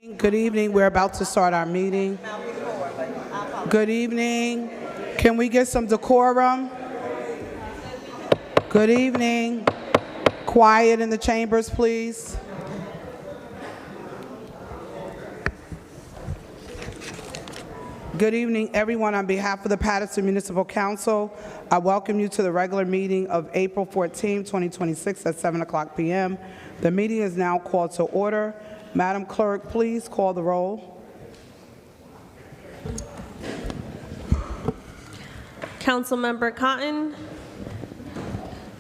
Good evening. We're about to start our meeting. Good evening. Can we get some decorum? Good evening. Quiet in the chambers, please. Good evening, everyone. On behalf of the Paterson Municipal Council, I welcome you to the regular meeting of April 14, 2026 at 7 o'clock p.m. The meeting is now called to order. Madam Clerk, please call the roll. Councilmember Cotton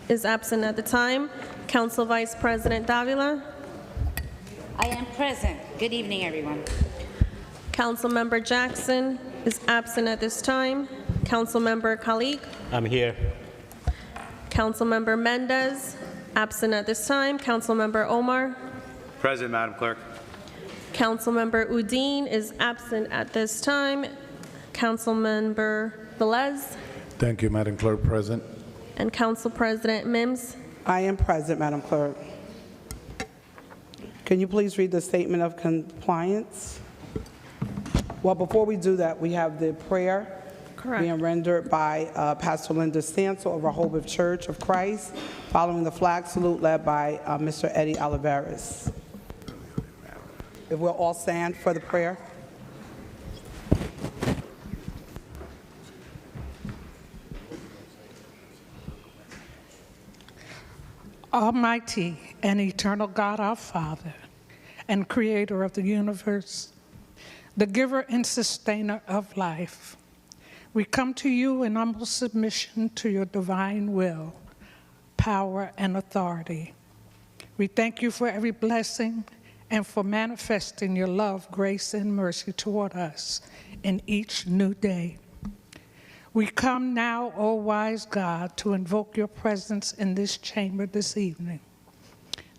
is absent at the time. Council Vice President Davila. I am present. Good evening, everyone. Councilmember Jackson is absent at this time. Councilmember Khalid. I'm here. Councilmember Mendez, absent at this time. Councilmember Omar. Present, Madam Clerk. Councilmember Udine is absent at this time. Councilmember Velez. Thank you, Madam Clerk. Present. And Council President Mims. I am present, Madam Clerk. Can you please read the statement of compliance? Well, before we do that, we have the prayer being rendered by Pastor Linda Stansel of Rehoboth Church of Christ, following the flag salute led by Mr. Eddie Olivares. If we'll all stand for the prayer. Almighty and eternal God, our Father, and creator of the universe, the giver and sustainer of life, we come to you in humble submission to your divine will, power, and authority. We thank you for every blessing and for manifesting your love, grace, and mercy toward us in each new day. We come now, O wise God, to invoke your presence in this chamber this evening,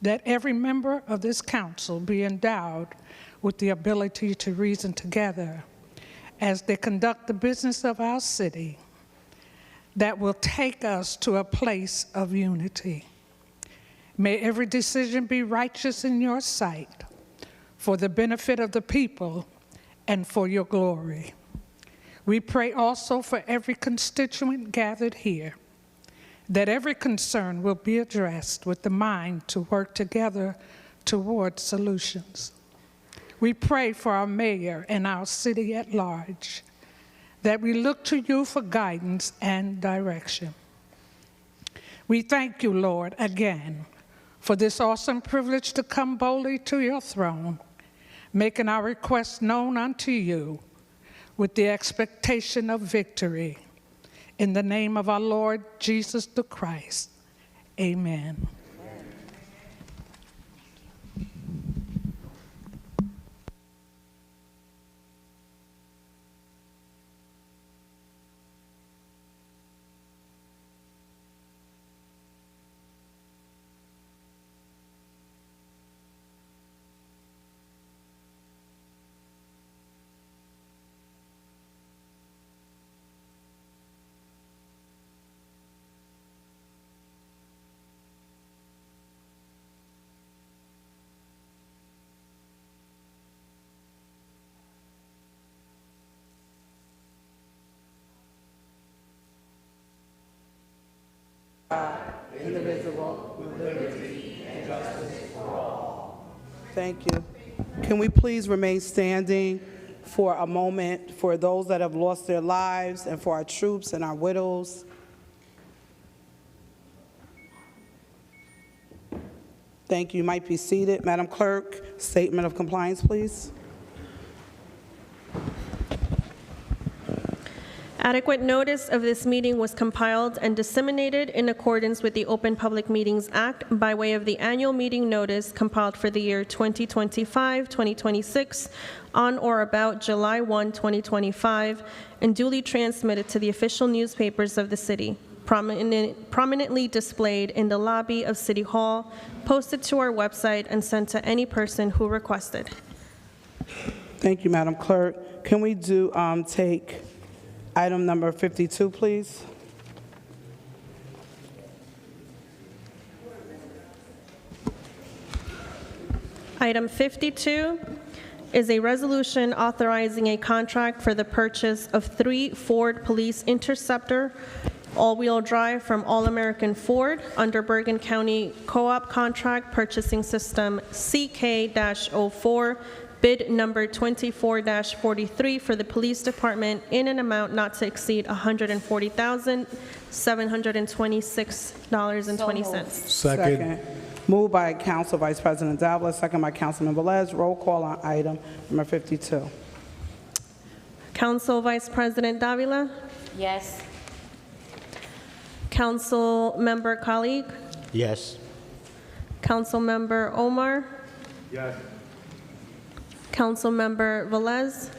that every member of this council be endowed with the ability to reason together as they conduct the business of our city that will take us to a place of unity. May every decision be righteous in your sight for the benefit of the people and for your glory. We pray also for every constituent gathered here, that every concern will be addressed with the mind to work together toward solutions. We pray for our mayor and our city at large, that we look to you for guidance and direction. We thank you, Lord, again, for this awesome privilege to come boldly to your throne, making our requests known unto you with the expectation of victory. In the name of our Lord Jesus the Christ, amen. Indivisible, with liberty and justice for all. Thank you. Can we please remain standing for a moment for those that have lost their lives and for our troops and our widows? Thank you. You might be seated. Madam Clerk, statement of compliance, please. Adequate notice of this meeting was compiled and disseminated in accordance with the Open Public Meetings Act by way of the annual meeting notice compiled for the year 2025-2026 on or about July 1, 2025, and duly transmitted to the official newspapers of the city, prominently displayed in the lobby of City Hall, posted to our website, and sent to any person who requested. Thank you, Madam Clerk. Can we take item number 52, please? Item 52, is a resolution authorizing a contract for the purchase of 3 Ford Police Interceptor all-wheel drive from All-American Ford under Bergen County Co-op Contract Purchasing System CK-04, bid number 24-43 for the Police Department in an amount not to exceed $140,726.20. Second. Moved by Council Vice President Davila, second by Councilman Velez. Roll call on item number 52. Council Vice President Davila, Yes. Council Member Khalid, Yes. Council Member Omar, Yes. Council Member Velez,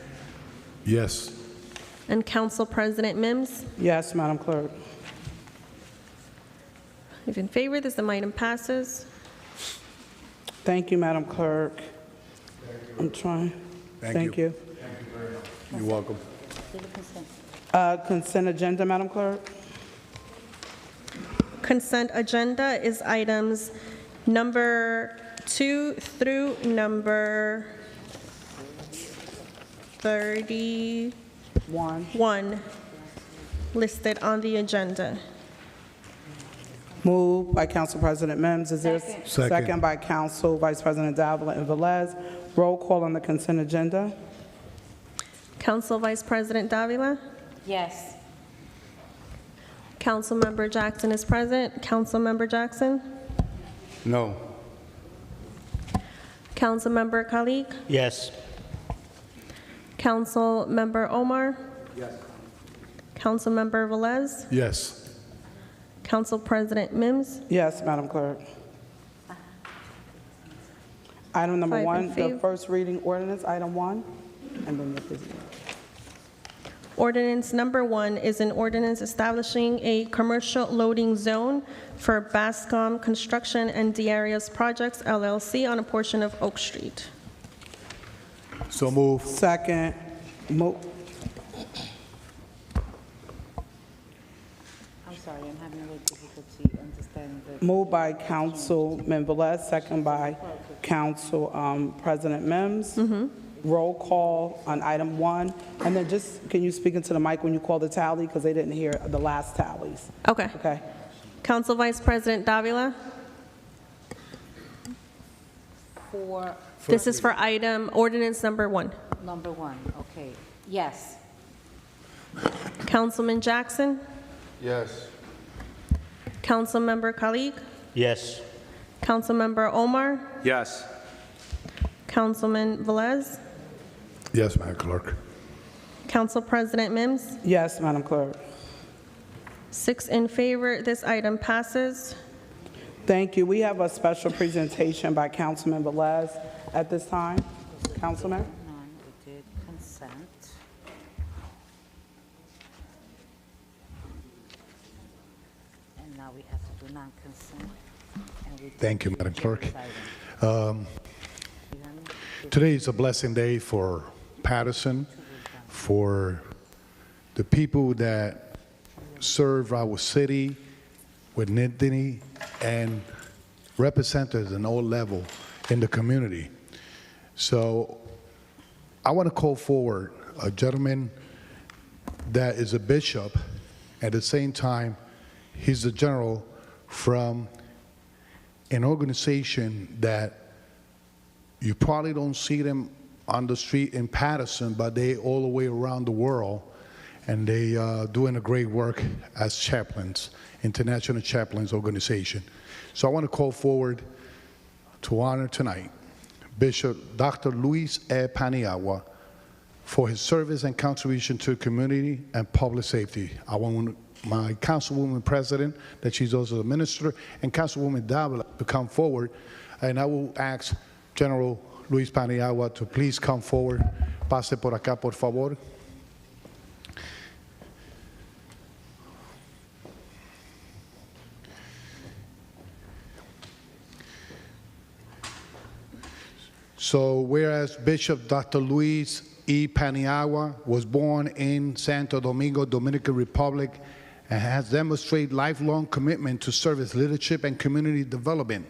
Yes. and Council President Mims. Yes, Madam Clerk. If in favor, this item passes. Thank you, Madam Clerk. I'm trying. Thank you. You're welcome. Do the consent. Consent agenda, Madam Clerk. Consent agenda is items number 2 through number 31 One. listed on the agenda. Moved by Council President Mims. Is there a Second. second by Council Vice President Davila and Velez? Roll call on the consent agenda. Council Vice President Davila, Yes. Councilmember Jackson is present. Councilmember Jackson, No. Councilmember Khalid, Yes. Councilmember Omar, Councilmember Velez, Yes. Council President Mims. Yes, Madam Clerk. Item number 5 in 1, the favor. first reading ordinance, item 1, and then the business. Ordinance number 1 is an ordinance establishing a commercial loading zone for Bascom Construction and Diarias Projects LLC on a portion of Oak Street. So move. Second. I'm sorry, I'm having a little difficulty understanding the. Moved by Councilman Velez, second by Council President Mims. Roll call on item 1. And then just, can you speak into the mic when you call the tally? Because they didn't hear the last tallies. Okay. Okay. Council Vice President Davila, For this is for ordinance number 1. number 1, okay. Yes. Councilman Jackson, Yes. Councilmember Khalid, Yes. Councilmember Omar, Yes. Councilman Velez, Yes, Madam Clerk. Council President Mims. Yes, Madam Clerk. 6 in favor, this item passes. Thank you. We have a special presentation by Councilman Velez at this time. Councilman? None, we did consent. And now we have to do non-consent. And we Thank you, did Madam Clerk. this item. You hear me? Today is a blessing day for Paterson, for the people that serve our city with dignity and representatives in all level in the community. So I want to call forward a gentleman that is a bishop. At the same time, he's a general from an organization that you probably don't see them on the street in Paterson, but they all the way around the world, and they doing a great work as chaplains, International Chaplains Organization. So I want to call forward to honor tonight Bishop Dr. Luis E. Paniagua for his service and contribution to the community and public safety. I want my Councilwoman President, that she's also a minister, and Councilwoman Davila to come forward, and I will ask General Luis Paniagua to please come forward. Pase por acá, por favor. So whereas Bishop Dr. Luis E. Paniagua was born in Santo Domingo, Dominican Republic, and has demonstrated lifelong commitment to service leadership and community development.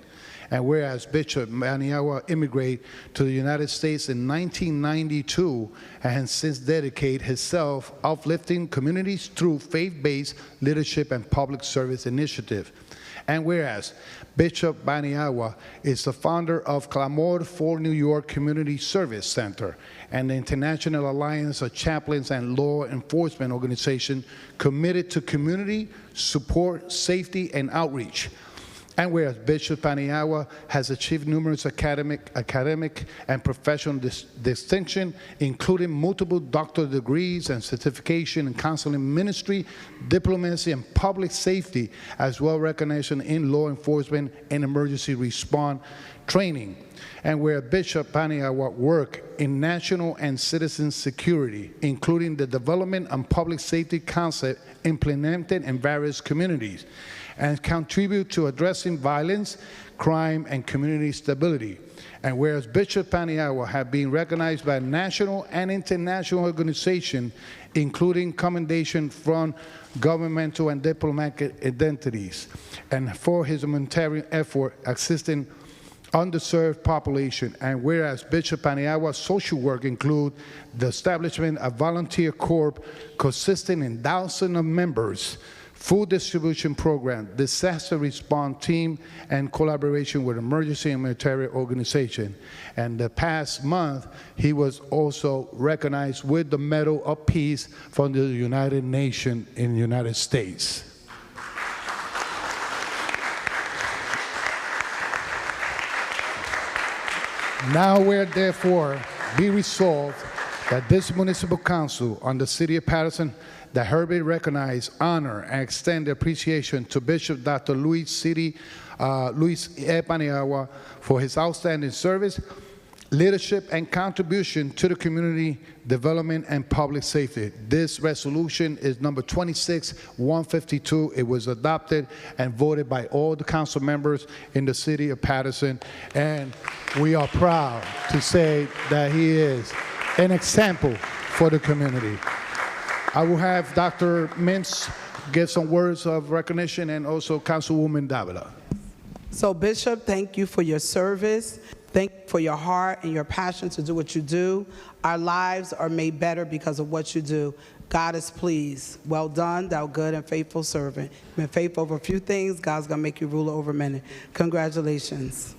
And whereas Bishop Paniagua immigrated to the United States in 1992 and has since dedicated himself uplifting communities through faith-based leadership and public service initiative. And whereas Bishop Paniagua is the founder of Clamor for New York Community Service Center and the International Alliance of Chaplains and Law Enforcement Organization committed to community support, safety, and outreach. And whereas Bishop Paniagua has achieved numerous academic and professional distinction, including multiple doctoral degrees and certification in counseling ministry, diplomacy, and public safety, as well recognition in law enforcement and emergency response training. And where Bishop Paniagua worked in national and citizen security, including the development and public safety concept implemented in various communities, and contribute to addressing violence, crime, and community stability. And whereas Bishop Paniagua have been recognized by national and international organizations, including commendation from governmental and diplomatic entities, and for his humanitarian effort assisting underserved population. And whereas Bishop Paniagua's social work include the establishment of volunteer corps consisting in thousands of members, food distribution program, disaster response team, and collaboration with emergency and military organization. And the past month, he was also recognized with the Medal of Peace from the United Nations in the United States. Now where therefore be resolved that this municipal council on the city of Paterson that hereby recognize, honor, and extend appreciation to Bishop Dr. Luis E. Paniagua for his outstanding service, leadership, and contribution to the community development and public safety. This resolution is number 26-152. It was adopted and voted by all the council members in the city of Paterson, and we are proud to say that he is an example for the community. I will have Dr. Mintz give some words of recognition, and also Councilwoman Davila. So Bishop, thank you for your service. Thank you for your heart and your passion to do what you do. Our lives are made better because of what you do. God is pleased. Well done, thou good and faithful servant. You've been faithful over a few things. God's going to make you ruler over many. Congratulations.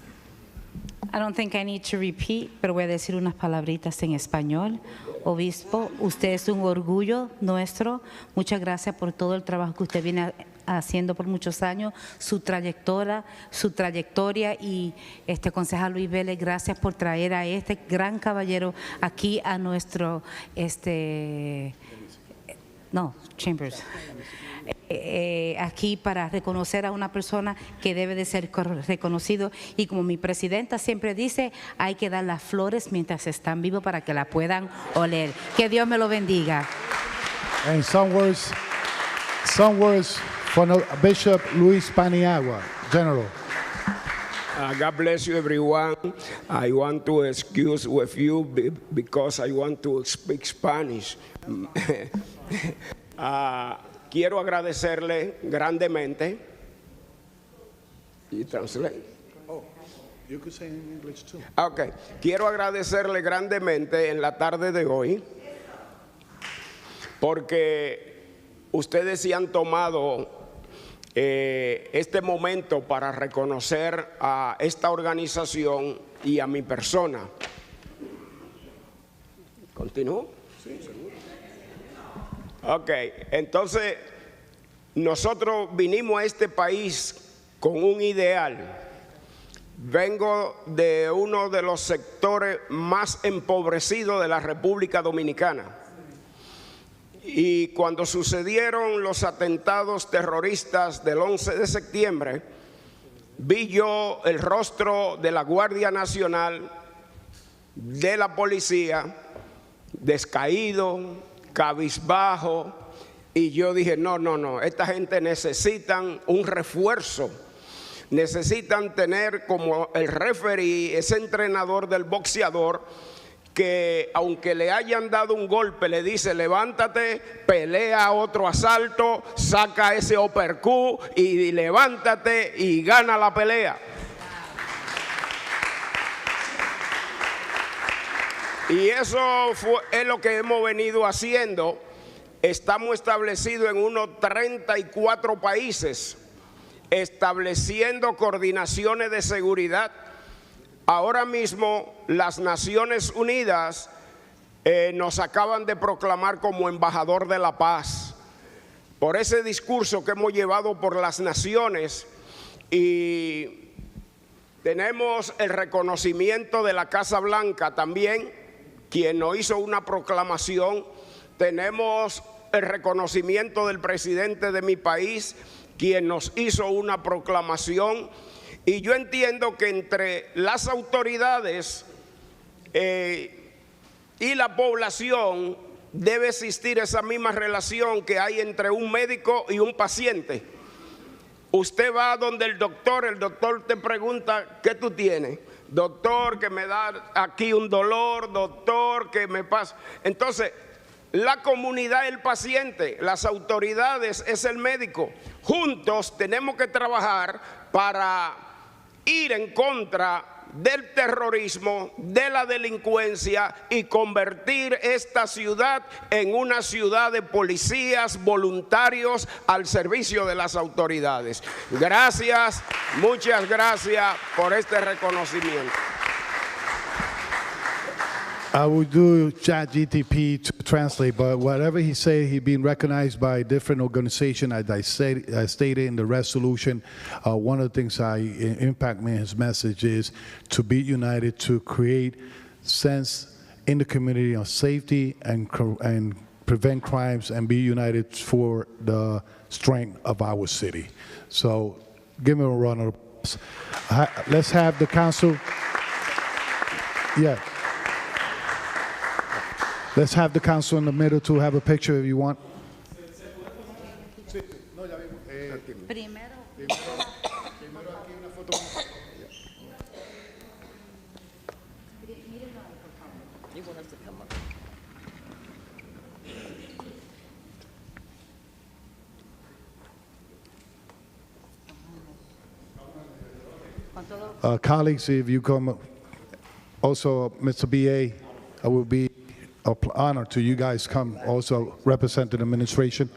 I don't think I need to repeat, pero voy a decir unas palabritas en español. Obispo, usted es un orgullo nuestro. Muchas gracias por todo el trabajo que usted viene haciendo por muchos años, su trayectoria y concejal Luis Vélez, gracias por traer a este gran caballero aquí a nuestro Chambers. Aquí para reconocer a una persona que debe de ser reconocido, y como mi presidenta siempre dice, hay que dar las flores mientras están vivos para que la puedan oler. Que Dios me lo bendiga. And some words from Bishop Luis Paniagua, General. God bless you, everyone. I want to excuse with you because I want to speak Spanish. Quiero agradecerle grandemente. You translate? Oh, you could say in English too. Okay. Quiero agradecerle grandemente en la tarde de hoy porque ustedes se han tomado este momento para reconocer a esta organización y a mi persona. ¿Continúo? Sí, seguro. Ok, entonces nosotros vinimos a este país con un ideal. Vengo de uno de los sectores más empobrecidos de la República Dominicana. Y cuando sucedieron los atentados terroristas del 11 de septiembre, vi yo el rostro de la Guardia Nacional, de la policía, descaído, cabizbajo, y yo dije, no, esta gente necesitan un refuerzo, necesitan tener como el referee, ese entrenador del boxeador, que aunque le hayan dado un golpe, le dice, levántate, pelea otro asalto, saca ese uppercut y levántate y gana la pelea. Y eso es lo que hemos venido haciendo. Estamos establecidos en unos 34 países, estableciendo coordinaciones de seguridad. Ahora mismo las Naciones Unidas nos acaban de proclamar como embajador de la paz por ese discurso que hemos llevado por las naciones, y tenemos el reconocimiento de la Casa Blanca también, quien nos hizo una proclamación. Tenemos el reconocimiento del presidente de mi país, quien nos hizo una proclamación. Y yo entiendo que entre las autoridades y la población debe existir esa misma relación que hay entre un médico y un paciente. Usted va donde el doctor te pregunta, ¿qué tú tienes? Doctor, que me da aquí un dolor, doctor, que me pasa. Entonces, la comunidad es el paciente, las autoridades es el médico. Juntos tenemos que trabajar para ir en contra del terrorismo, de la delincuencia, y convertir esta ciudad en una ciudad de policías voluntarios al servicio de las autoridades. Gracias, muchas gracias por este reconocimiento. I would do ChatGTP to translate, but whatever he said, he's being recognized by different organizations. As I stated in the resolution, one of the things impact me in his message is to be united, to create sense in the community of safety and prevent crimes, and be united for the strength of our city. So give me a round of applause. Let's have the council. Yeah. Let's have the council in the middle to have a picture if you want. Colleagues, if you come, also Mr. B.A., I will be an honor to you guys come also represent the administration.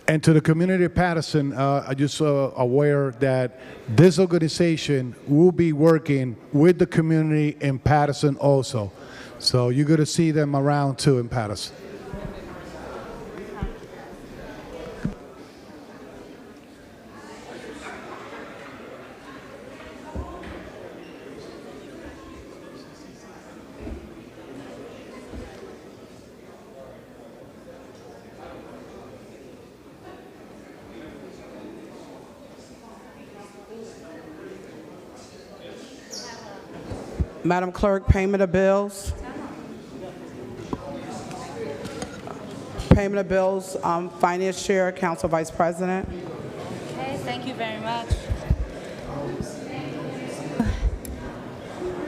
And to the community of Paterson, I just aware that this organization will be working with the community in Paterson also. So you're going to see them around too in Paterson. Madam Clerk, payment of bills. Payment of bills, Finance Chair, Council Vice President. Okay, thank you very much.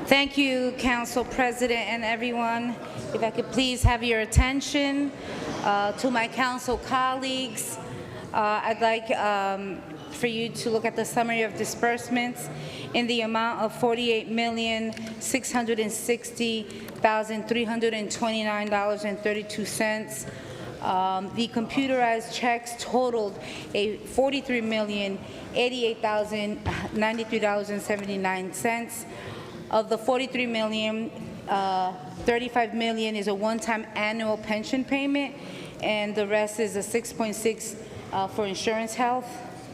Thank you, Council President and everyone. If I could please have your attention to my council colleagues. I'd like for you to look at the summary of disbursements in the amount of $48,660,329.32. The computerized checks totaled a $43,088,093.79. Of the $43 million, $35 million is a one-time annual pension payment, and the rest is a 6.6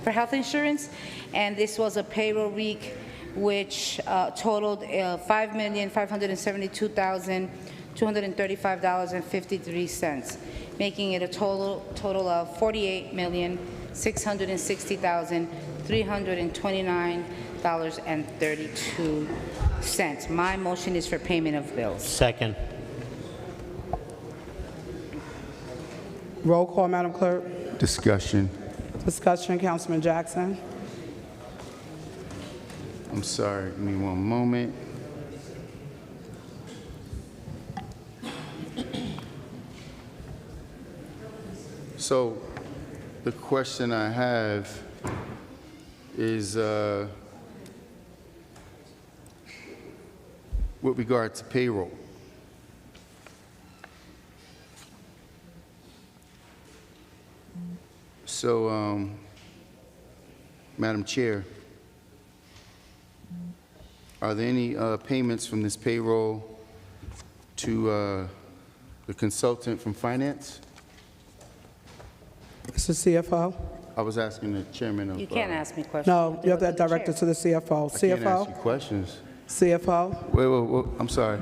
for health insurance. And this was a payroll week which totaled $5,572,235.53, making it a total of $48,660,329.32. My motion is for payment of bills. Second. Roll call, Madam Clerk. Discussion. Discussion, Councilman Jackson. I'm sorry, give me one moment. So the question I have is with regard to payroll. So, Madam Chair, are there any payments from this payroll to the consultant from finance? Mr. CFO? I was asking the chairman of... You can't ask me questions. No, you have to that directed to the CFO. I can't ask you CFO? questions. CFO? Wait, I'm sorry.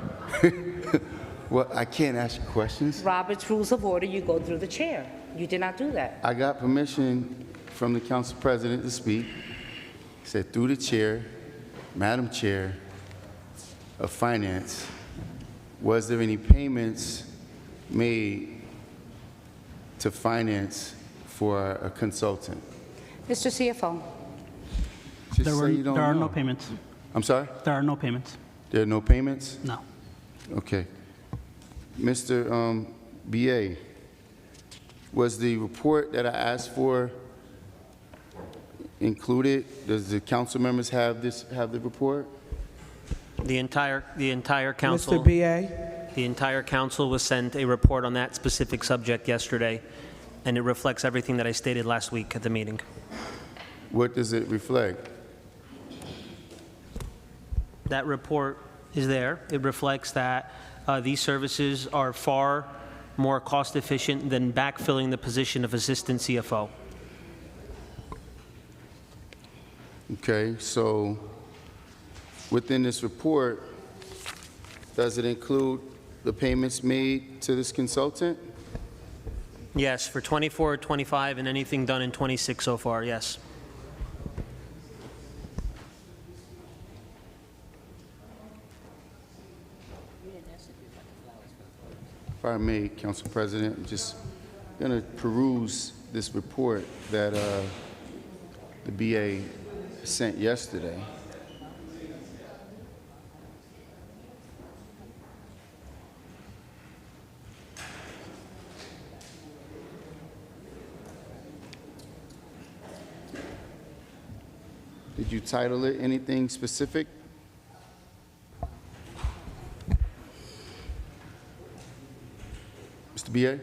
Well, I can't ask you questions? Robert's Rules of Order, you go through the chair. You did not do that. I got permission from the council president to speak. He said, through the chair, Madam Chair of Finance, was there any payments made to finance for a consultant? Mr. CFO. Just There say you don't are know. no payments. I'm sorry? There are no payments. There are no payments? No. Okay. Mr. BA, was the report that I asked for included? Does the council members have the report? The entire council. Mr. BA? The entire council was sent a report on that specific subject yesterday, and it reflects everything that I stated last week at the meeting. What does it reflect? That report is there. It reflects that these services are far more cost efficient than backfilling the position of assistant CFO. Okay, so within this report, does it include the payments made to this consultant? Yes, for 24, 25, and anything done in 26 so far, yes. If I may, Council President, I'm just going to peruse this report that the BA sent yesterday. Did you title it anything specific? Mr. BA?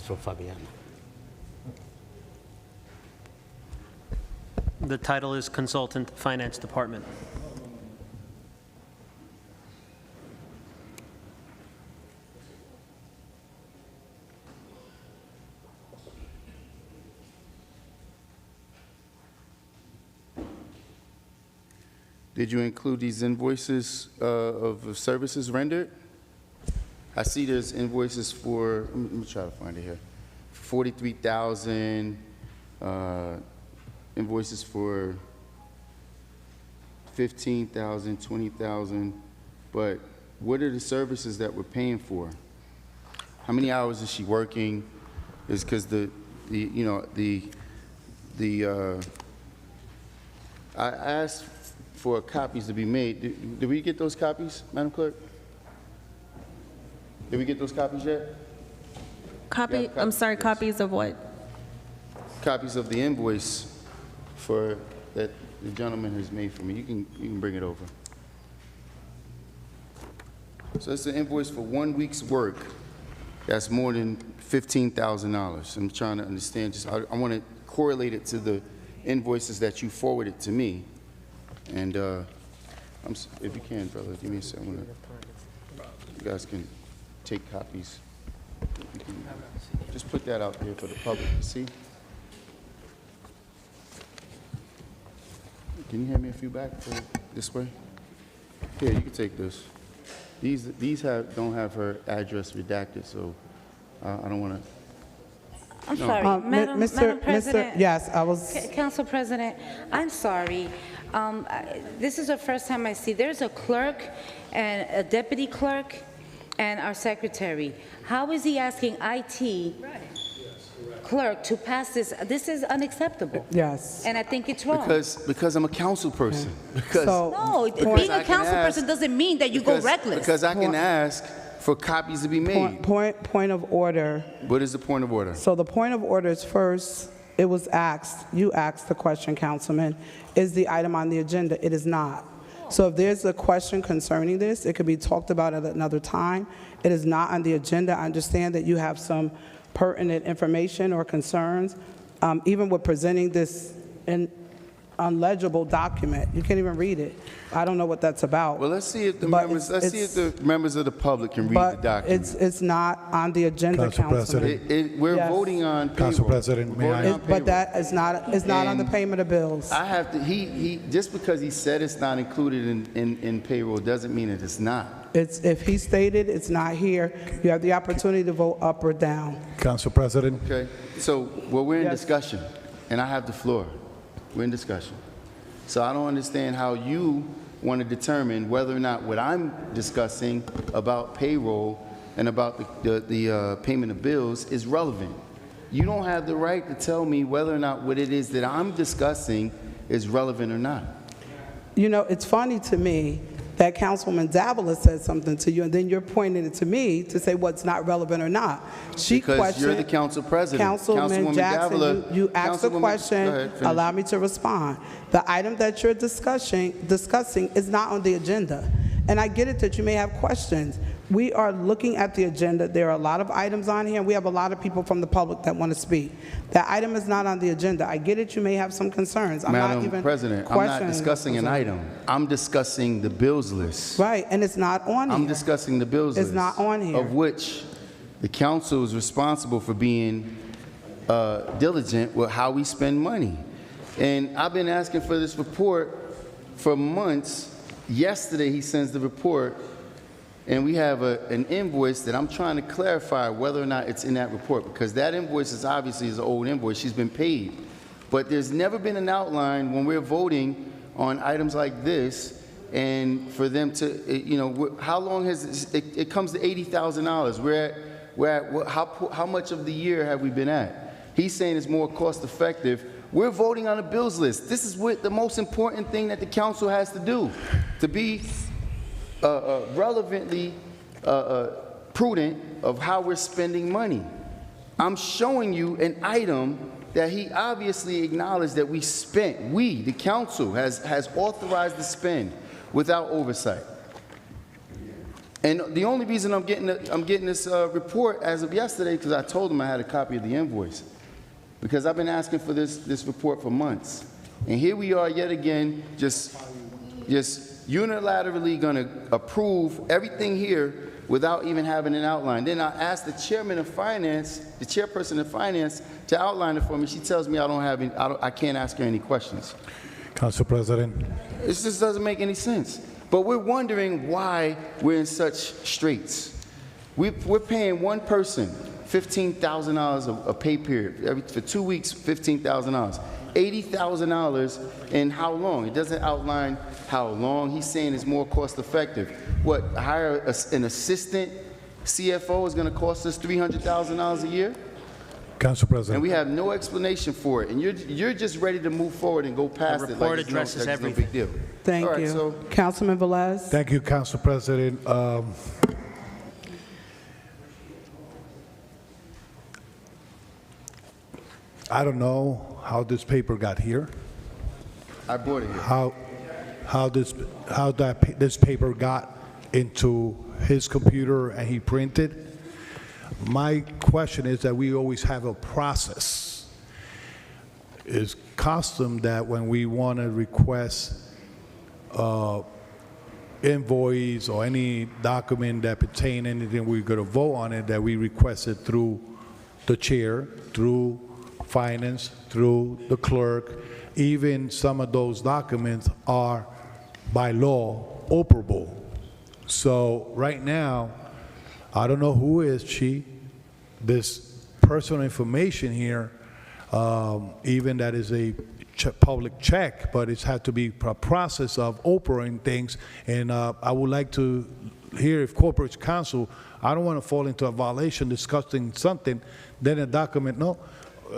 Castro Fabiano. The title is Consultant Finance Department. Did you include these invoices of services rendered? I see there's invoices for, let me try to find it here, 43,000, invoices for 15,000, 20,000, but what are the services that we're paying for? How many hours is she working? Is because I asked for copies to be made. Did we get those copies, Madam Clerk? Did we get those copies yet? Copy, I'm sorry, copies of what? Copies of the invoice for that the gentleman has made for me. You can bring it over. So it's an invoice for 1 week's work. That's more than $15,000. I'm trying to understand. Just I want to correlate it to the invoices that you forwarded to me. And if you can, brother, give me a second. You guys can take copies. You can just put that out there for the public to see. Can you hand me a few back for this way? Here, you can take this. These don't have her address redacted, so I don't want to. I'm No. sorry, Madam President. Yes, I was. Council President, I'm sorry. This is the first time I see, there's a clerk and a deputy clerk and our secretary. How is he asking IT clerk to pass this? This is unacceptable. Yes. And I think it's wrong. Because I'm a council person. No, being a council person doesn't mean that you go reckless. Because I can ask for copies to be made. Point of order. What is the point of order? So the point of order is first, it was asked, you asked the question, Councilman, is the item on the agenda? It is not. So if there's a question concerning this, it could be talked about at another time. It is not on the agenda. I understand that you have some pertinent information or concerns, even with presenting this in unlegible document. You can't even read it. I don't know what that's about. Well, let's see if the But members. it's- Let's see if the members of the public can read the But document. it's not on the agenda, Council Councilman. President. We're Yes. voting on payroll. Council President, may We're I- voting on But payroll. that is not, it's not on the And payment of bills. I have to. He just because he said it's not included in payroll doesn't mean that it's not. It's, if he stated it's not here, you have the opportunity to vote up or down. Council President, Okay. So we're in Yes. discussion, and I have the floor. We're in discussion. So I don't understand how you want to determine whether or not what I'm discussing about payroll and about the payment of bills is relevant. You don't have the right to tell me whether or not what it is that I'm discussing is relevant or not. You know, it's funny to me that Councilwoman Davila said something to you, and then you're pointing it to me to say what's not relevant or not. She Because questioned. you're the council president. Councilman Councilwoman Jackson, Davila- you asked a Councilwoman- question. Go ahead, finish. Allow me to respond. The item that you're discussing is not on the agenda. And I get it that you may have questions. We are looking at the agenda. There are a lot of items on here, and we have a lot of people from the public that want to speak. That item is not on the agenda. I get it, you may have some concerns. I'm not Madam even President, I'm not questioning discussing an those item. I'm discussing the bills list. Right, and it's not on here. I'm discussing the bills list. It's not on here. Of which the council is responsible for being diligent with how we spend money. And I've been asking for this report for months. Yesterday, he sends the report, and we have an invoice that I'm trying to clarify whether or not it's in that report, because that invoice is obviously an old invoice. She's been paid. But there's never been an outline when we're voting on items like this, and for them to, how long has it comes to $80,000. We're at how much of the year have we been at? He's saying it's more cost effective. We're voting on a bills list. This is what the most important thing that the council has to do, to be relevantly prudent of how we're spending money. I'm showing you an item that he obviously acknowledged that we spent. We, the council, has authorized the spend without oversight. And the only reason I'm getting this report as of yesterday, because I told him I had a copy of the invoice, because I've been asking for this report for months. And here we are yet again, just unilaterally going to approve everything here without even having an outline. Then I asked the chairman of finance, the chairperson of finance, to outline it for me. She tells me I can't ask her any questions. Council President. This just doesn't make any sense. But we're wondering why we're in such straits. We're paying one person $15,000 a pay period. For 2 weeks, $15,000. $80,000 in how long? It doesn't outline how long. He's saying it's more cost effective. What, hire an assistant CFO is going to cost us $300,000 a year? Council President. And we have no explanation for it. And you're just ready to move forward and go past it. The report like addresses it's no big deal. Thank All right, you. so Councilman Velez? Thank you, Council President. I don't know how this paper got here. I brought it here. This paper got into his computer and he printed. My question is that we always have a process. It's custom that when we want to request invoice or any document that pertain anything we're going to vote on it, that we request it through the chair, through finance, through the clerk. Even some of those documents are by law operable. So right now, I don't know who is she, this personal information here, even that is a public check, but it's had to be a process of operating things. And I would like to hear if corporate counsel, I don't want to fall into a violation discussing something, then a document, no.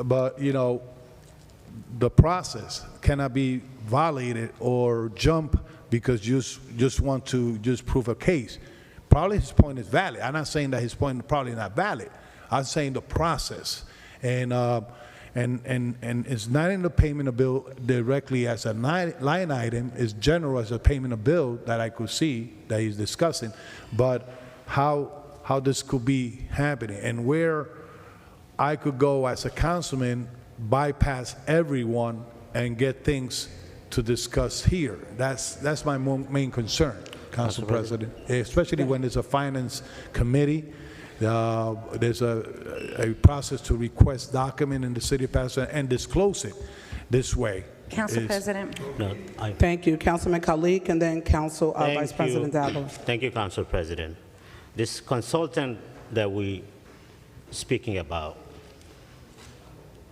But, you know, the process cannot be violated or jump because you just want to just prove a case. Probably his point is valid. I'm not saying that his point is probably not valid. I'm saying the process. And it's not in the payment of bill directly as a line item. It's general as a payment of bill that I could see that he's discussing. But how this could be happening and where I could go as a councilman, bypass everyone and get things to discuss here. That's my main concern, Council President. Especially when there's a finance committee, there's a process to request document in the city of Paterson and disclose it this way. Council President. No, Thank you. Councilman Khalik, and then Council Vice President Davila. Thank you, Council President. This consultant that we speaking about,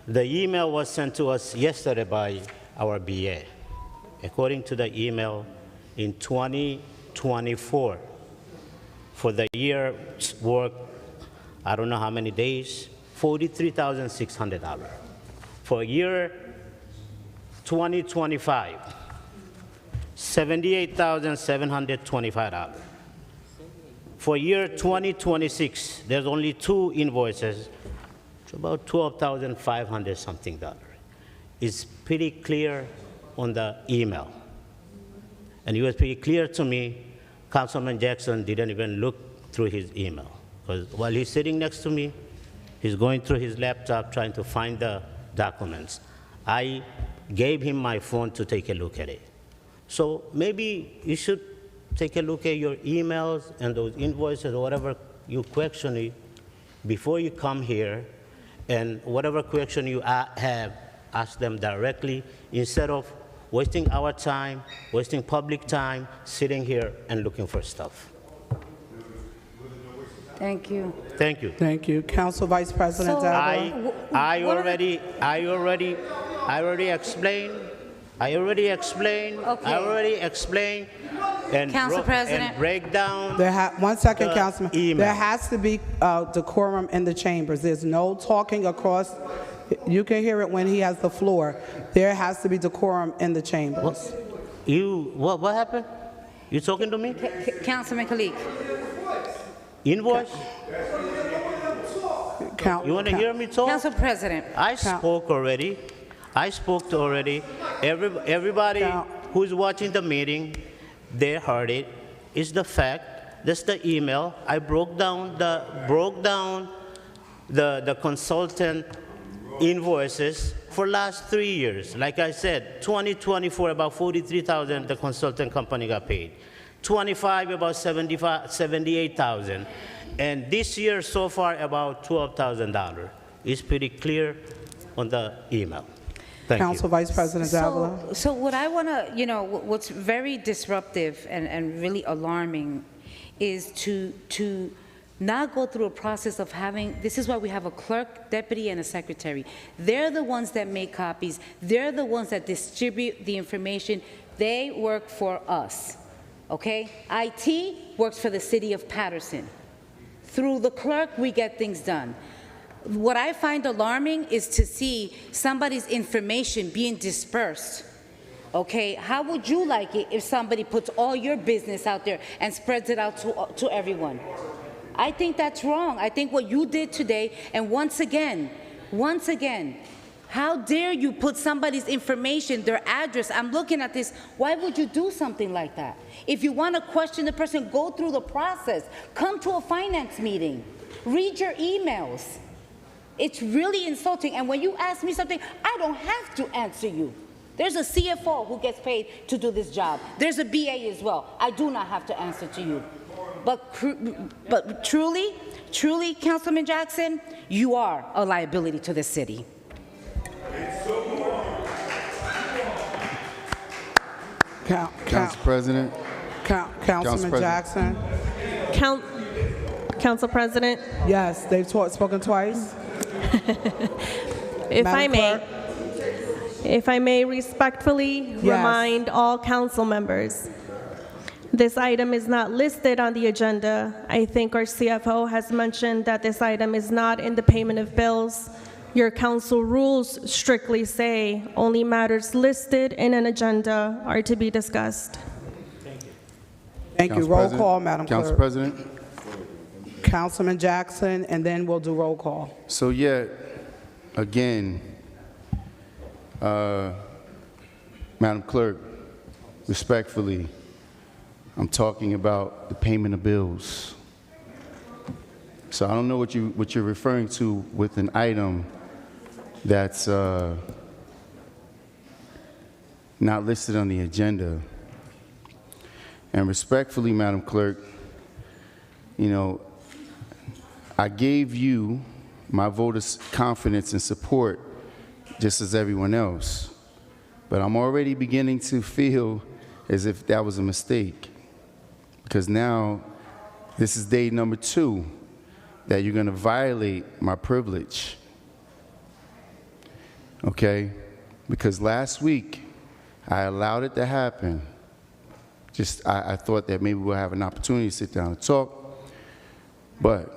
the email was sent to us yesterday by our BA. According to the email, in 2024, for the year's work, I don't know how many days, $43,600. For year 2025, $78,725. For year 2026, there's only 2 invoices, it's about $12,500 something. It's pretty clear on the email. And it was pretty clear to me, Councilman Jackson didn't even look through his email. Because while he's sitting next to me, he's going through his laptop trying to find the documents. I gave him my phone to take a look at it. So maybe you should take a look at your emails and those invoices or whatever you question it before you come here, and whatever question you have, ask them directly instead of wasting our time, wasting public time, sitting here and looking for stuff. Thank you. Thank you. Thank you. Council Vice President So, Davila. I already explained. Okay. And Council President. and break down. One second, the Councilman. email. There has to be decorum in the chambers. There's no talking across. You can hear it when he has the floor. There has to be decorum in the chambers. What happened? You talking to me? Councilman Khalik. Invoice? You want to hear me talk? Council President. I spoke already. Everybody who's watching the meeting, they heard it. It's the fact That's the email. I broke down the consultant invoices for last 3 years. Like I said, 2024, about 43,000 the consultant company got paid. 25, about 78,000. And this year so far, about $12,000. It's pretty clear on the email. Thank Council you. Vice President Davila. So what I want to, what's very disruptive and really alarming is to not go through a process of having, this is why we have a clerk, deputy, and a secretary. They're the ones that make copies. They're the ones that distribute the information. They work for us, okay? IT works for the city of Paterson. Through the clerk, we get things done. What I find alarming is to see somebody's information being dispersed. Okay, how would you like it if somebody puts all your business out there and spreads it out to everyone? I think that's wrong. I think what you did today, and once again, how dare you put somebody's information, their address, I'm looking at this, why would you do something like that? If you want to question the person, go through the process. Come to a finance meeting. Read your emails. It's really insulting, and when you ask me something, I don't have to answer you. There's a CFO who gets paid to do this job. There's a BA as well. I do not have to answer to you. But truly, Councilman Jackson, you are a liability to the city. Council President. Councilman Jackson. Council President, Yes, they've spoken twice. if Madam I may, Clerk? if I may respectfully remind all council members, this item is not listed on the agenda. I think our CFO has mentioned that this item is not in the payment of bills. Your council rules strictly say only matters listed in an agenda are to be discussed. Thank you. Council Roll President. call, Madam Council Clerk. President. Councilman Jackson, and then we'll do roll call. So yet, again, Madam Clerk, respectfully, I'm talking about the payment of bills. So I don't know what you're referring to with an item that's not listed on the agenda. And respectfully, Madam Clerk, I gave you my vote of confidence and support just as everyone else. But I'm already beginning to feel as if that was a mistake. Because now, this is day number 2 that you're going to violate my privilege. Okay? Because last week, I allowed it to happen. I thought that maybe we'll have an opportunity to sit down and talk. But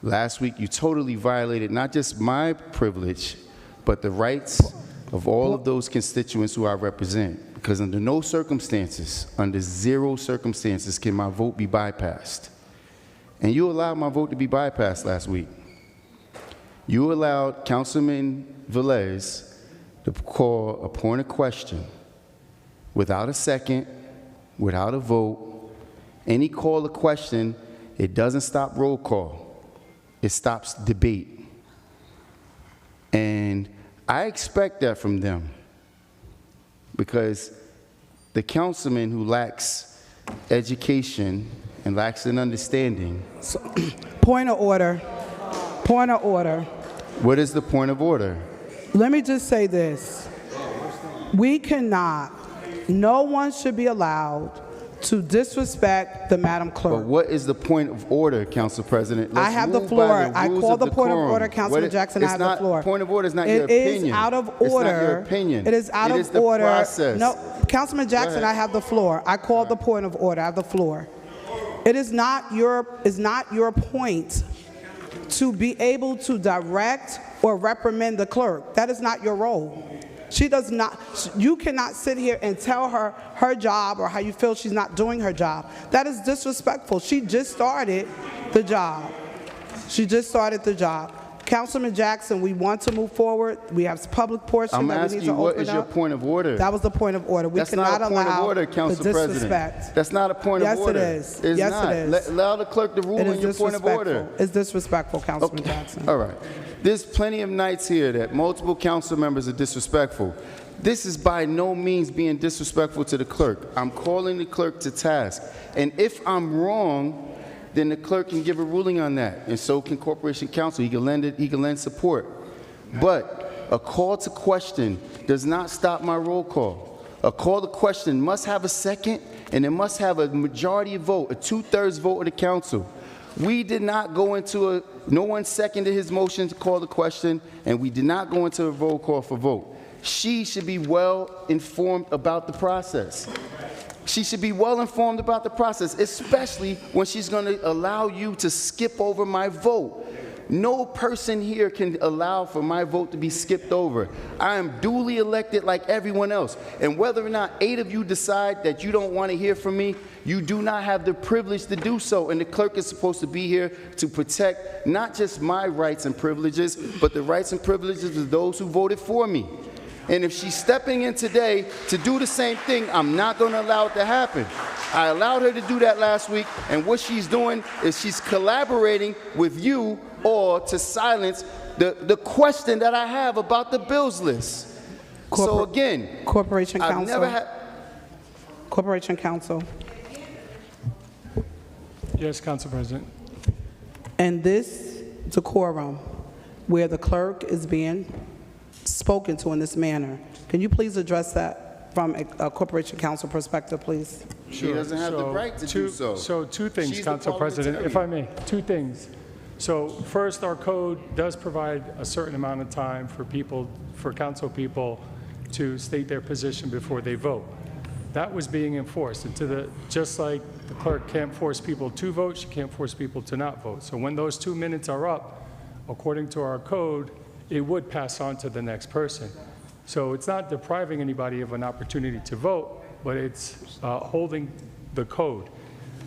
last week, you totally violated not just my privilege, but the rights of all of those constituents who I represent. Because under no circumstances, under 0 circumstances, can my vote be bypassed. And you allowed my vote to be bypassed last week. You allowed Councilman Velez to call a point of question without a second, without a vote. Any call of question, it doesn't stop roll call. It stops debate. And I expect that from them. Because the councilman who lacks education and lacks an understanding. Point of order. Point of order. What is the point of order? Let me just say this. We cannot, no one should be allowed to disrespect the Madam But Clerk. what is the point of order, Council President? I Let's have the move by floor. the I rules call of the point of decorum. order, Councilman Jackson. I have the floor. Point of order is not your It is opinion. out of It's order. not your opinion. It is out It of is the order. process. No, Councilman Jackson, I have the floor. I called the point of order. I have the floor. It is not your point to be able to direct or reprimand the clerk. That is not your role. She does not, you cannot sit here and tell her her job or how you feel she's not doing her job. That is disrespectful. She just started the job. She just started the job. Councilman Jackson, we want to move forward. We have public portion I'm that we asking need you, to what open is your up. point of order? That was the point of order. We That's cannot not a point of allow order, the Council disrespect. President. That's not a point Yes, of order. it is. It's Yes, not. it is. Allow the clerk to rule It on is your point of order. disrespectful. It's disrespectful, Councilman Jackson. All right. There's plenty of nights here that multiple council members are disrespectful. This is by no means being disrespectful to the clerk. I'm calling the clerk to task. And if I'm wrong, then the clerk can give a ruling on that. And so can Corporation Counsel. He can lend support. But a call to question does not stop my roll call. A call to question must have a second, and it must have a majority vote, a 2/3 vote of the council. We did not go into no one seconded his motion to call the question, and we did not go into a roll call for vote. She should be well informed about the process. She should be well informed about the process, especially when she's going to allow you to skip over my vote. No person here can allow for my vote to be skipped over. I am duly elected like everyone else. And whether or not 8 of you decide that you don't want to hear from me, you do not have the privilege to do so. And the clerk is supposed to be here to protect not just my rights and privileges, but the rights and privileges of those who voted for me. And if she's stepping in today to do the same thing, I'm not going to allow it to happen. I allowed her to do that last week, and what she's doing is she's collaborating with you all to silence the question that I have about the bills list. So again, Corporation I've Counsel. never had... Corporation Counsel. Yes, Council President. And this decorum, where the clerk is being spoken to in this manner, can you please address that from a Corporation Counsel perspective, please? She doesn't have the right to do so. So two things, She's the Council President, if parliamentarian. I may, 2 things. So first, our code does provide a certain amount of time for people, for council people to state their position before they vote. That was being enforced. And just like the clerk can't force people to vote, she can't force people to not vote. So when those 2 minutes are up, according to our code, it would pass on to the next person. So it's not depriving anybody of an opportunity to vote, but it's holding the code.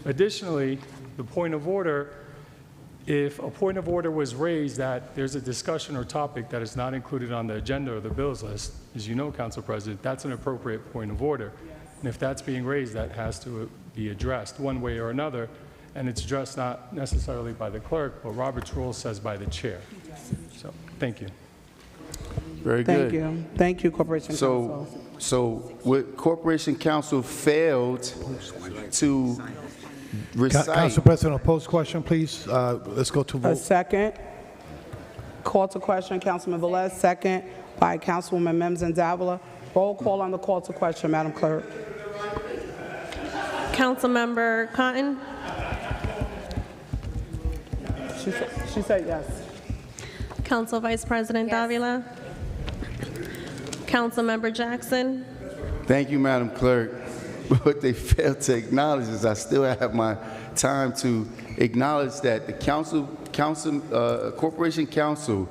Additionally, the point of order, if a point of order was raised that there's a discussion or topic that is not included on the agenda or the bills list, as you know, Council President, that's an appropriate point of order. And if that's being raised, that has to be addressed one way or another, and it's addressed not necessarily by the clerk, but Robert's rule says by the chair. So, thank you. Very good. Thank you. Thank you, Corporation Counsel. So what Corporation Counsel failed to recite. Council President, a post question, please. Let's go to A vote. second. Call to question, Councilman Velez, second by Councilwoman Mims and Davila. Roll call on the call to question, Madam Clerk. Councilmember Cotton, She said yes. Council Vice President Davila, Councilmember Jackson, Thank you, Madam Clerk. But what they failed to acknowledge is I still have my time to acknowledge that the Corporation Counsel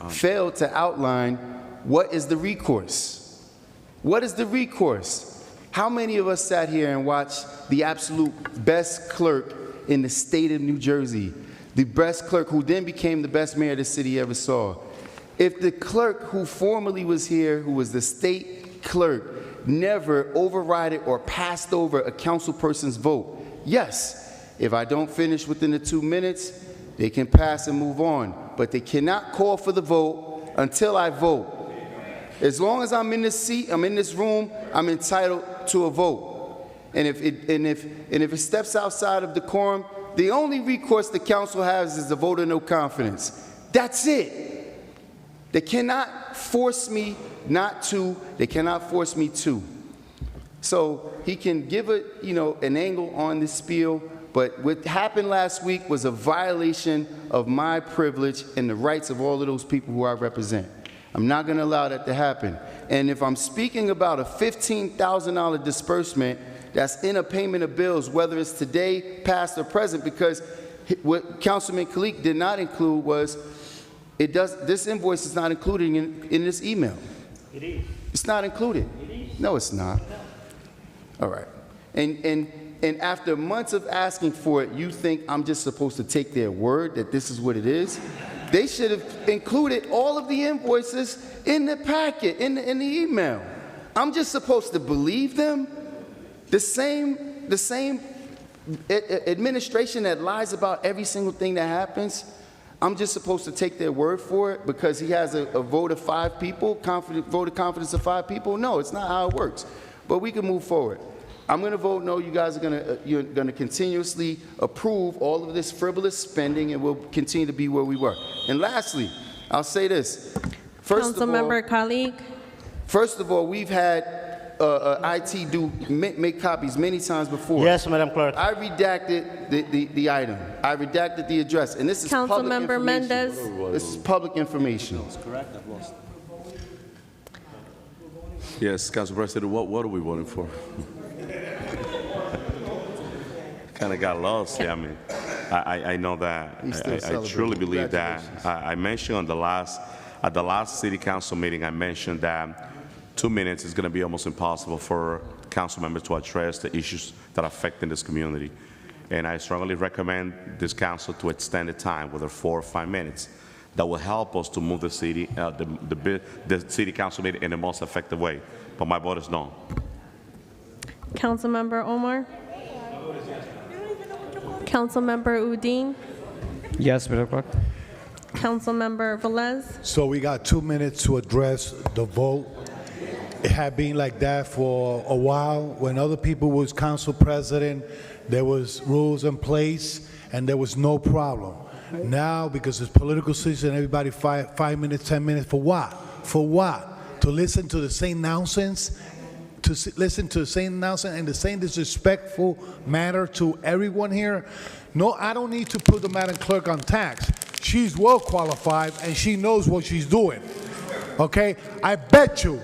failed to outline what is the recourse. What is the recourse? How many of us sat here and watched the absolute best clerk in the state of New Jersey, the best clerk who then became the best mayor the city ever saw? If the clerk who formerly was here, who was the state clerk, never overrided or passed over a council person's vote, yes, if I don't finish within the 2 minutes, they can pass and move on, but they cannot call for the vote until I vote. As long as I'm in this seat, I'm in this room, I'm entitled to a vote. And if it steps outside of decorum, the only recourse the council has is a vote of no confidence. That's it. They cannot force me not to. They cannot force me to. So he can give an angle on this spiel, but what happened last week was a violation of my privilege and the rights of all of those people who I represent. I'm not going to allow that to happen. And if I'm speaking about a $15,000 disbursement that's in a payment of bills, whether it's today, past, or present, because what Councilman Kalik did not include was this invoice is not included in this email. It is. It's not included. It is. No, it's not. All right. And after months of asking for it, you think I'm just supposed to take their word that this is what it is? They should have included all of the invoices in the packet, in the email. I'm just supposed to believe them? The same administration that lies about every single thing that happens, I'm just supposed to take their word for it because he has a vote of 5 people, vote of confidence of 5 people? No, it's not how it works. But we can move forward. I'm going to vote no. You guys are you're going to continuously approve all of this frivolous spending, and we'll continue to be where we were. And lastly, I'll say this. Councilmember Khalid. First of all, we've had IT make copies many times before. Yes, Madam Clerk. I redacted the item. I redacted the address, and this is public Councilmember information. Mendez. This is public information. Yes, Council President, what are we voting for? Kind of got lost. Yeah, I mean, I know that. I truly believe that. I mentioned at the last City Council meeting, I mentioned that 2 minutes is going to be almost impossible for council members to address the issues that are affecting this community. And I strongly recommend this council to extend the time, whether 4 or 5 minutes. That will help us to move the city, the city council meeting in the most effective way. But my vote is no. Councilmember Omar. Councilmember Udine. Yes, Madam Clerk. Councilmember Velez. So we got 2 minutes to address the vote. It had been like that for a while. When other people was council president, there was rules in place and there was no problem. Now, because it's political season, everybody 5 minutes, 10 minutes, for what? For what? To listen to the same nonsense? Listen to the same nonsense and the same disrespectful manner to everyone here? No, I don't need to put the Madam Clerk on tax. She's well qualified and she knows what she's doing. Okay? I bet you,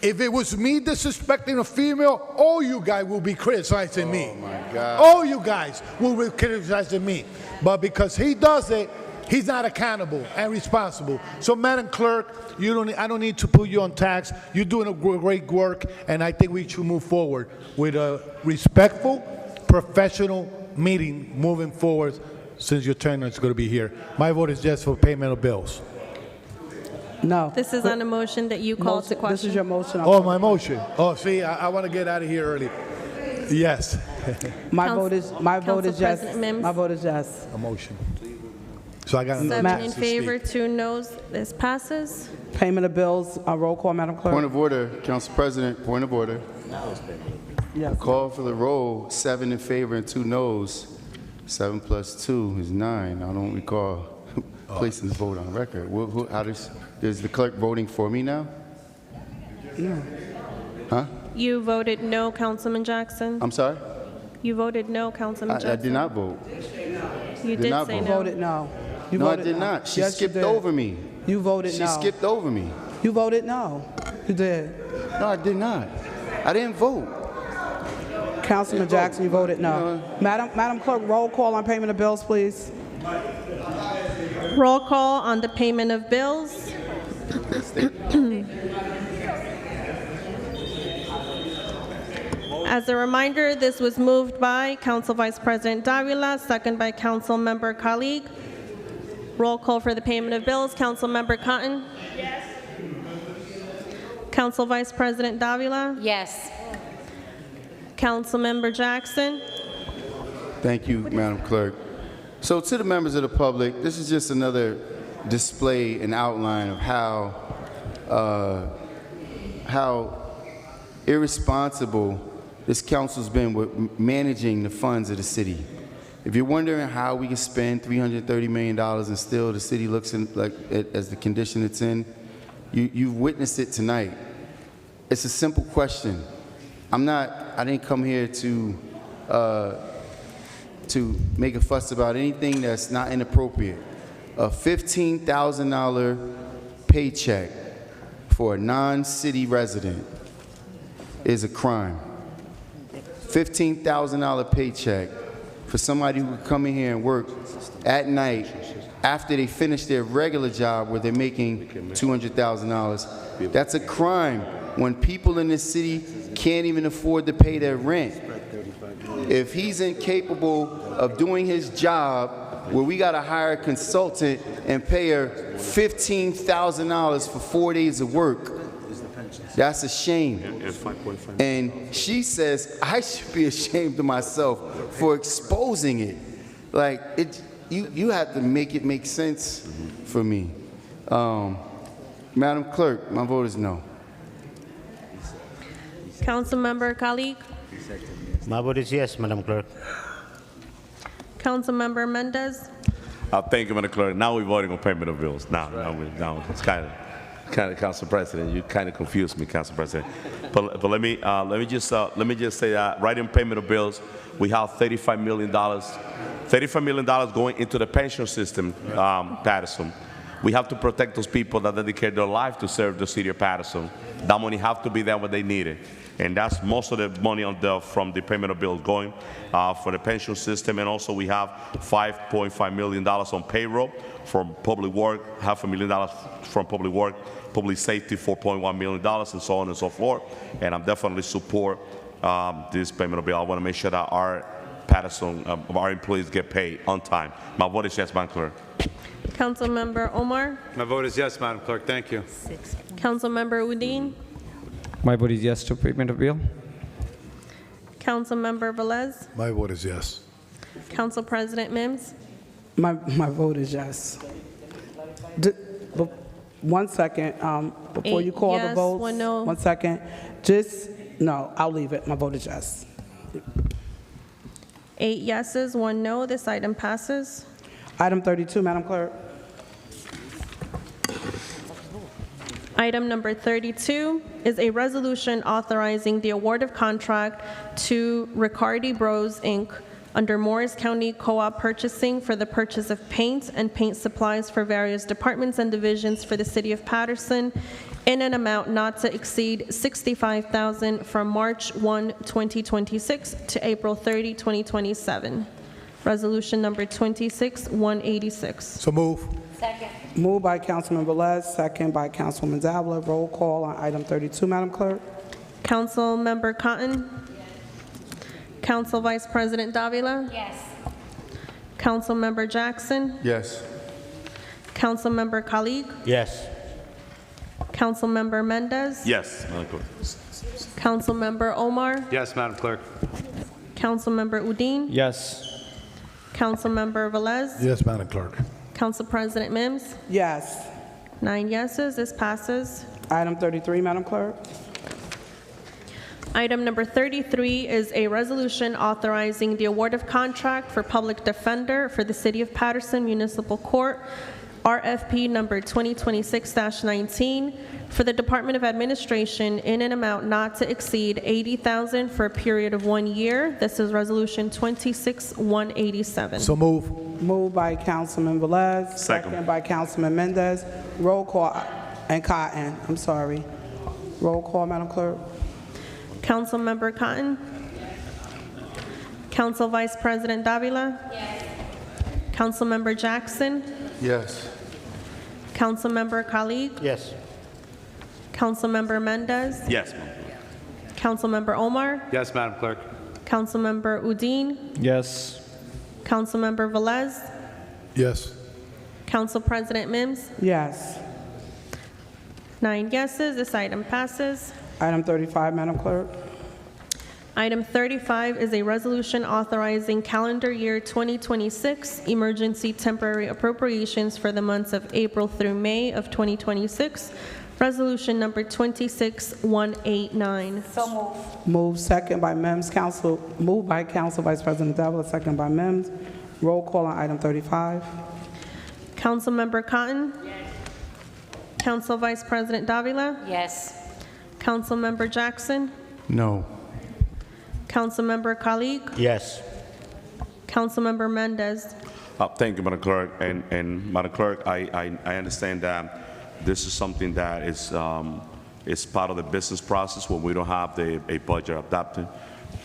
if it was me disrespecting a female, all you guys will be criticizing me. Oh my God. All you guys will be criticizing me. But because he does it, he's not accountable and responsible. So, Madam Clerk, I don't need to put you on tax. You're doing a great work, and I think we should move forward with a respectful, professional meeting moving forward since your turn is going to be here. My vote is yes for payment of bills. No. This is on a motion that you called to question. This is your motion. Oh, my motion. Oh, see, I want to get out of here early. Yes. My vote is yes. President Mims. My vote is yes. A motion. So I got another 7 in chance to favor, speak. 2 noes. This passes. Payment of bills, roll call, Madam Clerk. Point of order, Council President, point of order. Yes. Call for the roll, 7 in favor and 2 noes. 7 plus 2 is 9. I don't recall placing the vote on record. Is the clerk voting for me now? No. Huh? You voted no, Councilman Jackson. I'm sorry? You voted no, Councilman I Jackson. did not vote. You did did not say vote. You no. voted no. You No, I voted did no. not. She Yes, you skipped did. over me. You voted She no. skipped over me. You voted no. You did. No, I did not. I didn't vote. Councilman Jackson, you voted no. Madam Clerk, roll call on payment of bills, please. Roll call on the payment of bills. As a reminder, this was moved by Council Vice President Davila, second by Council Member Khalid. Roll call for the payment of bills. Council Member Cotton? Yes. Council Vice President Davila? Yes. Council Member Jackson? Thank you, Madam Clerk. So to the members of the public, this is just another display and outline of how irresponsible this council's been with managing the funds of the city. If you're wondering how we can spend $330 million and still the city looks as the condition it's in, you've witnessed it tonight. It's a simple question. I didn't come here to make a fuss about anything that's not inappropriate. A $15,000 paycheck for a non-city resident is a crime. $15,000 paycheck for somebody who would come in here and work at night after they finish their regular job where they're making $200,000. That's a crime. when people in this city can't even afford to pay their rent. If he's incapable of doing his job, where we got to hire a consultant and pay her $15,000 for 4 days of work, that's a shame. And she says I should be ashamed of myself for exposing it. Like, you have to make it make sense for me. Madam Clerk, my vote is no. Councilmember Khalid. My vote is yes, Madam Clerk. Councilmember Mendez. Thank you, Madam Clerk. Now we're voting on payment of bills. Now it's kind of, Council President. You kind of confused me, Council President. But let me just say that right in payment of bills, we have $35 million. $35 million going into the pension system, Paterson. We have to protect those people that dedicate their life to serve the city of Paterson. That money have to be there when they need it. And that's most of the money from the payment of bills going for the pension system. And also we have $5.5 million on payroll from public work, $500,000 from public work, public safety, $4.1 million, and so on and so forth. And I'm definitely support this payment of bill. I want to make sure that our Paterson, our employees get paid on time. My vote is yes, Madam Clerk. Councilmember Omar. My vote is yes, Madam Clerk. Thank you. Councilmember Udine. My vote is yes to payment of bill. Councilmember Velez. My vote is yes. Council President Mims. My vote is yes. But 1 second, before you call the yes, votes. 1 no. 1 second. No, I'll leave it. My vote is yes. 8 yeses, 1 no. This item passes. Item 32, Madam Clerk. Item number 32 is a resolution authorizing the award of contract to Riccardi Bros, Inc. under Morris County Co-op Purchasing for the purchase of paint and paint supplies for various departments and divisions for the city of Paterson in an amount not to exceed $65,000 from March 1, 2026 to April 30, 2027. Resolution number 26-186. So move. Moved by Councilman Velez, second by Councilwoman Davila. Roll call on item 32, Madam Clerk. Councilmember Cotton. Council Vice President Davila. Yes. Councilmember Jackson. Yes. Councilmember Khalid. Yes. Councilmember Mendez. Yes, Madam Clerk. Councilmember Omar. Yes, Madam Clerk. Councilmember Udine. Yes. Councilmember Velez. Yes, Madam Clerk. Council President Mims. Yes. 9 yeses. This passes. Item 33, Madam Clerk. Item number 33 is a resolution authorizing the award of contract for public defender for the City of Paterson Municipal Court, RFP number 2026-19, for the Department of Administration in an amount not to exceed $80,000 for a period of 1 year. This is Resolution 26-187. So move. Moved by Councilman Velez. Second. By Councilman Mendez. Roll call, and Cotton, I'm sorry. Roll call, Madam Clerk. Councilmember Cotton. Council Vice President Davila. Yes. Councilmember Jackson. Yes. Councilmember Khalid. Yes. Councilmember Mendez. Yes, Madam Clerk. Councilmember Omar. Yes, Madam Clerk. Councilmember Udine. Yes. Councilmember Velez. Yes. Council President Mims. Yes. 9 yeses. This item passes. Item 35, Madam Clerk. Item 35 is a resolution authorizing calendar year 2026 emergency temporary appropriations for the months of April through May of 2026. Resolution number 26-189. Moved second by Mims. Moved by Council Vice President Davila, second by Mims. Roll call on item 35. Councilmember Cotton. Yes. Council Vice President Davila. Yes. Councilmember Jackson. No. Councilmember Khalid. Yes. Councilmember Mendez. Thank you, Madam Clerk. And Madam Clerk, I understand that this is something that is part of the business process when we don't have a budget adopted.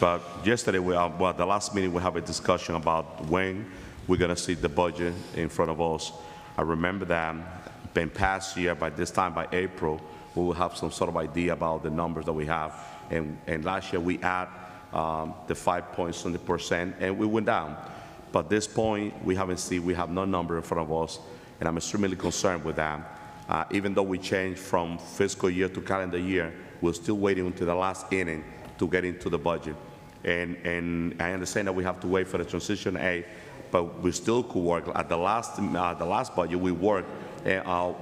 But yesterday, the last meeting, we have a discussion about when we're going to see the budget in front of us. I remember that in past year, by this time, by April, we will have some sort of idea about the numbers that we have. And last year we add the 5.something%, and we went down. But at this point, we have no number in front of us, and I'm extremely concerned with that. Even though we changed from fiscal year to calendar year, we're still waiting until the last inning to get into the budget. And I understand that we have to wait for the transition aid, but we still could work. At the last budget, we worked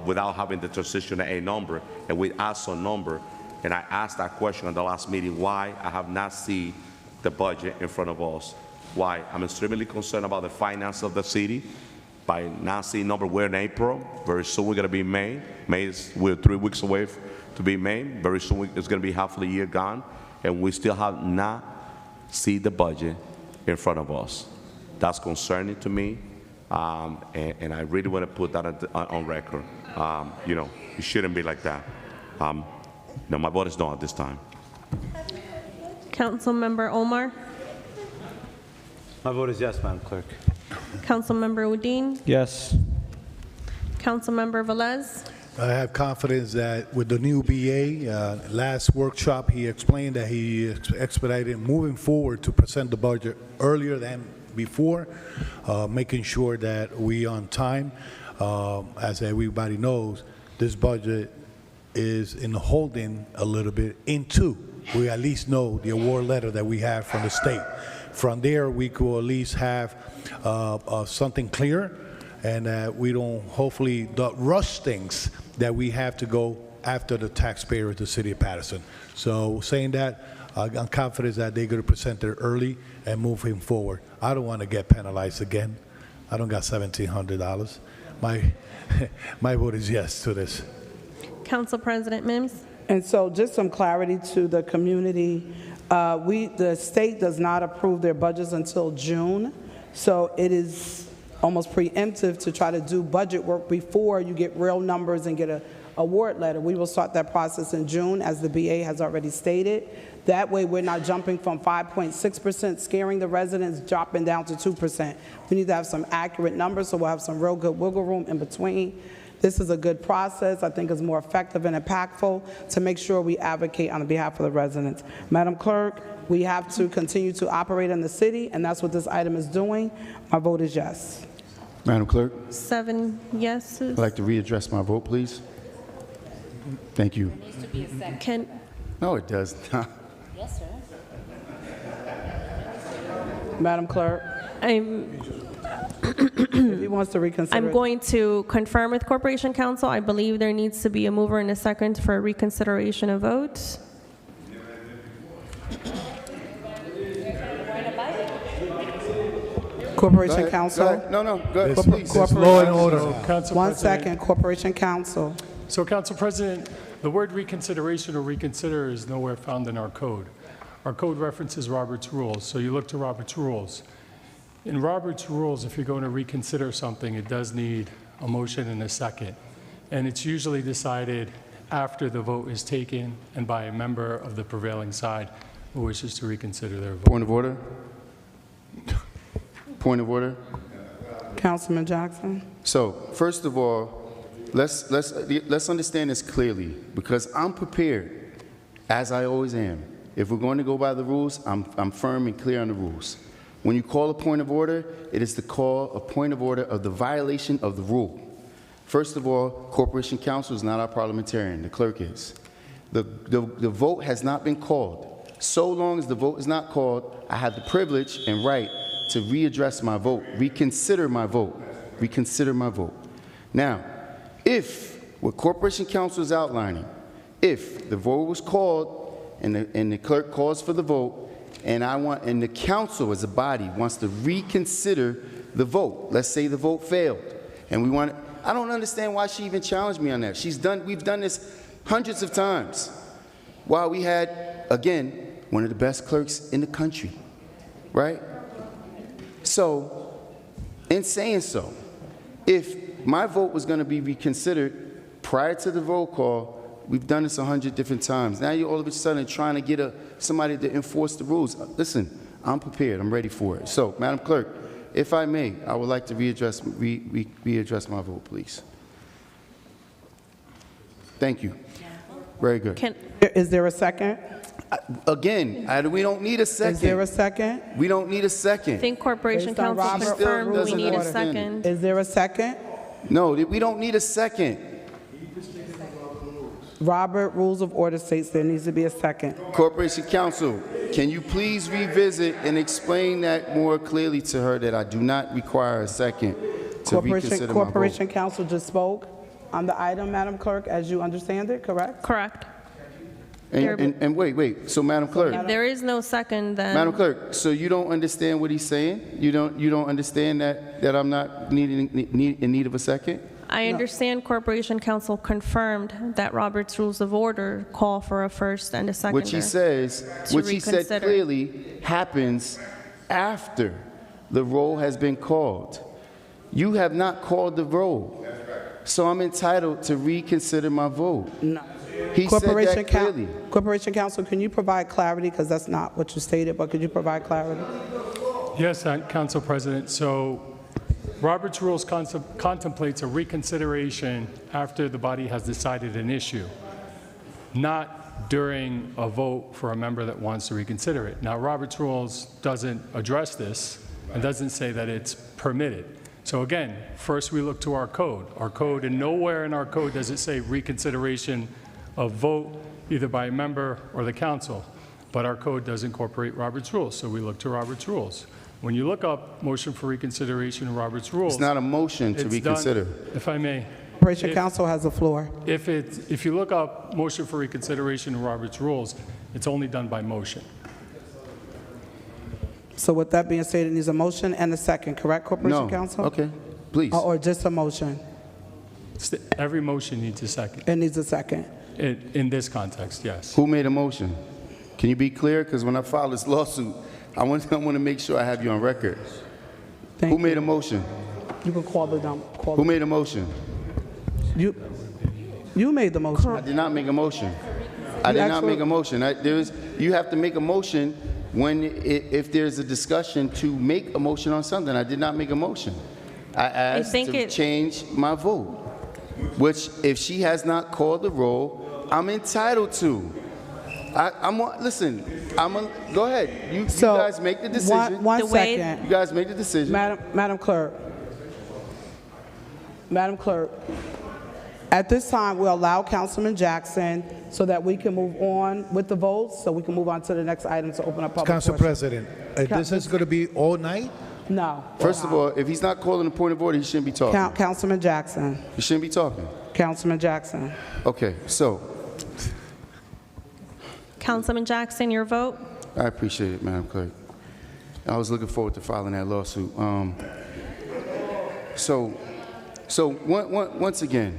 without having the transition aid number, and we asked for a number. And I asked that question at the last meeting, why I have not seen the budget in front of us. Why? I'm extremely concerned about the finance of the city. By not seeing number, we're in April. Very soon we're going to be May. We're 3 weeks away to be May. Very soon it's going to be half of the year gone, and we still have not seen the budget in front of us. That's concerning to me, and I really want to put that on record. You know, it shouldn't be like that. No, my vote is no at this time. Councilmember Omar. My vote is yes, Madam Clerk. Councilmember Udine. Yes. Councilmember Velez. I have confidence that with the new BA, last workshop, he explained that he expedited moving forward to present the budget earlier than before, making sure that we on time. As everybody knows, this budget is in holding a little bit into, we at least know the award letter that we have from the state. From there, we could at least have something clear, and we don't, hopefully, rush things that we have to go after the taxpayer of the city of Paterson. So saying that, I'm confident that they're going to present it early and move him forward. I don't want to get penalized again. I don't got $1,700. My vote is yes to this. Council President Mims. And so just some clarity to the community. The state does not approve their budgets until June, so it is almost preemptive to try to do budget work before you get real numbers and get an award letter. We will start that process in June, as the BA has already stated. That way we're not jumping from 5.6%, scaring the residents, dropping down to 2%. We need to have some accurate numbers, so we'll have some real good wiggle room in between. This is a good process. I think it's more effective and impactful to make sure we advocate on behalf of the residents. Madam Clerk, we have to continue to operate in the city, and that's what this item is doing. My vote is yes. Madam Clerk, 7 yeses. I'd like to readdress my vote, please. Thank you. No, it does not. Yes, sir. Madam Clerk, if he wants to reconsider. I'm going to confirm with Corporation Council. I believe there needs to be a mover and a second for reconsideration of vote. Corporation Council. No, go ahead, please. It's law and order. Council One President. second, Corporation Council. So, Council President, the word reconsideration or reconsider is nowhere found in our code. Our code references Robert's rules, so you look to Robert's rules. In Robert's rules, if you're going to reconsider something, it does need a motion and a second. And it's usually decided after the vote is taken and by a member of the prevailing side who wishes to reconsider their vote. Point of order. Point of order. Councilman Jackson. So, first of all, let's understand this clearly, because I'm prepared, as I always am. If we're going to go by the rules, I'm firm and clear on the rules. When you call a point of order, it is to call a point of order of the violation of the rule. First of all, Corporation Council is not our parliamentarian. The clerk is. The vote has not been called. So long as the vote is not called, I have the privilege and right to readdress my vote, reconsider my vote. Now, if what Corporation Council is outlining, if the vote was called and the clerk calls for the vote, and the council as a body wants to reconsider the vote, let's say the vote failed, and I don't understand why she even challenged me on that. We've done this hundreds of times. While we had, again, one of the best clerks in the country, right? So, in saying so, if my vote was going to be reconsidered prior to the roll call, we've done this 100 different times. Now you're all of a sudden trying to get somebody to enforce the rules. Listen, I'm prepared. I'm ready for it. So, Madam Clerk, if I may, I would like to readdress my vote, please. Thank you. Very good. Is there a second? Again, we don't need a second. Is there a second? We don't need a second. I think Corporation Based on Counsel Robert confirmed we doesn't need a understand second. Is there a second? No, we don't need a second. Robert Rules of Order states there needs to be a second. Corporation Counsel, can you please revisit and explain that more clearly to her that I do not require a second to reconsider my vote? Corporation Counsel just spoke on the item, Madam Clerk, as you understand it, correct? Correct. And wait, so Madam Clerk, If there is no second, then Madam Clerk, so you don't understand what he's saying? You don't understand that I'm not in need of a second? I understand Corporation Counsel confirmed that Robert's Rules of Order call for a first and a second. Which he said reconsider. clearly happens after the roll has been called. You have not called the roll, so I'm entitled to reconsider my vote. No. He said that clearly. Corporation Counsel, can you provide clarity? Because that's not what you stated, but could you provide clarity? Yes, Council President. So Robert's Rules contemplates a reconsideration after the body has decided an issue, not during a vote for a member that wants to reconsider it. Now, Robert's Rules doesn't address this and doesn't say that it's permitted. So again, first we look to our code. Our code, and nowhere in our code does it say reconsideration of vote either by a member or the council. But our code does incorporate Robert's Rules, so we look to Robert's Rules. When you look up motion for reconsideration in Robert's Rules, It's not a motion to it's reconsider. done, if I may. Corporation Counsel has the floor. If you look up motion for reconsideration in Robert's Rules, it's only done by motion. So with that being stated, it needs a motion and a second, correct, Corporation No. Counsel? Okay, please. Or just a motion? Every motion needs a second. It needs a second. In this context, yes. Who made a motion? Can you be clear? Because when I file this lawsuit, I want to make sure I have you on record. Thank Who you. made a motion? You can call the dump. Who made a motion? You made the motion. I did not make a motion. I did not make a motion. You have to make a motion if there's a discussion to make a motion on something. I did not make a motion. I asked to change my vote, which if she has not called the roll, I'm entitled to. Go ahead. You guys make the decision. One second. You guys make the decision. Madam Clerk. Madam Clerk, at this time, we'll allow Councilman Jackson so that we can move on with the votes, so we can move on to the next item to open up public Council portion. President, this is going to be all night? No. First of all, if he's not calling a point of order, he shouldn't be talking. Councilman Jackson. He shouldn't be talking. Councilman Jackson. Okay, so Councilman Jackson, your vote? I appreciate it, Madam Clerk. I was looking forward to filing that lawsuit. Once again,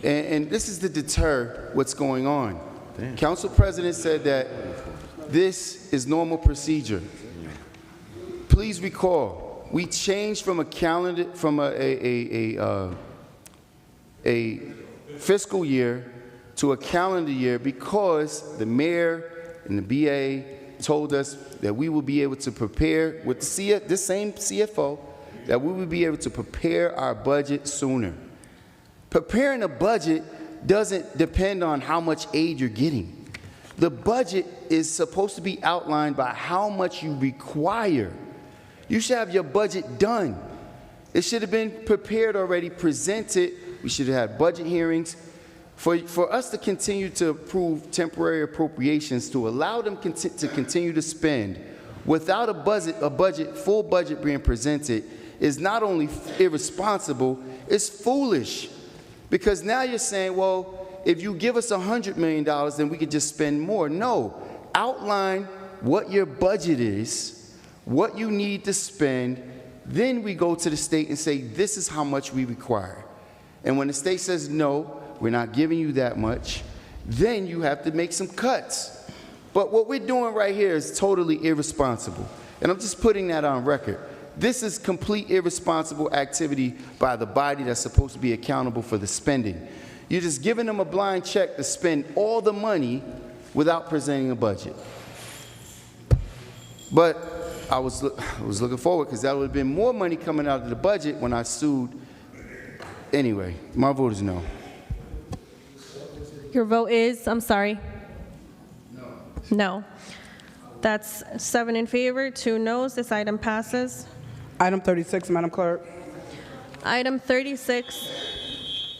and this is to deter what's going on. Damn. Council President said that this is normal procedure. Please recall, we changed from a calendar, from a fiscal year to a calendar year because the mayor and the BA told us that we will be able to prepare with this same CFO, that we will be able to prepare our budget sooner. Preparing a budget doesn't depend on how much aid you're getting. The budget is supposed to be outlined by how much you require. You should have your budget done. It should have been prepared already, presented. We should have had budget hearings. For us to continue to approve temporary appropriations to allow them to continue to spend without a full budget being presented is not only irresponsible, it's foolish. Because now you're saying, well, if you give us $100 million, then we could just spend more. No, outline what your budget is, what you need to spend, then we go to the state and say, this is how much we require. And when the state says, no, we're not giving you that much, then you have to make some cuts. But what we're doing right here is totally irresponsible. And I'm just putting that on record. This is complete irresponsible activity by the body that's supposed to be accountable for the spending. You're just giving them a blind check to spend all the money without presenting a budget. But I was looking forward because that would have been more money coming out of the budget when I sued. Anyway, my vote is no. Your vote is, I'm sorry? No. That's 7 in favor, 2 noes. This item passes. Item 36, Madam Clerk. Item 36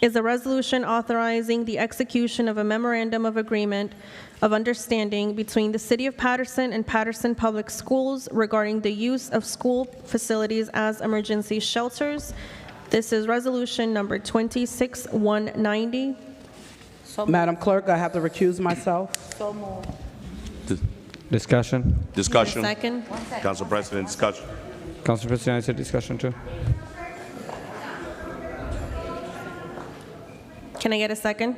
is a resolution authorizing the execution of a memorandum of agreement of understanding between the City of Paterson and Paterson Public Schools regarding the use of school facilities as emergency shelters. This is resolution number 26190. Madam Clerk, I have to recuse myself. So moved. Discussion. Discussion. Second. Council President, discussion. Council President, I said discussion too. Can I get a second?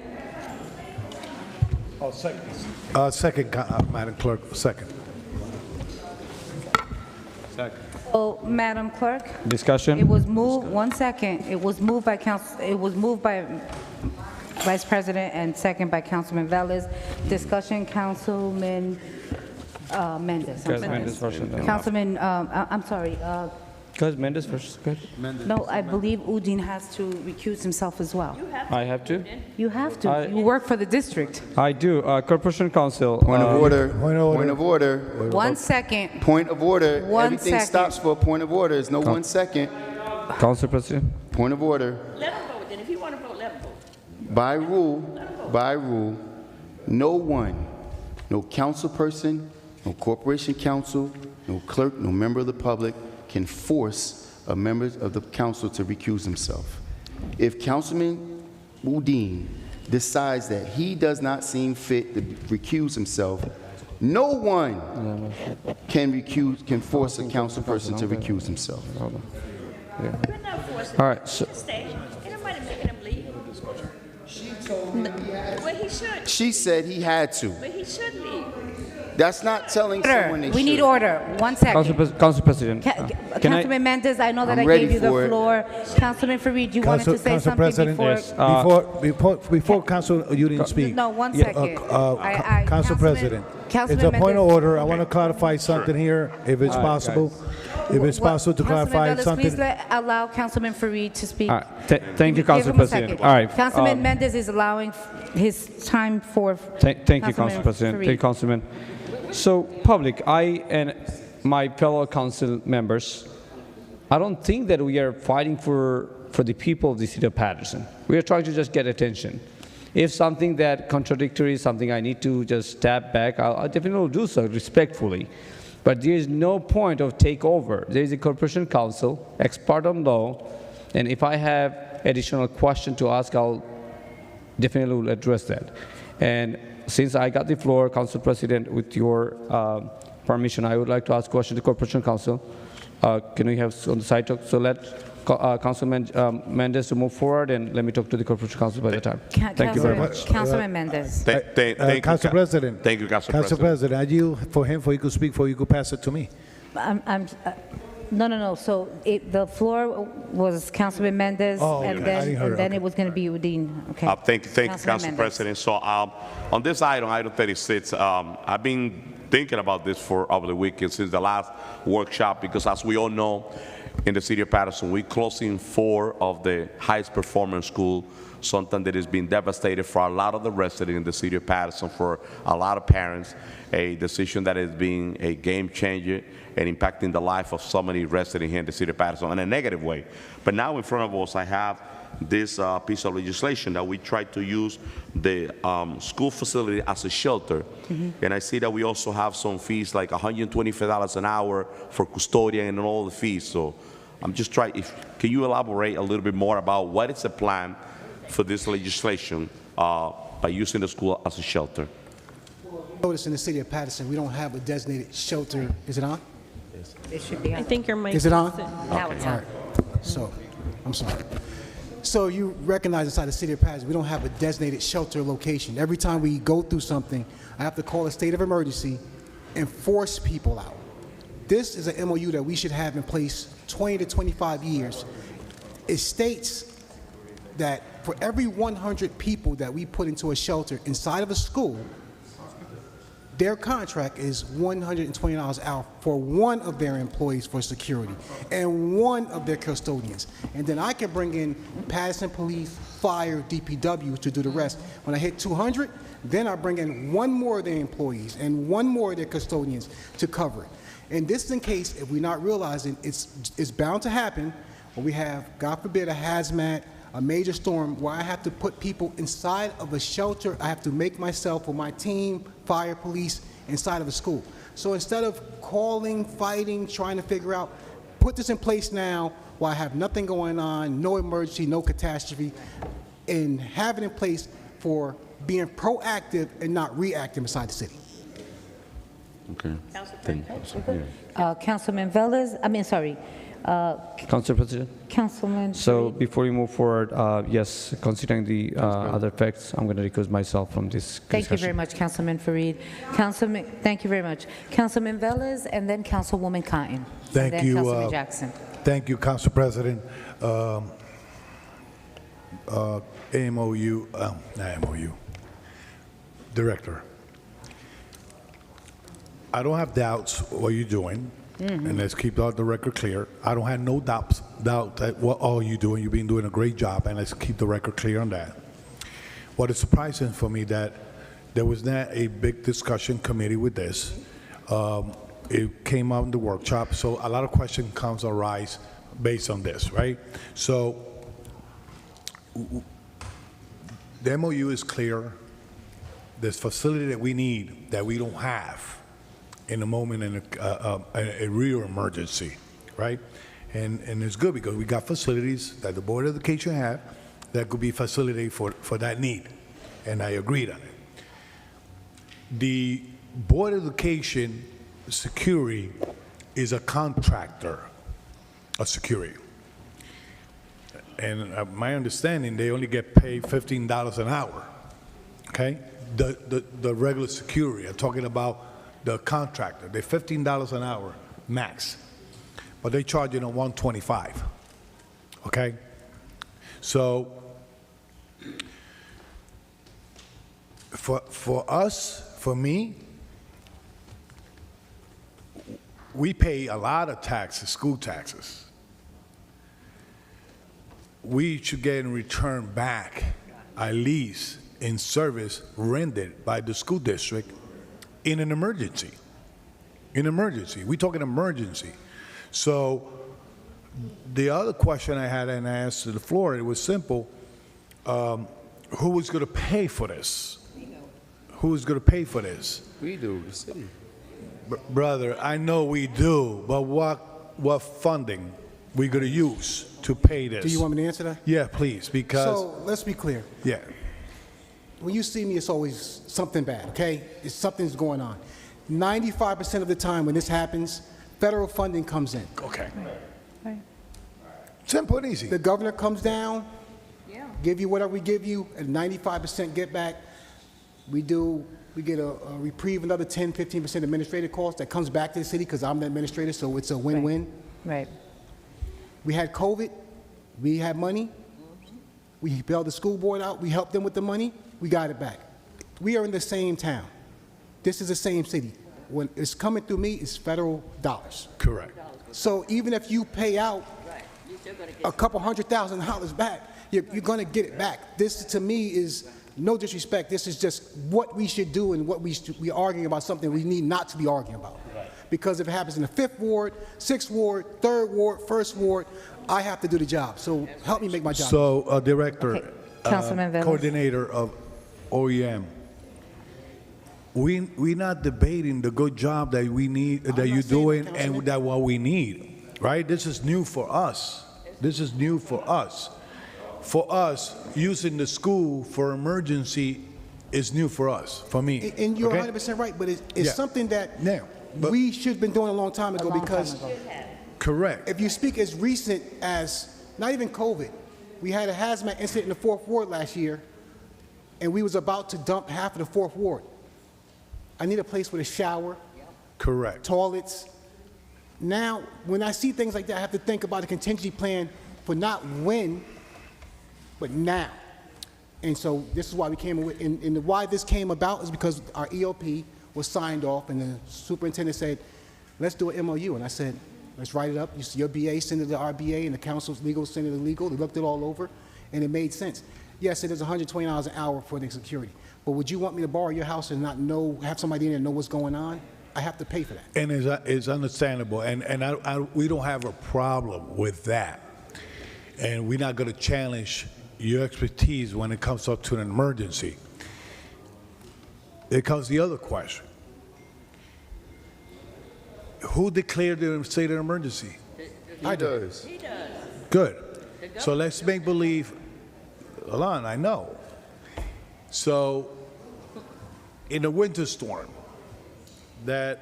Second, Madam Clerk, second. Oh, Madam Clerk, Discussion. it was moved, 1 second, it was moved by Vice President and second by Councilman Velez. Discussion, Councilman Mendez. I'm sorry. Mendes first. Councilman, I'm sorry, Because Mendes first. Good. no, I believe Udine has to recuse himself as well. I have to. You have to, you work for the district. I do. Corporation Council. Point of order. Point of order. Point of order. 1 second, Point of order. 1 Everything second. stops for a point of order. There's no 1 second. Council President. Point of order. Let him vote, then if you want to vote, let him vote. By rule, no one, no council person, no corporation council, no clerk, no member of the public can force a member of the council to recuse himself. If Councilman Udine decides that he does not seem fit to recuse himself, no one can force a council person to recuse himself. We're not forcing All right, him so- to stay. Ain't nobody making him leave. Well, he should, She said he had to. but he should leave. That's not telling someone they order, we need should. order, 1 second. Council President. Can I? Councilman Mendez, I know that I'm I ready gave you the for it. floor. Councilman Fareed, you wanted to say Council something President, before? Yes. Before Council, you didn't speak. No, 1 Yeah, second. Council Councilman- President, it's Councilman a point of Mendez. order. I want to clarify something here, if it's possible. If it's possible to clarify Councilman Velez, something. please allow Councilman Fareed to speak. All right. Thank you, Give Council him a President. second. All right. Councilman Mendez is allowing his time for. Thank you, Council President. Fareed. Thank you, Councilman. So, public, I and my fellow council members, I don't think that we are fighting for the people of the city of Paterson. We are trying to just get attention. If something that contradictory, something I need to just step back, I definitely will do so respectfully. But there is no point of takeover. There is a corporation council, ex partem law, and if I have additional question to ask, I'll definitely will address that. And since I got the floor, Council President, with your permission, I would like to ask a question to the Corporation Council. Can we have on the side talk? So let Councilman Mendez to move forward, and let me talk to the Corporation Council by the time. Thank you very much. Councilman Mendez. Thank you, Council President. Thank you, Council Council President. President, are you for him, for you could speak, for you could pass it to me? No. So the floor was Councilman Mendez, Oh, okay. and I didn't hear it. then Okay. it was going to be Udine. Okay. Thank you, Councilman Council Mendez. President. So on this item 36, I've been thinking about this for over the weekend since the last workshop, because as we all know, in the city of Paterson, we're closing 4 of the highest performing schools, something that has been devastated for a lot of the residents in the city of Paterson, for a lot of parents, a decision that has been a game changer and impacting the life of so many residents here in the city of Paterson in a negative way. But now in front of us, I have this piece of legislation that we try to use the school facility as a shelter. And I see that we also have some fees like $125 an hour for custodian and all the fees. So I'm just trying, can you elaborate a little bit more about what is the plan for this legislation by using the school as a shelter? Notice in the city of Paterson, we don't have a designated shelter. Is it on? It should be. I think your mic Is it on? Now it's on. So, I'm sorry. So you recognize inside the city of Paterson, we don't have a designated shelter location. Every time we go through something, I have to call a state of emergency and force people out. This is an MOU that we should have in place 20 to 25 years. It states that for every 100 people that we put into a shelter inside of a school, Their contract is $120 an hour for one of their employees for security and one of their custodians. And then I can bring in Paterson Police, Fire, DPW to do the rest. When I hit 200, then I bring in one more of their employees and one more of their custodians to cover it. And this is in case, if we're not realizing, it's bound to happen when we have, God forbid, a hazmat, a major storm where I have to put people inside of a shelter. I have to make myself or my team, fire, police, inside of a school. So instead of calling, fighting, trying to figure out, put this in place now while I have nothing going on, no emergency, no catastrophe, and have it in place for being proactive and not reactive inside the city. Okay. Thank you. Councilman Velez, Council President. Councilman. So before we move forward, yes, considering the other facts, I'm going to recuse myself from this discussion. Thank you very much, Councilman Fareed. Thank you very much. Councilman Velez, and then Councilwoman Cotton. Thank and then you. Councilman Jackson. Thank you, Council President. Director. I don't have doubts what you're doing, and let's keep the record clear. I don't have no doubt that what all you're doing, you've been doing a great job, and let's keep the record clear on that. What is surprising for me that there was not a big discussion committee with this. It came out in the workshop, so a lot of questions comes arise based on this, right? So the MOU is clear. This facility that we need that we don't have in a moment in a real emergency, right? And it's good because we got facilities that the Board of Education have that could be facility for that need, and I agreed on it. The Board of Education security is a contractor of security. And my understanding, they only get paid $15 an hour, okay? The regular security, I'm talking about the contractor, they're $15 an hour max, but they charge you $125, okay? So for us, for me, we pay a lot of taxes, school taxes. We should get in return back at least in service rendered by the school district in an emergency. In emergency, we're talking emergency. So the other question I had and I asked to the floor, it was simple. Who was going to pay for this? Who is going to pay for this? We do, the city. Brother, I know we do, but what funding we going to use to pay this? Do you want me to answer that? Yeah, please, because... So let's be clear. Yeah. When you see me, it's always something bad, okay? Something's going on. 95% of the time when this happens, federal funding comes in. Okay. Right. Simple and easy. The governor comes down, give you whatever we give you, and 95% get back. We get a reprieve, another 10, 15% administrative cost that comes back to the city because I'm the administrator, so it's a win-win. Right. We had COVID, we had money, we bailed the school board out, we helped them with the money, we got it back. We are in the same town. This is the same city. When it's coming through me, it's federal dollars. Correct. So even if you pay out a couple $100,000 back, you're going to get it back. This, to me, is no disrespect. This is just what we should do and what we're arguing about something we need not to be arguing about. Right. Because if it happens in the 5th Ward, 6th Ward, 3rd Ward, 1st Ward, I have to do the job. So help me make my job. So, Director, Okay. Councilman Velez. Coordinator of OEM, we're not debating the good job that we need, that you're doing, and that what we need, right? This is new for us. This is new for us. For us, using the school for emergency is new for us, for me. And you're okay? 100% right, but it's something that we should have been doing a long time ago because correct. If you speak as recent as not even COVID, we had a hazmat incident in the 4th Ward last year, and we was about to dump half of the 4th Ward. I need a place with a shower, correct, toilets. Now, when I see things like that, I have to think about a contingency plan for not when, but now. And so this is why we came with, and why this came about is because our EOP was signed off, and the superintendent said, let's do an MOU. And I said, let's write it up. Your BA send it to the RBA, and the council's legal send it to legal. They looked it all over, and it made sense. Yes, it is $120 an hour for the security. But would you want me to borrow your house and not know, have somebody in there know what's going on? I have to pay for that. And it's understandable, and we don't have a problem with that. And we're not going to challenge your expertise when it comes up to an emergency. There comes the other question. Who declared the state of emergency? I does. He does. Good. So let's make believe, Alon, I know. So in a winter storm, that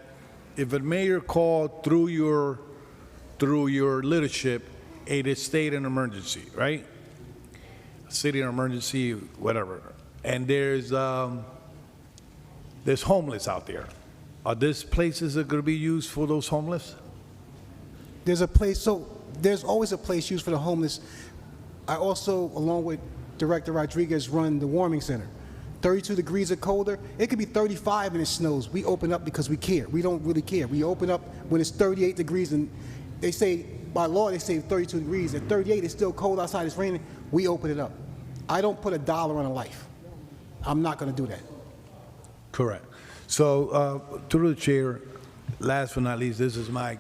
if a mayor called through your leadership, it is state an emergency, right? City an emergency, whatever. And there's homeless out there. Are these places that are going to be used for those homeless? There's a place, so there's always a place used for the homeless. I also, along with Director Rodriguez, run the warming center. 32 degrees or colder, it could be 35 and it snows. We open up because we care. We don't really care. We open up when it's 38 degrees, and they say, by law, they say 32 degrees. At 38, it's still cold outside, it's raining. We open it up. I don't put $1 on a life. I'm not going to do that. Correct. So through the chair, last but not least, this is my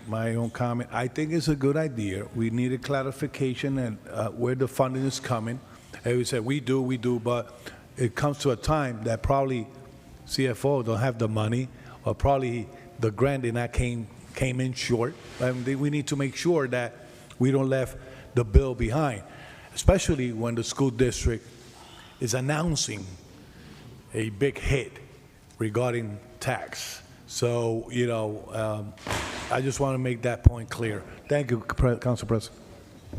own comment. I think it's a good idea. We need a clarification and where the funding is coming. And we said we do, but it comes to a time that probably CFO don't have the money, or probably the grant did not came in short. And we need to make sure that we don't left the bill behind, especially when the school district is announcing a big hit regarding tax. So, you know, I just want to make that point clear. Thank you, Council President.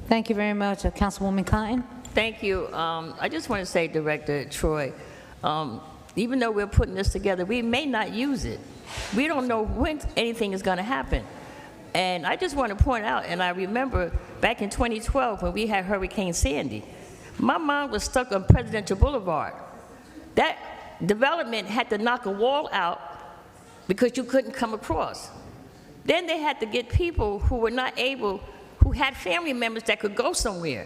Thank you very much. Councilwoman Cotton. Thank you. I just want to say, Director Troy, even though we're putting this together, we may not use it. We don't know when anything is going to happen. And I just want to point out, and I remember back in 2012 when we had Hurricane Sandy, my mom was stuck on Presidential Boulevard. That development had to knock a wall out because you couldn't come across. Then they had to get people who were not able, who had family members that could go somewhere.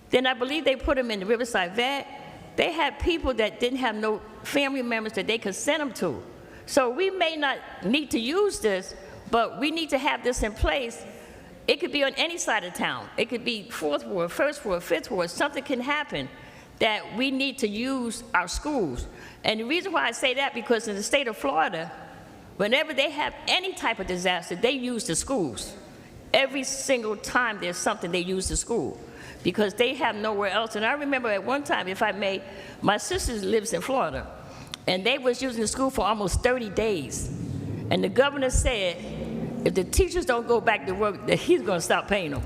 Then I believe they put them in the Riverside Vet. They had people that didn't have no family members that they could send them to. So we may not need to use this, but we need to have this in place. It could be on any side of town. It could be 4th Ward, 1st Ward, 5th Ward. Something can happen that we need to use our schools. And the reason why I say that, because in the state of Florida, whenever they have any type of disaster, they use the schools. Every single time there's something, they use the school, because they have nowhere else. And I remember at one time, if I may, my sister lives in Florida, and they was using the school for almost 30 days. And the governor said, if the teachers don't go back to work, that he's going to stop paying them.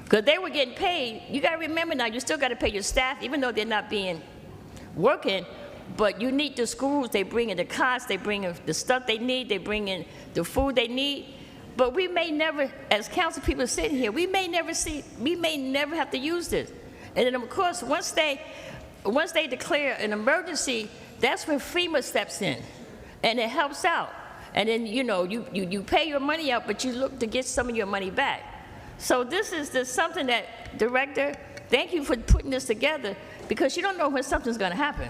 Because they were getting paid. You got to remember now, you still got to pay your staff, even though they're not working, but you need the schools. They bring in the cots, they bring in the stuff they need, they bring in the food they need. But we may never, as council people sitting here, we may never have to use this. And then of course, once they declare an emergency, that's when FEMA steps in, and it helps out. And then, you know, you pay your money out, but you look to get some of your money back. So this is something that, Director, thank you for putting this together, because you don't know when something's going to happen.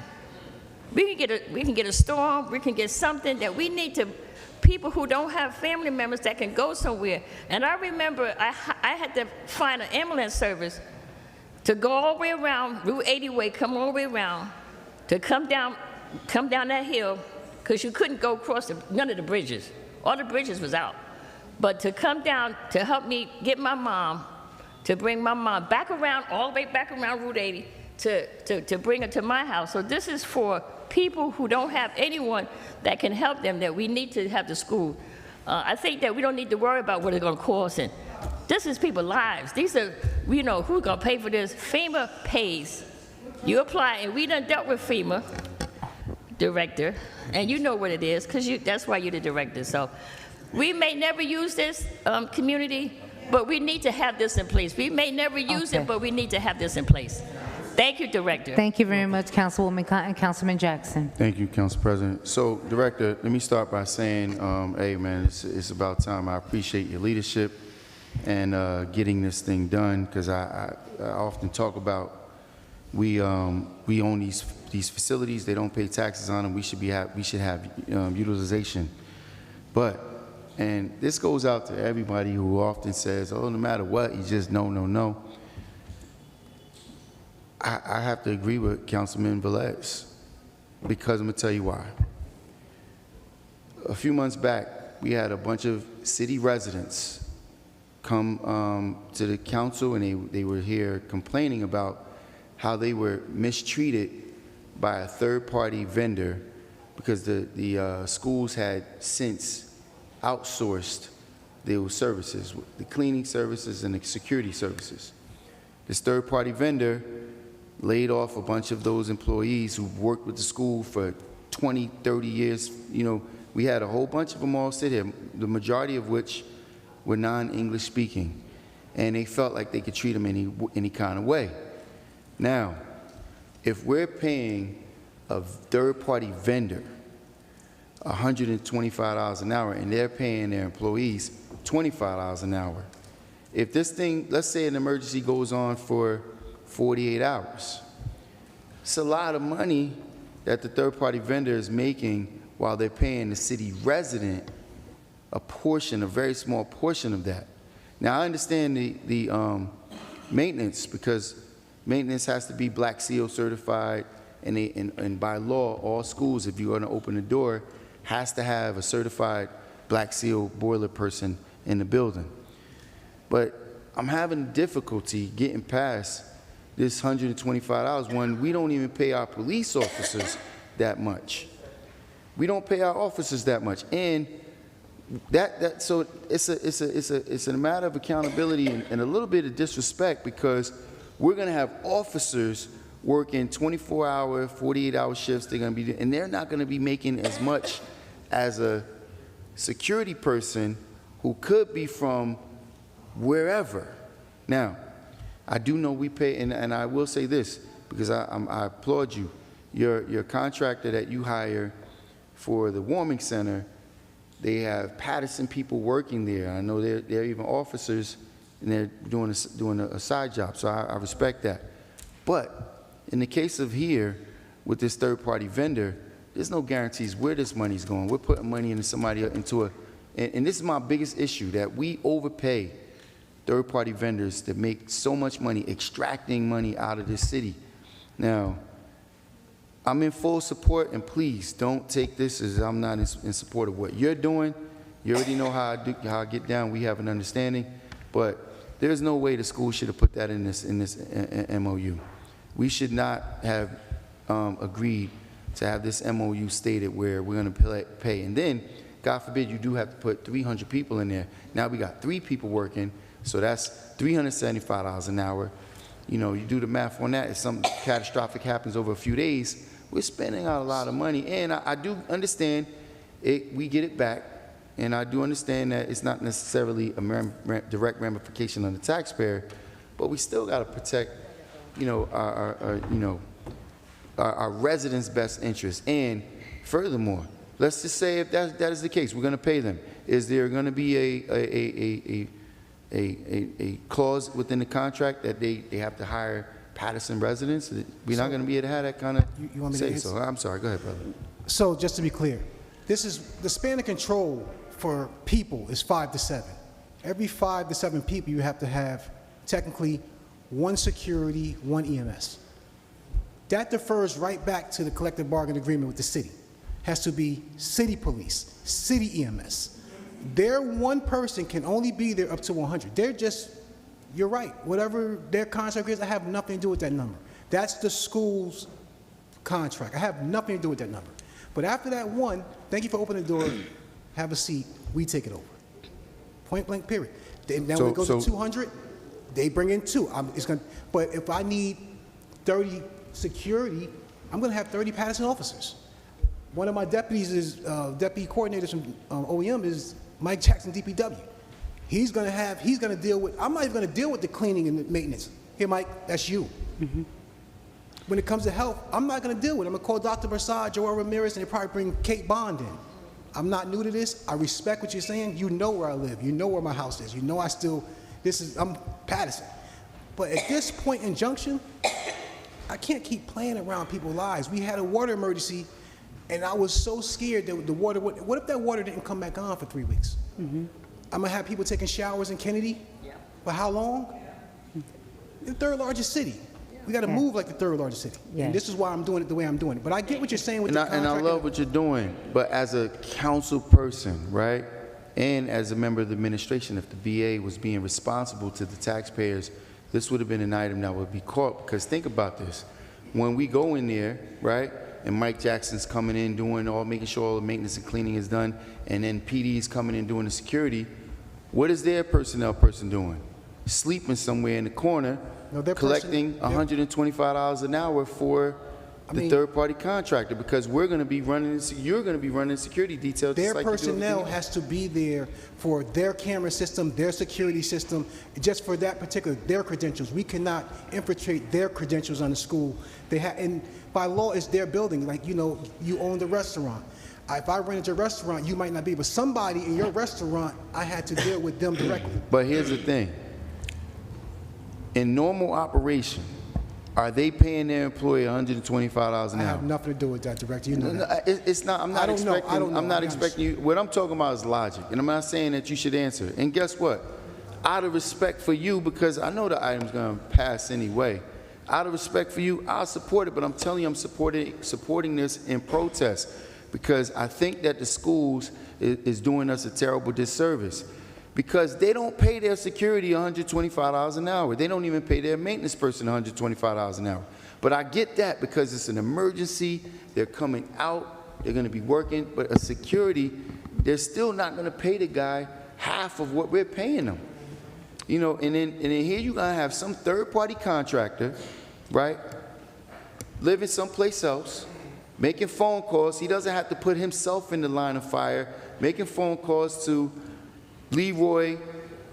We can get a storm, we can get something that we need to, people who don't have family members that can go somewhere. And I remember I had to find an ambulance service to go all the way around Route 80 way, come all the way around, to come down that hill, because you couldn't go across none of the bridges. All the bridges was out. But to come down to help me get my mom, to bring my mom back around, all the way back around Route 80, to bring her to my house. So this is for people who don't have anyone that can help them, that we need to have the school. I think that we don't need to worry about what it's going to cost. And this is people's lives. These are, you know, who's going to pay for this? FEMA pays. You apply, and we done dealt with FEMA, Director, and you know what it is, because that's why you're the director. So we may never use this community, but we need to have this in place. We may never use it, but we need to have this in place. Thank you, Director. Thank you very much, Councilwoman Cotton. Councilman Jackson. Thank you, Council President. So, Director, let me start by saying, hey, man, it's about time. I appreciate your leadership and getting this thing done, because I often talk about we own these facilities. They don't pay taxes on them. We should have utilization. But, and this goes out to everybody who often says, oh, no matter what, you just no. I have to agree with Councilman Velez, because I'm going to tell you why. A few months back, we had a bunch of city residents come to the council, and they were here complaining about how they were mistreated by a third-party vendor, because the schools had since outsourced those services, the cleaning services and the security services. This third-party vendor laid off a bunch of those employees who've worked with the school for 20, 30 years. You know, we had a whole bunch of them all sit here, the majority of which were non-English speaking, and they felt like they could treat them any kind of way. Now, if we're paying a third-party vendor $125 an hour, and they're paying their employees $25 an hour, if this thing, let's say an emergency goes on for 48 hours. It's a lot of money that the third-party vendor is making while they're paying the city resident a very small portion of that. Now, I understand the maintenance, because maintenance has to be Black Seal certified, and by law, all schools, if you're going to open the door, has to have a certified Black Seal boiler person in the building. But I'm having difficulty getting past this $125 when we don't even pay our police officers that much. We don't pay our officers that much, and so it's a matter of accountability and a little bit of disrespect, because we're going to have officers working 24-hour, 48-hour shifts. They're going to be, and they're not going to be making as much as a security person who could be from wherever. Now, I do know we pay, and I will say this, because I applaud you. Your contractor that you hire for the warming center, they have Paterson people working there. I know they're even officers, and they're doing a side job, so I respect that. But in the case of here, with this third-party vendor, there's no guarantees where this money's going. We're putting money into somebody, and this is my biggest issue, that we overpay third-party vendors that make so much money, extracting money out of this city. Now, I'm in full support, and please don't take this as I'm not in support of what you're doing. You already know how I get down. We have an understanding, but there's no way the school should have put that in this MOU. We should not have agreed to have this MOU stated where we're going to pay, and then, God forbid, you do have to put 300 people in there. Now we got 3 people working. So that's $375 an hour. You know, you do the math on that. If something catastrophic happens over a few days, we're spending out a lot of money. And I do understand we get it back. And I do understand that it's not necessarily a direct ramification on the taxpayer, but we still got to protect, you know, our residents' best interests. And furthermore, let's just say if that is the case, we're going to pay them. Is there going to be a clause within the contract that they have to hire Paterson residents? We're not going to be able to have that kind of you want me to so. I'm sorry. Go ahead, brother. So just to be clear, this is the span of control for people is 5 to 7. Every 5 to 7 people, you have to have technically 1 security, 1 EMS. That defers right back to the collective bargaining agreement with the city. Has to be city police, city EMS. Their 1 person can only be there up to 100. They're just, you're right, whatever their contract is, I have nothing to do with that number. That's the school's contract. I have nothing to do with that number. But after that 1, thank you for opening the door, have a seat, we take it over. Point blank, period. Now when it goes to 200, they bring in 2. But if I need 30 security, I'm going to have 30 Paterson officers. One of my deputies is, deputy coordinators from OEM is Mike Jackson, DPW. He's going to deal with, I'm not even going to deal with the cleaning and the maintenance. Here, Mike, that's you. When it comes to health, I'm not going to deal with it. I'm going to call Dr. Barsad, Joel Ramirez, and they probably bring Kate Bond in. I'm not new to this. I respect what you're saying. You know where I live. You know where my house is. You know I'm Paterson. But at this point in Junction, I can't keep playing around people's lives. We had a water emergency, and I was so scared that the water would, what if that water didn't come back on for 3 weeks? I'm going to have people taking showers in Kennedy? For how long? The third largest city. We got to move like the third largest city. And this is why I'm doing it the way I'm doing it. But I get what you're saying with the contract. And I love what you're doing, but as a council person, right, and as a member of the administration, if the VA was being responsible to the taxpayers, this would have been an item that would be caught. Because think about this. When we go in there, right, and Mike Jackson's coming in making sure all the maintenance and cleaning is done, and then PD's coming in doing the security, what is their personnel person doing? Sleeping somewhere in the corner, collecting $125 an hour for the third-party contractor, because you're going to be running security details. Their personnel has to be there for their camera system, their security system, just for that particular, their credentials. We cannot infiltrate their credentials on the school. And by law, it's their building. Like, you know, you own the restaurant. If I rented your restaurant, you might not be, but somebody in your restaurant, I had to deal with them directly. But here's the thing. In normal operation, are they paying their employee $125 an hour? I have nothing to do with that, Director. You know that. It's not. I'm not expecting. I'm not expecting you. What I'm talking about is logic, and I'm not saying that you should answer. And guess what? Out of respect for you, because I know the item's going to pass anyway. Out of respect for you, I'll support it. But I'm telling you, I'm supporting this in protest, because I think that the schools is doing us a terrible disservice. Because they don't pay their security $125 an hour. They don't even pay their maintenance person $125 an hour. But I get that, because it's an emergency. They're coming out. They're going to be working. But a security, they're still not going to pay the guy half of what we're paying them. You know, and then here you're going to have some third-party contractor, right, living someplace else, making phone calls. He doesn't have to put himself in the line of fire, making phone calls to Leroy,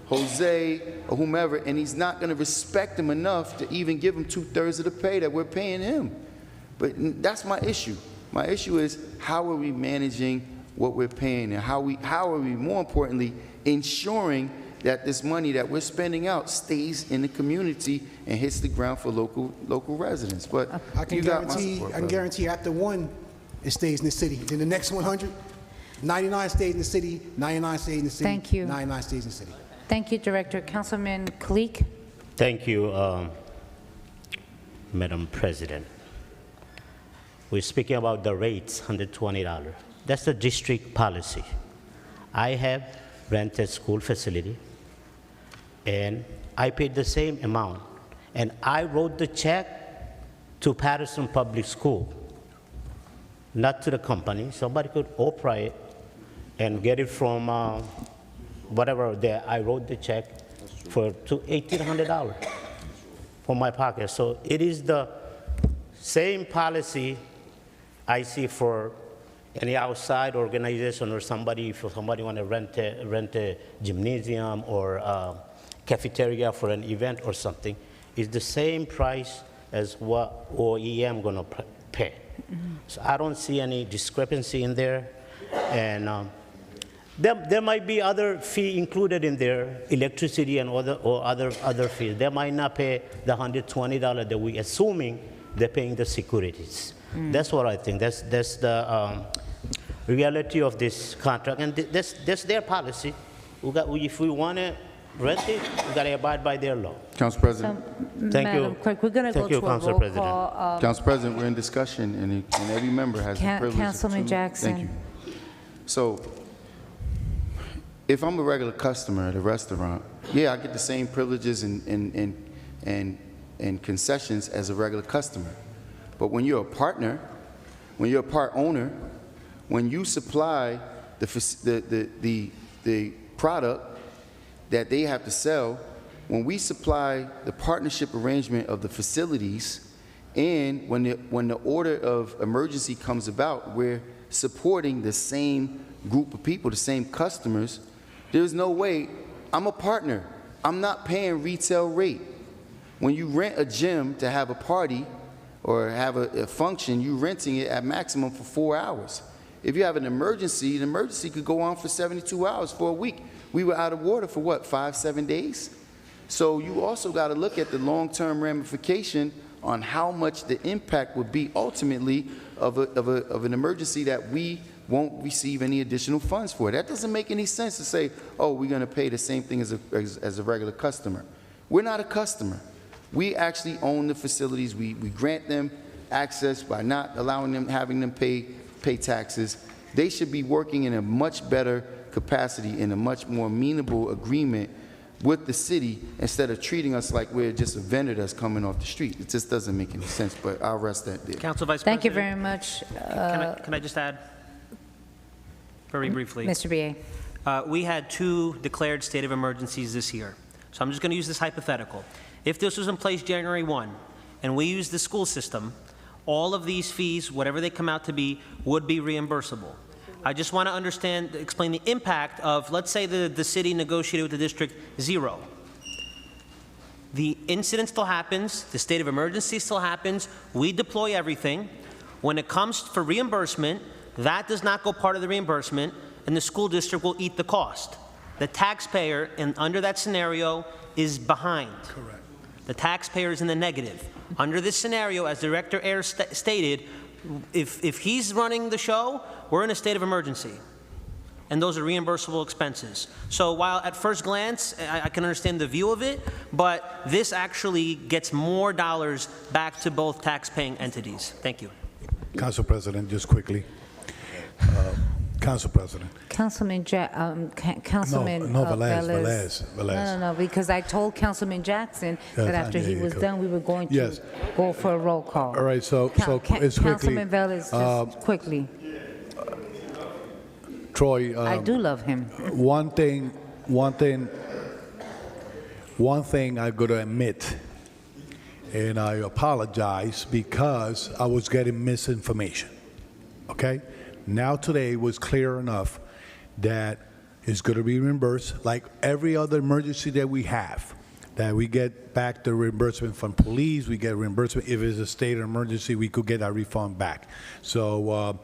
Jose, or whomever, and he's not going to respect him enough to even give him 2/3 of the pay that we're paying him. But that's my issue. My issue is, how are we managing what we're paying, and how are we, more importantly, ensuring that this money that we're spending out stays in the community and hits the ground for local residents. But I can guarantee after one, it stays in the city. Then the next 100, 99 stays in the city, 99 stays in the city. Thank you. 99 stays in the city. Thank you, Director. Councilman Kalik. Thank you, Madam President. We're speaking about the rates, $120. That's the district policy. I have rented school facility, and I paid the same amount. And I wrote the check to Paterson Public School, not to the company. Somebody could operate it and get it from whatever there. I wrote the check to $1,800 from my pocket. So it is the same policy I see for any outside organization, or somebody, if somebody want to rent a gymnasium or cafeteria for an event or something, it's the same price as what OEM gonna pay. So I don't see any discrepancy in there, and there might be other fee included in there, electricity and other fees. They might not pay the $120 that we assuming they're paying the securities. That's what I think. That's the reality of this contract, and that's their policy. If we want to rent it, we got to abide by their law. Council President. Thank you. Madam Clerk, we're going to go to a Council roll President. call. Council President, we're in discussion, and every member has the privilege Councilman of Jackson. Thank you. So, if I'm a regular customer at a restaurant, yeah, I get the same privileges and concessions as a regular customer. But when you're a partner, when you're a part owner, when you supply the product that they have to sell, when we supply the partnership arrangement of the facilities, and when the order of emergency comes about, we're supporting the same group of people, the same customers. There's no way. I'm a partner. I'm not paying retail rate. When you rent a gym to have a party, or have a function, you renting it at maximum for 4 hours. If you have an emergency, the emergency could go on for 72 hours, for a week. We were out of water for what, 5-7 days? So you also got to look at the long-term ramification on how much the impact would be ultimately of an emergency that we won't receive any additional funds for. That doesn't make any sense to say, oh, we're going to pay the same thing as a regular customer. We're not a customer. We actually own the facilities. We grant them access by not allowing them, having them pay taxes. They should be working in a much better capacity, in a much more amenable agreement with the city, instead of treating us like we're just a vendor that's coming off the street. It just doesn't make any sense, but I'll rest that there. Council Vice Thank you President. very much. Can I just add very briefly? Mr. BA. We had 2 declared state of emergencies this year. So I'm just going to use this hypothetical. If this was in place January 1 and we use the school system, all of these fees, whatever they come out to be, would be reimbursable. I just want to explain the impact of, let's say the city negotiated with the district 0. The incident still happens, the state of emergency still happens, we deploy everything. When it comes for reimbursement, that does not go part of the reimbursement, and the school district will eat the cost. The taxpayer, under that scenario, is behind. Correct. The taxpayer is in the negative. Under this scenario, as Director Ayers stated, if he's running the show, we're in a state of emergency. And those are reimbursable expenses. So while at first glance, I can understand the view of it, but this actually gets more dollars back to both tax-paying entities. Thank you. Council President, just quickly. Council President. Councilman Councilman No, Velez. No, because I told Councilman Jackson that after he was done, we were going to go for a roll call. All right, so it's quickly. Councilman Velez, just quickly. Troy. I do love him. One thing I'm going to admit, and I apologize because I was getting misinformation, okay? Now today was clear enough that it's going to be reimbursed like every other emergency that we have, that we get back the reimbursement from police, we get reimbursement. If it's a state of emergency, we could get our refund back. So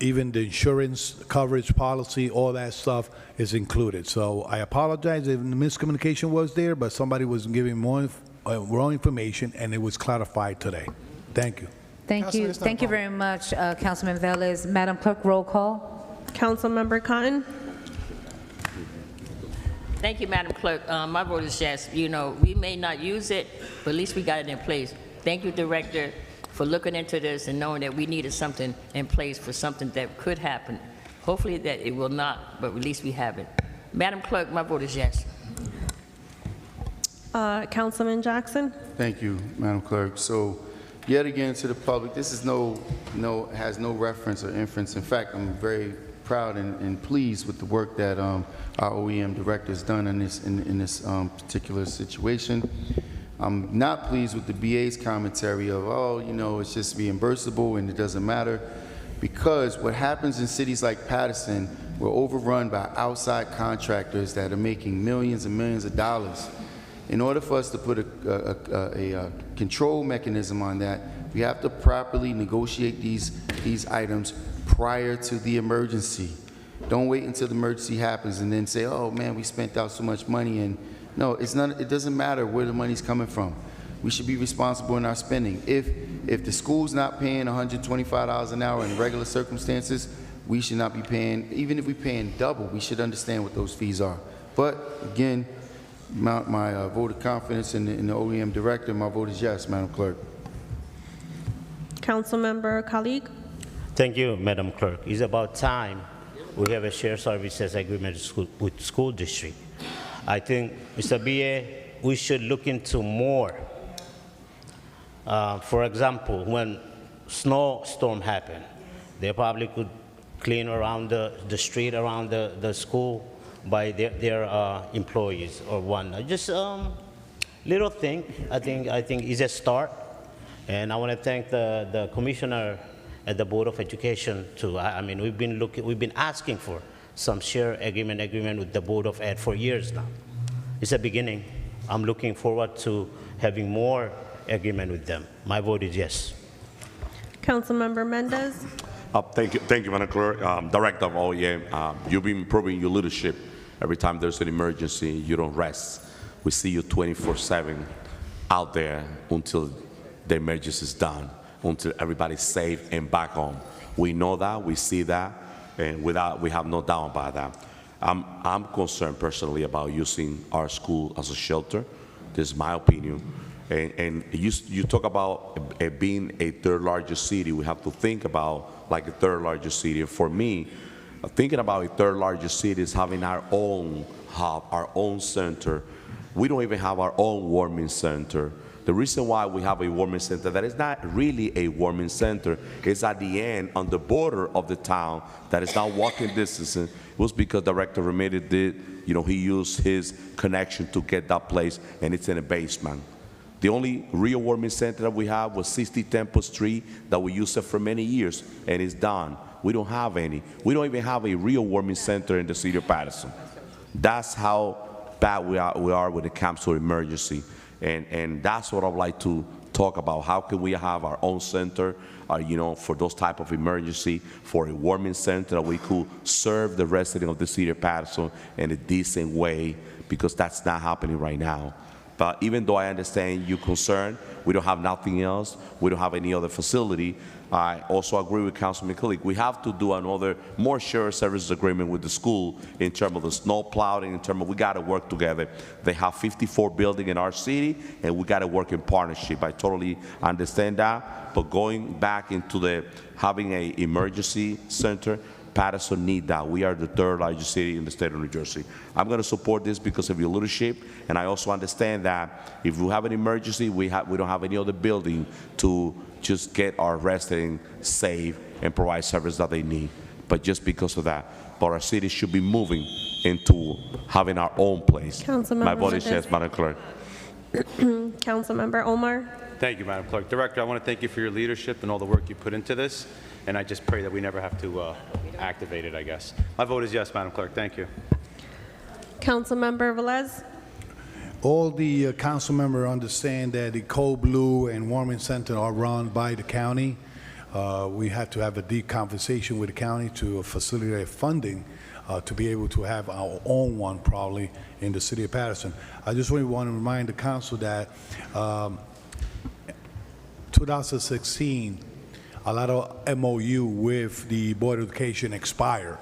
even the insurance coverage policy, all that stuff is included. So I apologize if the miscommunication was there, but somebody was giving more wrong information, and it was clarified today. Thank you. Thank you. Thank you very much, Councilman Velez. Madam Clerk, roll call. Councilmember Cotton. Thank you, Madam Clerk. My vote is yes. You know, we may not use it, but at least we got it in place. Thank you, Director, for looking into this and knowing that we needed something in place for something that could happen. Hopefully that it will not, but at least we have it. Madam Clerk, my vote is yes. Councilman Jackson. Thank you, Madam Clerk. So, yet again to the public, this is has no reference or inference. In fact, I'm very proud and pleased with the work that our OEM director has done in this particular situation. I'm not pleased with the BA's commentary of, oh, you know, it's just reimbursable and it doesn't matter, because what happens in cities like Paterson, we're overrun by outside contractors that are making millions and millions of dollars. In order for us to put a control mechanism on that, we have to properly negotiate these items prior to the emergency. Don't wait until the emergency happens and then say, oh man, we spent out so much money. And no, it doesn't matter where the money's coming from. We should be responsible in our spending. If the school's not paying $125 an hour in regular circumstances, we should not be paying, even if we're paying double, we should understand what those fees are. But again, my vote of confidence in the OEM director, my vote is yes, Madam Clerk. Councilmember Khalid. Thank you, Madam Clerk. It's about time we have a shared services agreement with school district. I think, Mr. BA, we should look into more. For example, when snowstorm happened, they probably could clean around the street around the school by their employees or one. Just little thing. I think is a start, and I want to thank the commissioner at the Board of Education too. I mean, we've been asking for some shared agreement with the Board of Ed for years now. It's a beginning. I'm looking forward to having more agreement with them. My vote is yes. Councilmember Mendez. Thank you, Madam Clerk. Director of OEM, you've been proving your leadership. Every time there's an emergency, you don't rest. We see you 24/7 out there until the emergency is done, until everybody's safe and back home. We know that, we see that, and we have no doubt about that. I'm concerned personally about using our school as a shelter. This is my opinion. And you talk about being a third largest city. We have to think about like a third largest city. And for me, thinking about a third largest city is having our own hub, our own center. We don't even have our own warming center. The reason why we have a warming center that is not really a warming center is at the end, on the border of the town, that is not walking distance. It was because Director Ramirez did, he used his connection to get that place, and it's in a basement. The only real warming center that we have was 60 Temple Street that we used it for many years, and it's done. We don't have any. We don't even have a real warming center in the city of Paterson. That's how bad we are when it comes to emergency. And that's what I'd like to talk about. How can we have our own center, for those type of emergency, for a warming center that we could serve the residents of the city of Paterson in a decent way, because that's not happening right now. But even though I understand your concern, we don't have nothing else. We don't have any other facility. I also agree with Councilman Kulik. We have to do another more shared services agreement with the school in terms of the snow plowing, in terms of we got to work together. They have 54 buildings in our city, and we got to work in partnership. I totally understand that. But going back into having an emergency center, Paterson need that. We are the third largest city in the state of New Jersey. I'm going to support this because of your leadership, and I also understand that if we have an emergency, we don't have any other building to just get our residents safe and provide service that they need. But just because of that, but our city should be moving into having our own place. My vote is yes, Madam Clerk. Councilmember Omar. Thank you, Madam Clerk. Director, I want to thank you for your leadership and all the work you put into this, and I just pray that we never have to activate it, I guess. My vote is yes, Madam Clerk. Thank you. Councilmember Velez. All the council members understand that the Cold Blue and Warming Center are run by the county. We have to have a deep conversation with the county to facilitate funding to be able to have our own one probably in the city of Paterson. I just really want to remind the council that 2016, a lot of MOU with the Board of Education expired.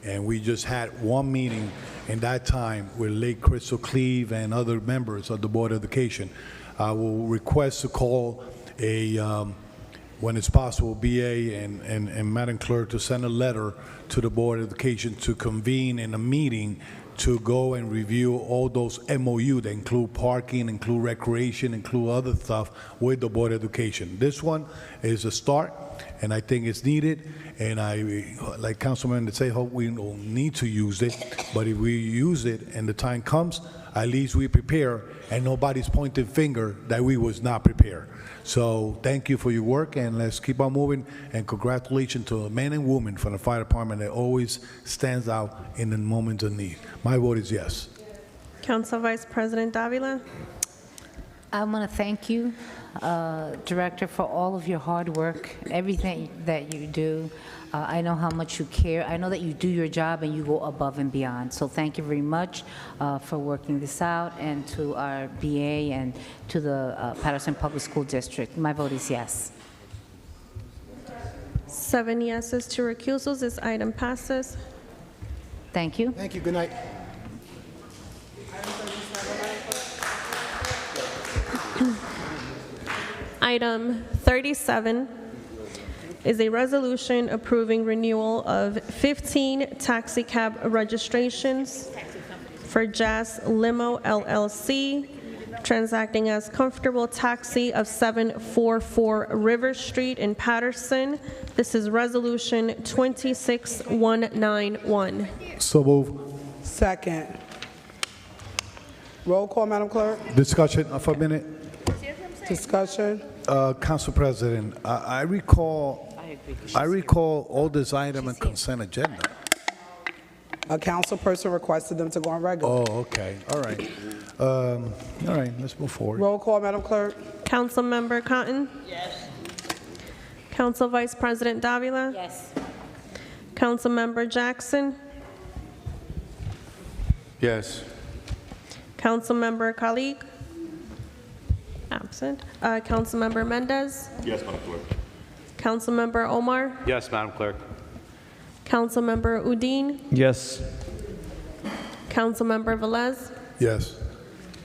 And we just had one meeting in that time with Lake Crystal Cleve and other members of the Board of Education. I will request to call when it's possible, BA and Madam Clerk to send a letter to the Board of Education to convene in a meeting to go and review all those MOU that include parking, include recreation, include other stuff with the Board of Education. This one is a start, and I think it's needed. And I, like Councilman say, hope we don't need to use it, but if we use it and the time comes, at least we prepare and nobody's pointing finger that we was not prepared. So thank you for your work, and let's keep on moving, and congratulations to the men and women from the fire department that always stands out in the moments of need. My vote is yes. Council Vice President Davila. I want to thank you, Director, for all of your hard work, everything that you do. I know how much you care. I know that you do your job and you go above and beyond. So thank you very much for working this out, and to our BA and to the Paterson Public School District. My vote is yes. 7 yeses, 2 recusals. This item passes. Thank you. Thank you. Good night. Item 37 is a resolution approving renewal of 15 taxi cab registrations for Jazz Limo LLC, transacting as Comfortable Taxi of 744 River Street in Paterson. This is Resolution 26191. So move. Second. Roll call, Madam Clerk. Discussion for a minute. Discussion. Council President, I recall all this item in consent agenda. A councilperson requested them to go on regular. Oh, okay, all right. All right, let's move forward. Roll call, Madam Clerk. Councilmember Cotton? Yes. Council Vice President Davila? Yes. Councilmember Jackson? Yes. Councilmember Khalid? Absent. Councilmember Mendez? Yes, Madam Clerk. Councilmember Omar? Yes, Madam Clerk. Councilmember Udine? Yes. Councilmember Velez? Yes.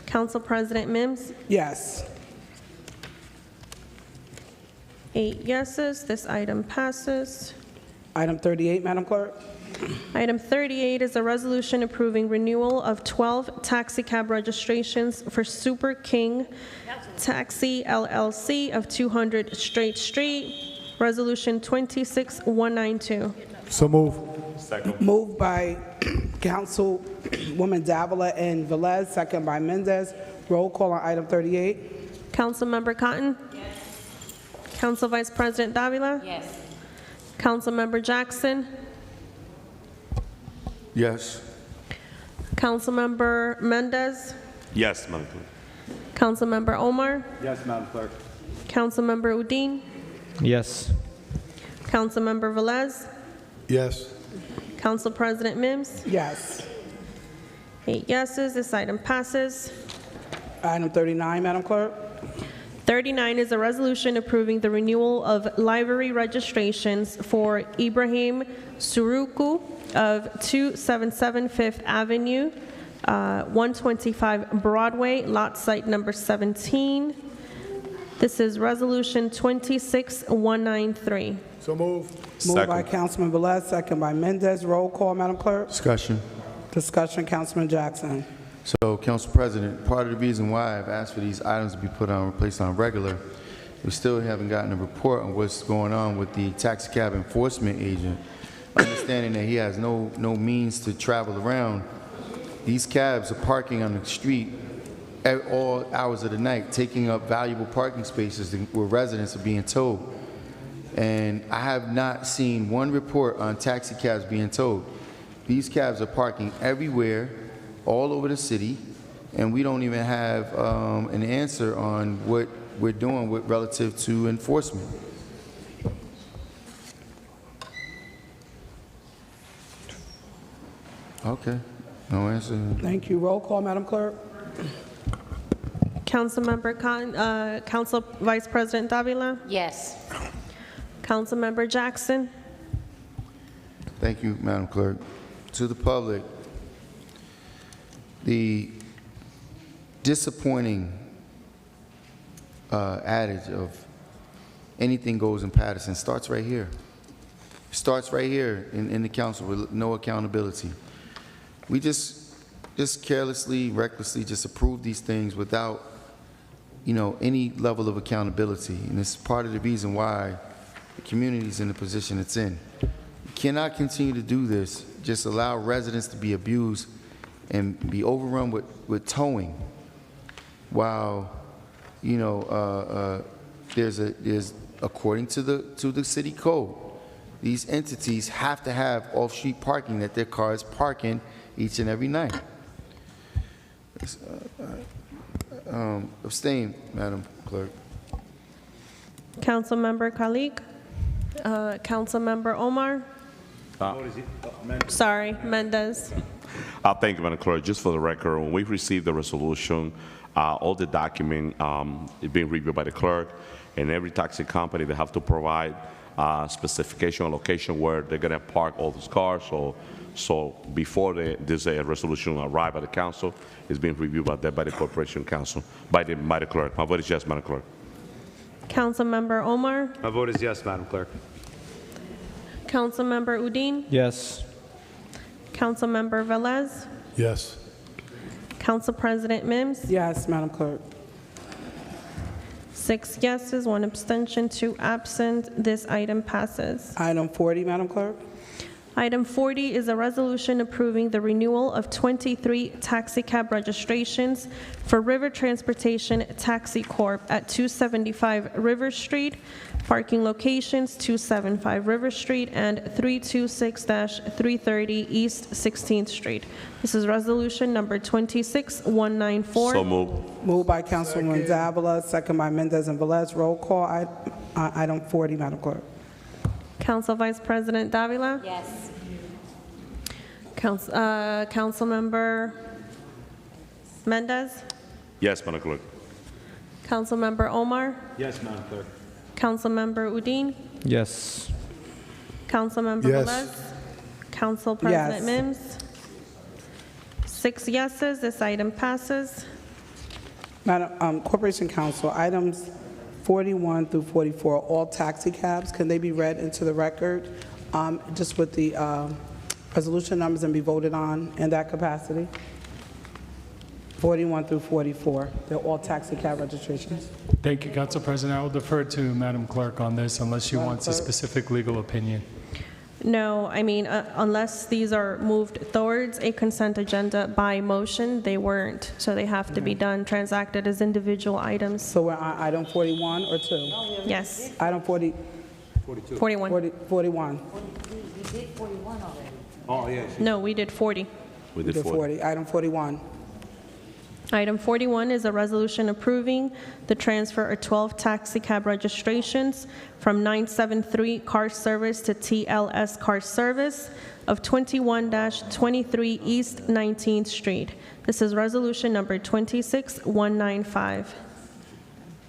Council President Mims? Yes. 8 yeses, this item passes. Item 38, Madam Clerk. Item 38 is a resolution approving renewal of 12 taxi cab registrations for Super King Taxi LLC of 200 Straight Street, Resolution 26192. So move. Moved by Councilwoman Davila and Velez, second by Mendez. Roll call on item 38. Councilmember Cotton? Yes. Council Vice President Davila? Yes. Councilmember Jackson? Yes. Councilmember Mendez? Yes, Madam Clerk. Councilmember Omar? Yes, Madam Clerk. Councilmember Udine? Yes. Councilmember Velez? Yes. Council President Mims? Yes. 8 yeses, this item passes. Item 39, Madam Clerk. 39 is a resolution approving the renewal of livery registrations for Ibrahim Suruku of 277 Fifth Avenue, 125 Broadway, lot site number 17. This is Resolution 26193. So move. Moved by Councilman Velez, second by Mendez. Roll call, Madam Clerk. Discussion. Discussion, Councilman Jackson. So, Council President, part of the reason why I've asked for these items to be placed on regular, we still haven't gotten a report on what's going on with the taxi cab enforcement agent. Understanding that he has no means to travel around, these cabs are parking on the street at all hours of the night, taking up valuable parking spaces where residents are being towed. And I have not seen one report on taxi cabs being towed. These cabs are parking everywhere, all over the city, and we don't even have an answer on what we're doing relative to enforcement. Okay, no answer. Thank you. Roll call, Madam Clerk. Councilmember Cotton, Council Vice President Davila? Yes. Councilmember Jackson? Thank you, Madam Clerk. To the public, the disappointing adage of anything goes in Paterson starts right here. Starts right here in the council with no accountability. We just carelessly, recklessly just approve these things without, any level of accountability. And it's part of the reason why the community is in the position it's in. We cannot continue to do this, just allow residents to be abused and be overrun with towing while, there's according to the city code, these entities have to have off-street parking that their cars park in each and every night. Abstain, Madam Clerk. Councilmember Khalid? Councilmember Omar? Sorry, Mendez. Thank you, Madam Clerk. Just for the record, when we received the resolution, all the document is being reviewed by the clerk, and every taxi company, they have to provide specification or location where they're going to park all those cars. So before this resolution arrive at the council, it's being reviewed by the Corporation Council, by the clerk. My vote is yes, Madam Clerk. Councilmember Omar? My vote is yes, Madam Clerk. Councilmember Udine? Yes. Councilmember Velez? Yes. Council President Mims? Yes, Madam Clerk. 6 yeses, 1 abstention, 2 absent. This item passes. Item 40, Madam Clerk. Item 40 is a resolution approving the renewal of 23 taxi cab registrations for River Transportation Taxi Corp. at 275 River Street, Parking locations 275 River Street and 326-330 East 16th Street. This is resolution number 26194. So moved. Moved by Councilwoman Davila, second by Mendez and Velez. Roll call. Item 40, Madam Clerk. Council Vice President Davila? Yes. Councilmember Mendez? Yes, Madam Clerk. Councilmember Omar? Yes, Madam Clerk. Councilmember Udine? Yes. Councilmember Yes. Velez? Council President Yes. Mims? 6 yeses, this item passes. Madam Corporation Council, items 41 through 44, all taxi cabs, can they be read into the record just with the resolution numbers and be voted on in that capacity? 41 through 44, they're all taxi cab registrations. Thank you, Council President. I will defer to Madam Clerk on this unless she Madam wants a Clerk. specific legal opinion. No, I mean, unless these are moved towards a consent agenda by motion, they weren't. So they have to be done, transacted as individual items. So we're on item 41 or 2? Yes, Item 41. 41. We did 41 already. Oh, yeah. No, we did 40. We The did 40. Item 41. Item 41 is a resolution approving the transfer of 12 taxi cab registrations from 973 Car Service to TLS Car Service of 21-23 East 19th Street. This is resolution number 26195.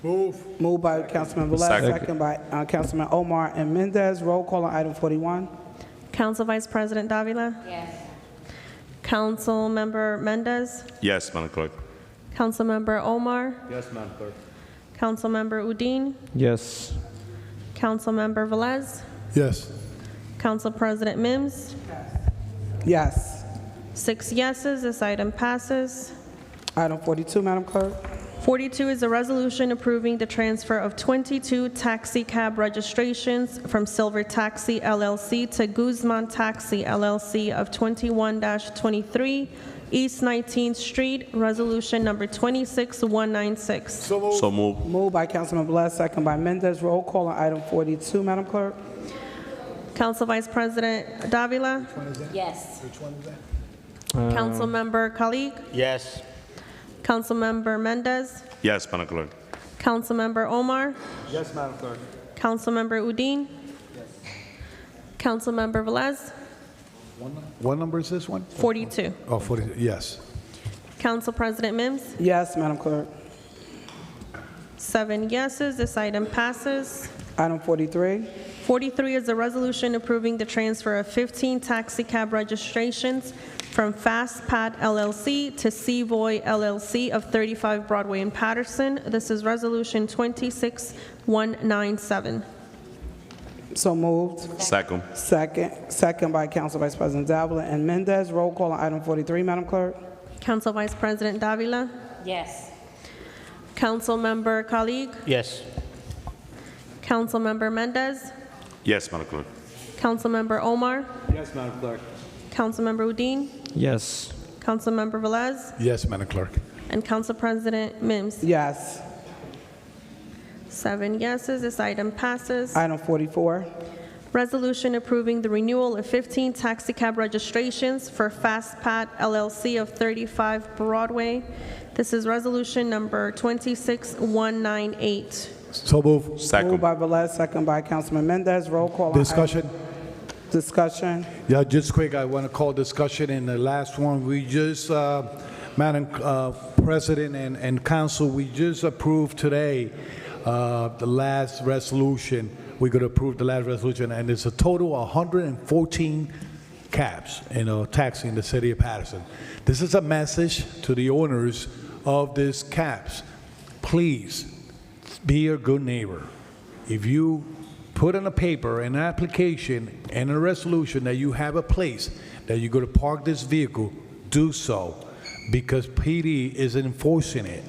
Moved by Councilman Velez, Second. second by Councilman Omar and Mendez. Roll call on item 41. Council Vice President Davila? Yes. Councilmember Mendez? Yes, Madam Clerk. Councilmember Omar? Yes, Madam Clerk. Councilmember Udine? Yes. Councilmember Velez? Yes. Council President Mims? Yes. 6 yeses, this item passes. Item 42, Madam Clerk. 42 is a resolution approving the transfer of 22 taxi cab registrations from Silver Taxi LLC to Guzman Taxi LLC of 21-23 East 19th Street, resolution number 26196. So moved. Moved by Councilman Velez, second by Mendez. Roll call on item 42, Madam Clerk. Council Vice President Davila? Yes. Councilmember Khalid? Yes. Councilmember Mendez? Yes, Madam Clerk. Councilmember Omar? Yes, Madam Clerk. Councilmember Udine? Councilmember Velez? What number is this one? 42. Oh, 40, yes. Council President Mims? Yes, Madam Clerk. 7 yeses, this item passes. Item 43. 43 is a resolution approving the transfer of 15 taxi cab registrations from Fast Pad LLC to Seavoy LLC of 35 Broadway in Paterson. This is resolution 26197. So moved. Second. Second by Council Vice President Davila and Mendez. Roll call on item 43, Madam Clerk. Council Vice President Davila? Yes. Councilmember Khalid? Yes. Councilmember Mendez? Yes, Madam Clerk. Councilmember Omar? Yes, Madam Clerk. Councilmember Udine? Yes. Councilmember Velez? Yes, Madam Clerk. And Council President Mims? Yes. 7 yeses, this item passes. Item 44. Resolution approving the renewal of 15 taxi cab registrations for Fast Pad LLC of 35 Broadway. This is resolution number 26198. So move. Second. Moved by Velez, second by Councilman Mendez. Roll call on Discussion? Discussion. Yeah, just quick, I want to call discussion in the last one. We just, Madam President and Council, we just approved today the last resolution. We're going to approve the last resolution, and it's a total of 114 cabs, taxi in the city of Paterson. This is a message to the owners of these cabs. Please be a good neighbor. If you put on a paper, an application, and a resolution that you have a place that you're going to park this vehicle, do so, because PD is enforcing it.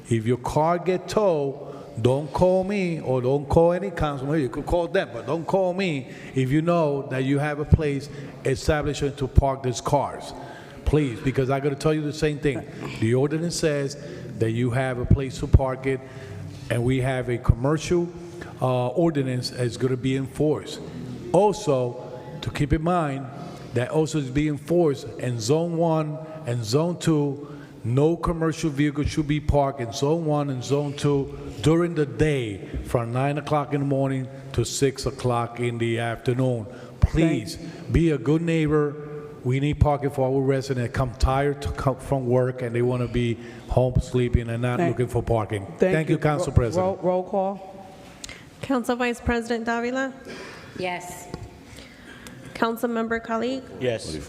If your car get towed, don't call me or don't call any councilman. You could call them, but don't call me if you know that you have a place established to park these cars. Please, because I got to tell you the same thing. The ordinance says that you have a place to park it, and we have a commercial ordinance is going to be enforced. Also, to keep in mind that also is being enforced in Zone 1 and Zone 2. No commercial vehicle should be parked in Zone 1 and Zone 2 during the day from 9 o'clock in the morning to 6 o'clock in the afternoon. Please be a good neighbor. We need parking for our residents that come tired to come from work and they want to be home sleeping and not looking for parking. Thank you, Council President. Roll call. Council Vice President Davila? Yes. Councilmember Khalid? Yes.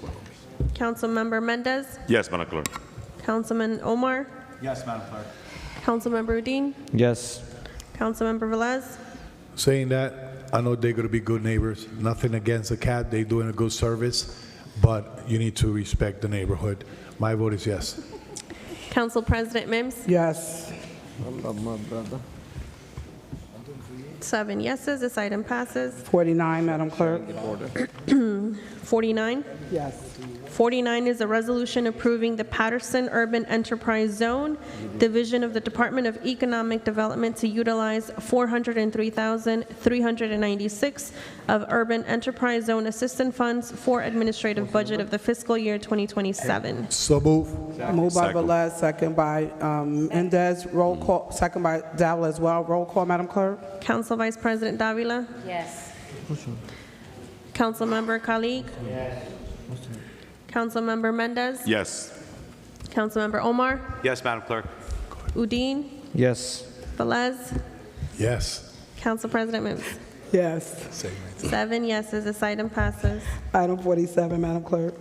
Councilmember Mendez? Yes, Madam Clerk. Councilman Omar? Yes, Madam Clerk. Councilmember Udine? Yes. Councilmember Velez? Saying that, I know they're going to be good neighbors. Nothing against the CAT. They're doing a good service, but you need to respect the neighborhood. My vote is yes. Council President Mims? Yes. 7 yeses, this item passes. 49, Madam Clerk. 49? Yes. 49 is a resolution approving the Paterson Urban Enterprise Zone Division of the Department of Economic Development to utilize $403,396 of Urban Enterprise Zone Assistance Funds for administrative budget of the fiscal year 2027. So move. Moved by Velez, second by Mendez. Roll call, second by Davila as well. Roll call, Madam Clerk. Council Vice President Davila? Yes. Councilmember Khalid? Yes. Councilmember Mendez? Yes. Councilmember Omar? Yes, Madam Clerk. Udine? Yes. Velez? Yes. Council President Mims? Yes. 7 yeses, this item passes. Item 47, Madam Clerk.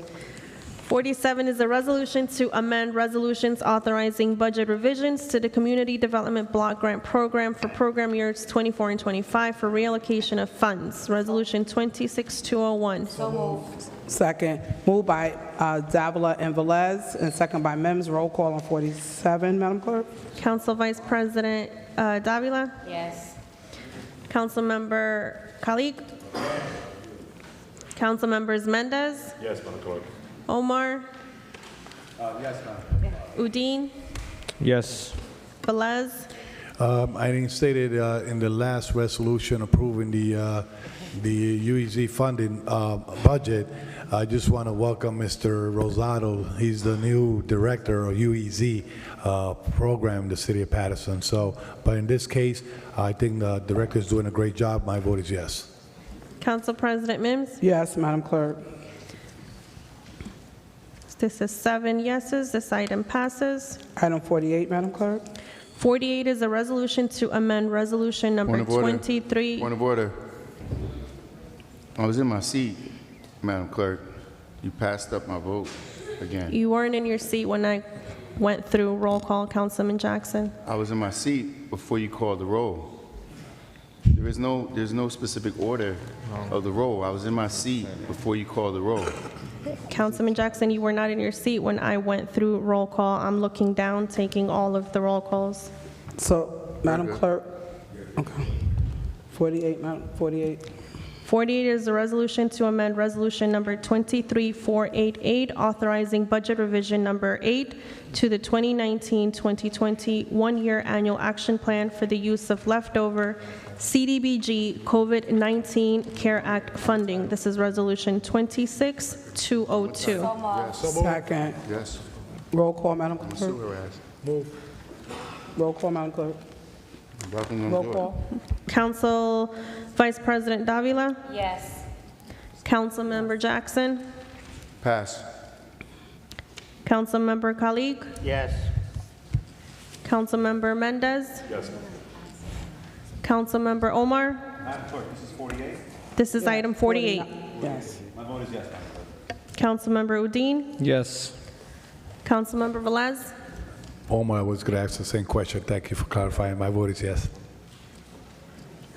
47 is a resolution to amend resolutions authorizing budget revisions to the Community Development Block Grant Program for program years 24 and 25 for reallocation of funds. Resolution 26201. So moved. Second. Moved by Davila and Velez, and second by Mims. Roll call on 47, Madam Clerk. Council Vice President Davila? Yes. Councilmember Khalid? Councilmembers Mendez? Yes, Madam Clerk. Omar? Yes, Madam. Udine? Yes. Velez? I didn't state it in the last resolution approving the UEZ funding budget. I just want to welcome Mr. Rosado. He's the new director of UEZ program in the city of Paterson. So, but in this case, I think the director is doing a great job. My vote is yes. Council President Mims? Yes, Madam Clerk. This is 7 yeses, this item passes. Item 48, Madam Clerk. 48 is a resolution to amend resolution number Point of order. 23. Point of order. I was in my seat, Madam Clerk. You passed up my vote again. You weren't in your seat when I went through roll call, Councilman Jackson. I was in my seat before you called the roll. There's no specific order of the roll. I was in my seat before you called the roll. Councilman Jackson, you were not in your seat when I went through roll call. I'm looking down, taking all of the roll calls. So, Madam Clerk. Okay. 48, Madam. 48. 48 is a resolution to amend resolution number 23488, authorizing budget revision number 8 to the 2019-2020 one-year annual action plan for the use of leftover CDBG COVID-19 CARE Act funding. This is resolution 26202. Second. Yes. Roll call, Madam Clerk. Sewer ass. Move. Roll call, Madam Clerk. Roll call. Council Vice President Davila? Yes. Councilmember Jackson? Pass. Councilmember Khalid? Yes. Councilmember Mendez? Yes. Councilmember Omar? Madam Clerk, this is 48. This is item 48. Yes. My vote is yes, Madam Clerk. Councilmember Udine? Yes. Councilmember Velez? Omar was going to ask the same question. Thank you for clarifying. My vote is yes.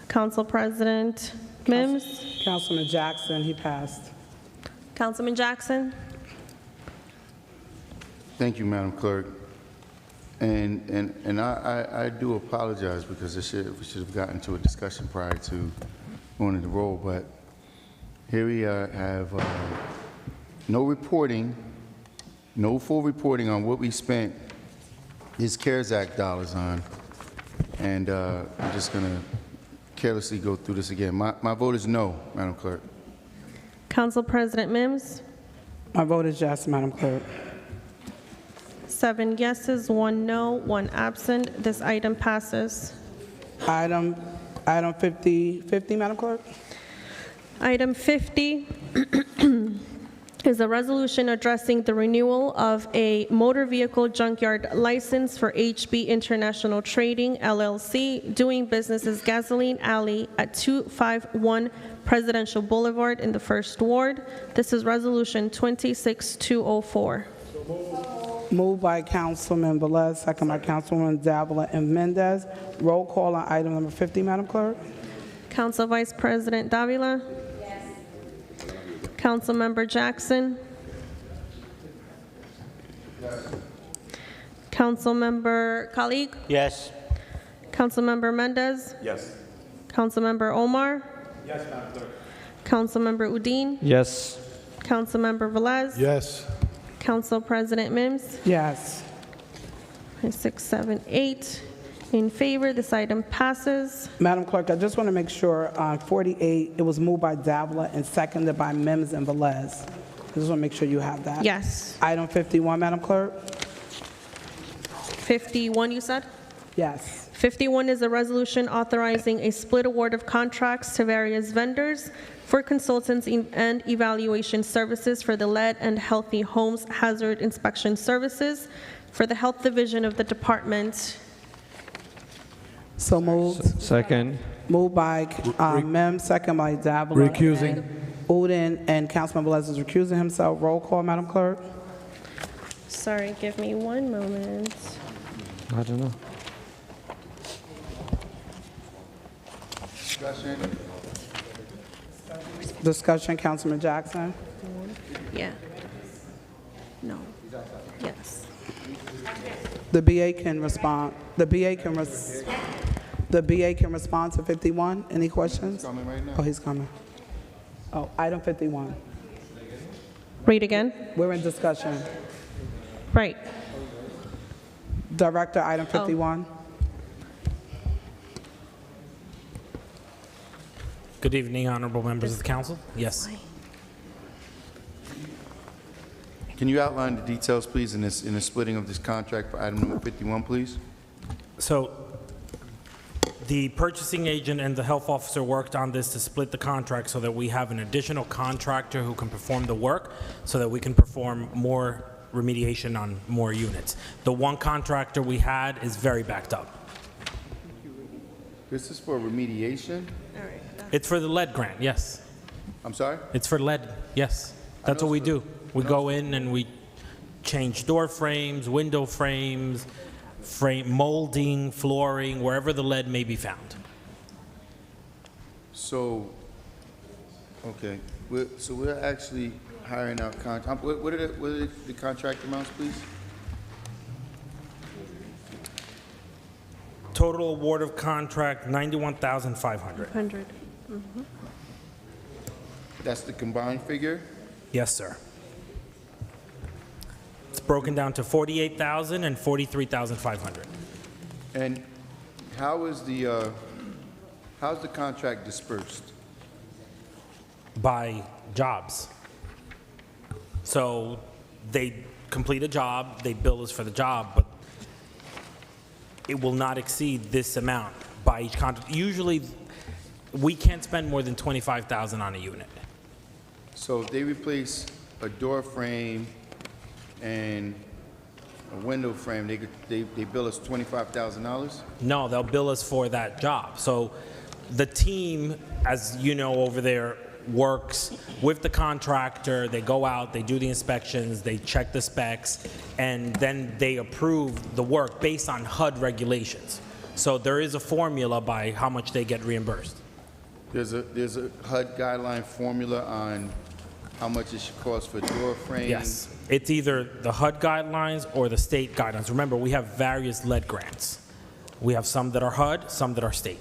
Council President Mims? Councilman Jackson, he passed. Councilman Jackson? Thank you, Madam Clerk. And I do apologize because we should have gotten to a discussion prior to going into the roll, but here we have no reporting, no full reporting on what we spent his CARES Act dollars on, and I'm just going to carelessly go through this again. My vote is no, Madam Clerk. Council President Mims, My vote is yes, Madam Clerk. 7 yeses, 1 no, 1 absent. This item passes. Item 50, Madam Clerk. Item 50 is a resolution addressing the renewal of a motor vehicle junkyard license for HB International Trading, LLC, doing business as Gasoline Alley at 251 Presidential Boulevard in the First Ward. This is Resolution 26204. Moved by Councilman Velez, second by Councilwoman Davila and Mendez. Roll call on item number 50, Madam Clerk. Council Vice President Davila? Yes. Councilmember Jackson? Yes. Councilmember Khalid? Yes. Councilmember Mendez? Yes. Councilmember Omar? Yes, Madam Clerk. Councilmember Udine? Yes. Councilmember Velez? Yes. Council President Mims? Yes. 6, 7, 8 in favor. This item passes. Madam Clerk, I just want to make sure on 48, it was moved by Davila and seconded by Mims and Velez. I just want to make sure you have that. Yes. Item 51, Madam Clerk. 51, you said? Yes. 51 is a resolution authorizing a split award of contracts to various vendors for consultants and evaluation services for the Lead and Healthy Homes Hazard Inspection Services for the Health Division of the Department. So moved. Second. Moved by Mims, second by Davila. Recusing. Udine and Councilman Velez is recusing himself. Roll call, Madam Clerk. Sorry, give me 1 moment. I don't know. Discussion, Councilman Jackson. Yeah. No. Yes. The BA can respond. The BA can respond to 51. Any questions? He's coming right now. Oh, he's coming. Oh, item 51. Read again. We're in discussion. Right. Director, item 51. Good evening, honorable members of the council. Yes. Can you outline the details, please, in the splitting of this contract for item number 51, please? So the purchasing agent and the health officer worked on this to split the contract so that we have an additional contractor who can perform the work so that we can perform more remediation on more units. The one contractor we had is very backed up. This is for remediation? It's for the lead grant, yes. I'm sorry? It's for lead, yes. That's what we do. We go in and we change door frames, window frames, molding, flooring, wherever the lead may be found. So, okay, so we're actually hiring out what are the contract amounts, please? Total award of contract, $91,500. 100. That's the combined figure? Yes, sir. It's broken down to $48,000 and $43,500. And how's the contract dispersed? By jobs. So they complete a job, they bill us for the job, but it will not exceed this amount by each contract. Usually, we can't spend more than $25,000 on a unit. So if they replace a door frame and a window frame, they bill us $25,000? No, they'll bill us for that job. So the team, as you know over there, works with the contractor. They go out, they do the inspections, they check the specs, and then they approve the work based on HUD regulations. So there is a formula by how much they get reimbursed. There's a HUD guideline formula on how much it should cost for door frame? Yes. It's either the HUD guidelines or the state guidelines. Remember, we have various lead grants. We have some that are HUD, some that are state.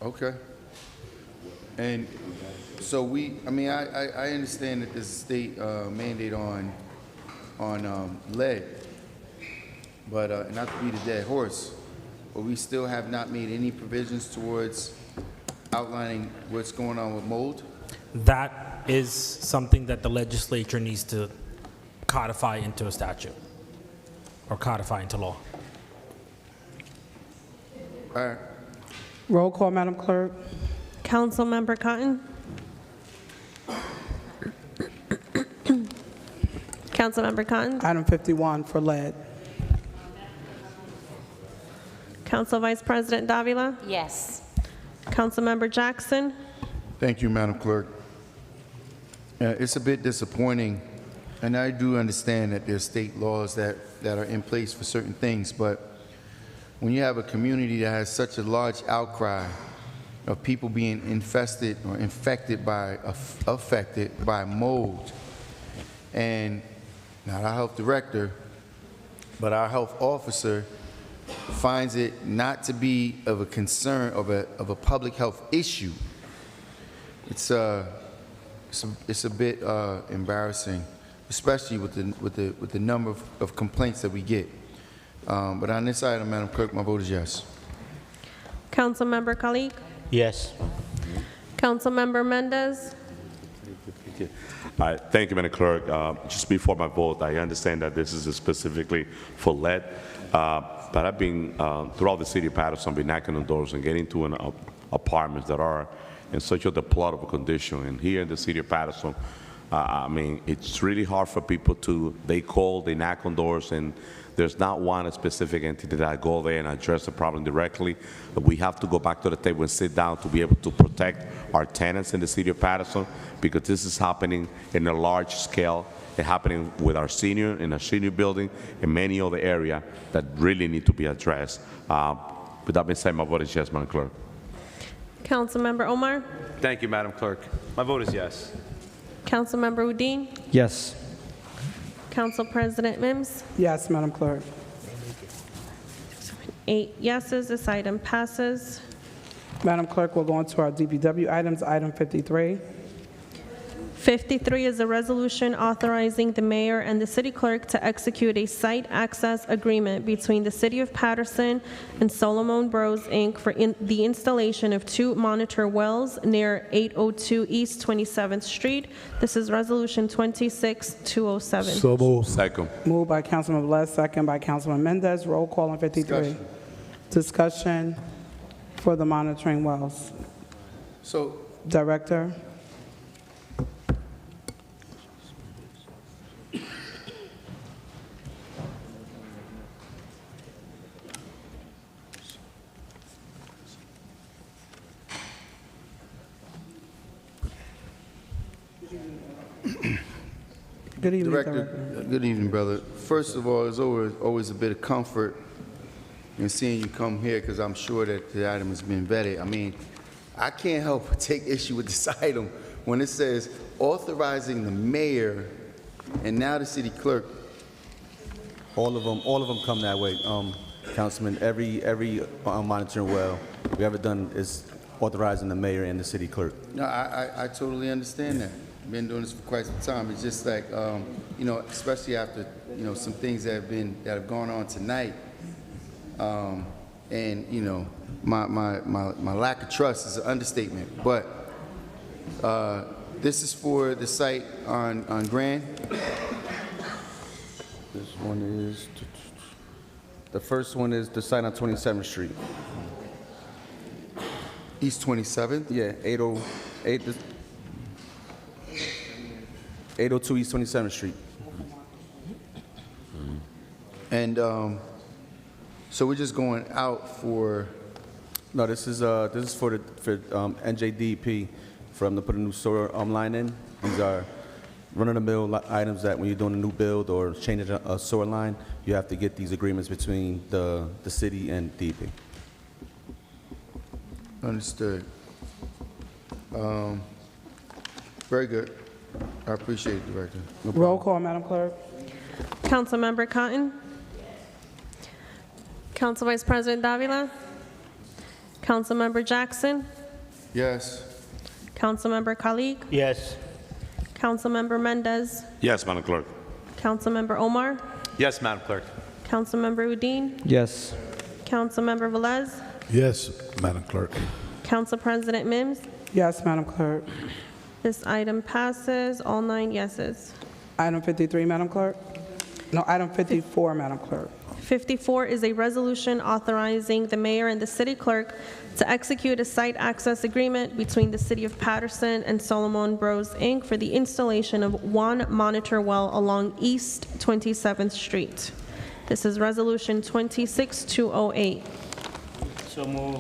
Okay. And so I understand that there's a state mandate on lead, but not to beat a dead horse, but we still have not made any provisions towards outlining what's going on with mold? That is something that the legislature needs to codify into a statute or codify into law. All right. Roll call, Madam Clerk. Councilmember Cotton. Councilmember Cotton. Item 51 for lead. Council Vice President Davila. Yes. Councilmember Jackson. Thank you, Madam Clerk. It's a bit disappointing, and I do understand that there's state laws that are in place for certain things, but when you have a community that has such a large outcry of people being infested or affected by mold, and not our health director, but our health officer finds it not to be of a concern of a public health issue, it's a bit embarrassing, especially with the number of complaints that we get. But on this item, Madam Clerk, my vote is yes. Councilmember Khalid. Yes. Councilmember Mendez. Thank you, Madam Clerk. Just before my vote, I understand that this is specifically for lead, but I've been throughout the city of Paterson, been knocking on doors and getting to apartments that are in such a deplorable condition. And here in the city of Paterson, I mean, it's really hard for people they call, they knock on doors, and there's not one specific entity that go there and address the problem directly. But we have to go back to the table and sit down to be able to protect our tenants in the city of Paterson, because this is happening in a large scale. It's happening with our senior building and many other areas that really need to be addressed. With that being said, my vote is yes, Madam Clerk. Councilmember Omar. Thank you, Madam Clerk. My vote is yes. Councilmember Udine. Yes. Council President Mims. Yes, Madam Clerk. 8 yeses, this item passes. Madam Clerk, we'll go on to our DPW items. Item 53. 53 is a resolution authorizing the mayor and the city clerk to execute a site access agreement between the city of Paterson and Solomon Bros, Inc. for the installation of 2 monitor wells near 802 East 27th Street. This is Resolution 26207. So moved. Second. Moved by Councilman Velez, second by Councilman Mendez. Roll call on 53. Discussion for the monitoring wells. So, Director. Good evening, Director. Good evening, brother. First of all, there's always a bit of comfort in seeing you come here, because I'm sure that the item has been vetted. I mean, I can't help but take issue with this item when it says authorizing the mayor and now the city clerk. All of them come that way, Councilman. Every monitoring well we ever done is authorizing the mayor and the city clerk. No, I totally understand that. I've been doing this for quite some time. It's just like, you know, especially after, you know, some things that have gone on tonight, and you know, my lack of trust is an understatement. But this is for the site on Grand. This one is, the first one is the site on 27th Street. East 27th? Yeah, 802 East 27th Street. And so we're just going out for. No, this is for NJDEP for them to put a new sewer line in. These are run-of-the-mill items that when you're doing a new build or changing a sewer line, you have to get these agreements between the city and DEP. Understood. Very good. I appreciate it, Director. Roll call, Madam Clerk. Councilmember Cotton. Council Vice President Davila. Councilmember Jackson. Yes. Councilmember Khalid. Yes. Councilmember Mendez. Yes, Madam Clerk. Councilmember Omar. Yes, Madam Clerk. Councilmember Udine. Yes. Councilmember Velez, Yes, Madam Clerk. Council President Mims. Yes, Madam Clerk. This item passes, all 9 yeses. Item 53, Madam Clerk. No, item 54, Madam Clerk. 54 is a resolution authorizing the mayor and the city clerk to execute a site access agreement between the city of Paterson and Solomon Bros, Inc. for the installation of one monitor well along East 27th Street. This is Resolution 26208.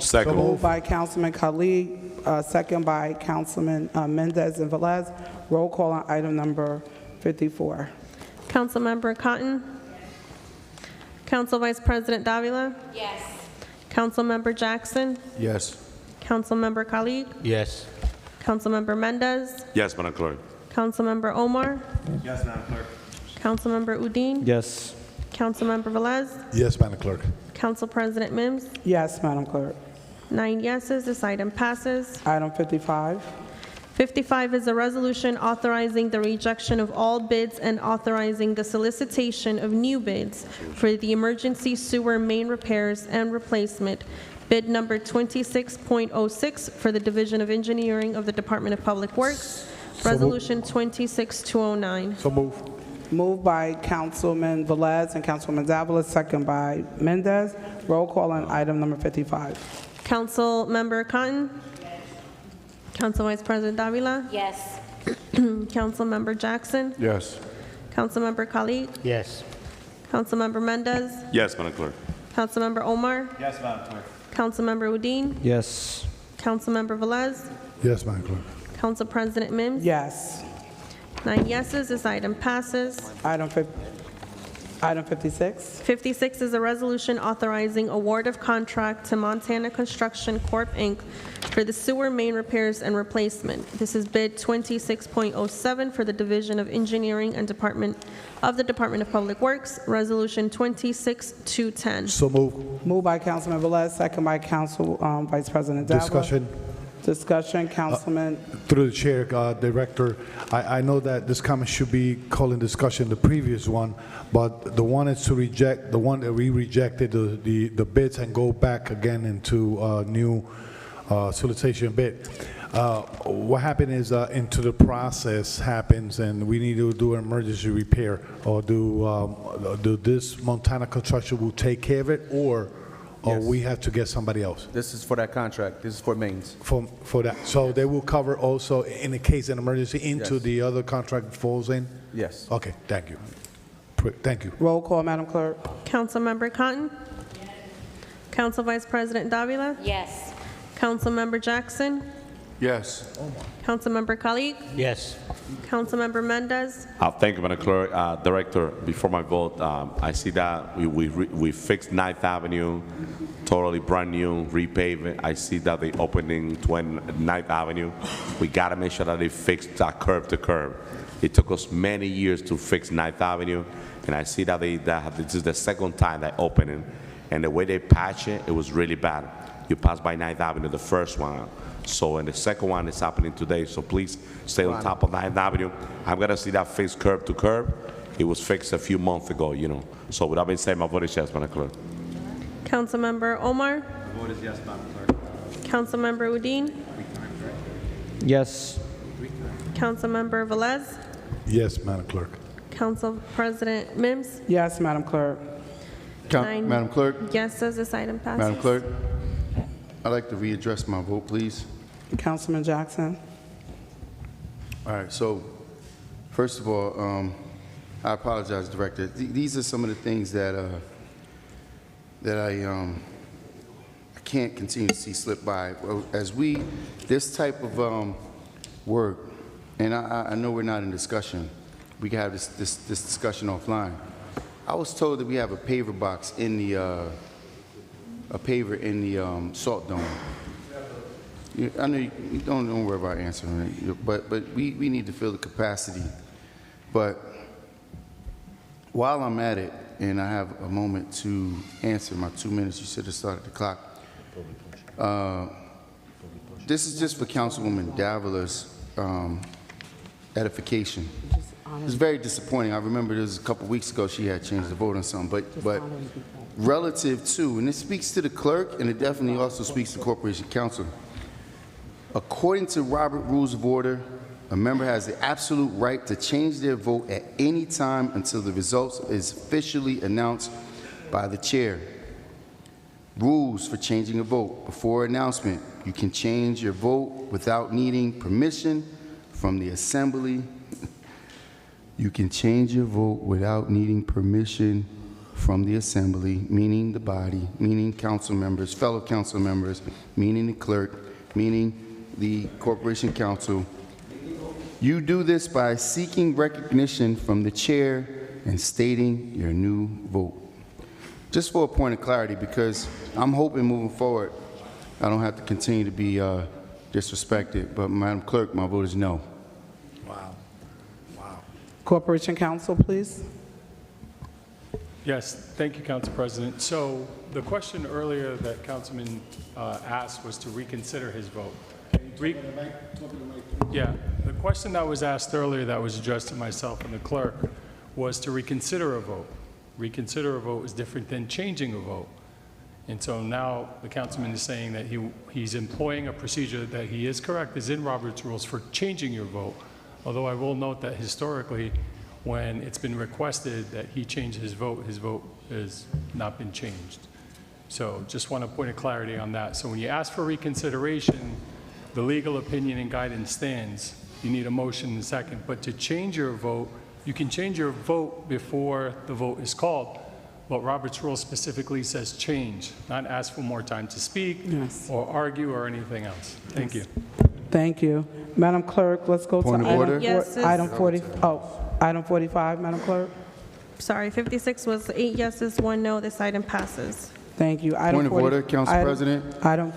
Second. Moved by Councilman Khalid, second by Councilman Mendez and Velez. Roll call on item number 54. Councilmember Cotton. Council Vice President Davila. Yes. Councilmember Jackson. Yes. Councilmember Khalid. Yes. Councilmember Mendez. Yes, Madam Clerk. Councilmember Omar. Yes, Madam Clerk. Councilmember Udine. Yes. Councilmember Velez. Yes, Madam Clerk. Council President Mims. Yes, Madam Clerk. 9 yeses, this item passes. Item 55. 55 is a resolution authorizing the rejection of all bids and authorizing the solicitation of new bids for the emergency sewer main repairs and replacement, bid number 26.06 for the Division of Engineering of the Department of Public Works, Resolution 26209. So move. Moved by Councilman Velez and Councilwoman Davila, second by Mendez. Roll call on item number 55. Councilmember Cotton. Council Vice President Davila. Yes. Councilmember Jackson. Yes. Councilmember Khalid. Yes. Councilmember Mendez. Yes, Madam Clerk. Councilmember Omar. Yes, Madam Clerk. Councilmember Udine. Yes. Councilmember Velez. Yes, Madam Clerk. Council President Mims. Yes. 9 yeses, this item passes. Item 56. 56 is a resolution authorizing award of contract to Montana Construction Corp., Inc. for the sewer main repairs and replacement. This is bid 26.07 for the Division of Engineering and Department of Public Works, Resolution 26210. So move. Moved by Councilman Velez, second by Council Vice President Davila. Discussion. Discussion, Councilman. Through the chair, Director, I know that this comment should be calling discussion the previous one, but the one is to reject, the one that we rejected, the bids and go back again into new solicitation bid. What happened is into the process happens and we need to do an emergency repair, or do this Montana Construction will take care of it, or we have to get somebody else? This is for that contract. This is for mains. For that. So they will cover also in the case of an emergency into Yes. the other contract falls in? Yes. Okay, thank you. Thank you. Roll call, Madam Clerk. Councilmember Cotton. Council Vice President Davila. Yes. Councilmember Jackson. Yes. Councilmember Khalid. Yes. Councilmember Mendez. Thank you, Madam Clerk. Director, before my vote, I see that we fixed 9th Avenue, totally brand new, repave it. I see that they opening 9th Avenue. We got to make sure that they fixed that curb to curb. It took us many years to fix 9th Avenue, and I see that this is the second time they open it, and the way they patch it, it was really bad. You pass by 9th Avenue, the first one. So, and the second one is happening today, so please stay on top of 9th Avenue. I'm gonna see that fixed curb to curb. It was fixed a few months ago, you know. So with that being said, my vote is yes, Madam Clerk. Councilmember Omar. The vote is yes, Madam Clerk. Councilmember Udine. Yes. Councilmember Velez. Yes, Madam Clerk. Council President Mims. Yes, Madam Clerk. 9 Madam Clerk. yeses, this item passes. Madam Clerk, I'd like to readdress my vote, please. Councilman Jackson. All right, so first of all, I apologize, Director. These are some of the things that I can't continue to see slip by. Well, as this type of work, and I know we're not in discussion, we can have this discussion offline. I was told that we have a paver box in the salt dome. I know you don't worry about answering it, but we need to fill the capacity. But while I'm at it, and I have a moment to answer my 2 minutes, you should have started the clock. This is just for Councilwoman Davila's edification. It's very disappointing. I remember there was a couple weeks ago she had changed the vote on something, but relative to, and it speaks to the clerk, and it definitely also speaks to Corporation Counsel. According to Robert Rules of Order, a member has the absolute right to change their vote at any time until the results is officially announced by the chair. Rules for changing a vote. Before announcement, you can change your vote without needing permission from the assembly. You can change your vote without needing permission from the assembly, meaning the body, meaning council members, fellow council members, meaning the clerk, meaning the Corporation Counsel. You do this by seeking recognition from the chair and stating your new vote. Just for a point of clarity, because I'm hoping moving forward, I don't have to continue to be disrespected, but Madam Clerk, my vote is no. Wow. Wow. Corporation Counsel, please. Yes, thank you, Council President. So the question earlier that Councilman asked was to reconsider his vote. Yeah, the question that was asked earlier that was addressed to myself and the clerk was to reconsider a vote. Reconsider a vote is different than changing a vote. And so now the councilman is saying that he's employing a procedure that he is correct, is in Robert's rules for changing your vote. Although I will note that historically, when it's been requested that he change his vote has not been changed. So just want a point of clarity on that. So when you ask for reconsideration, the legal opinion and guidance stands. You need a motion and a second. But to change your vote, you can change your vote before the vote is called. But Robert's rule specifically says change, not ask for more time to speak or argue or anything else. Thank you. Thank you. Madam Clerk, let's go Point to of order? item 45, Madam Clerk. Sorry, 56 was 8 yeses, 1 no. This item passes. Thank you. Point of order, Council President.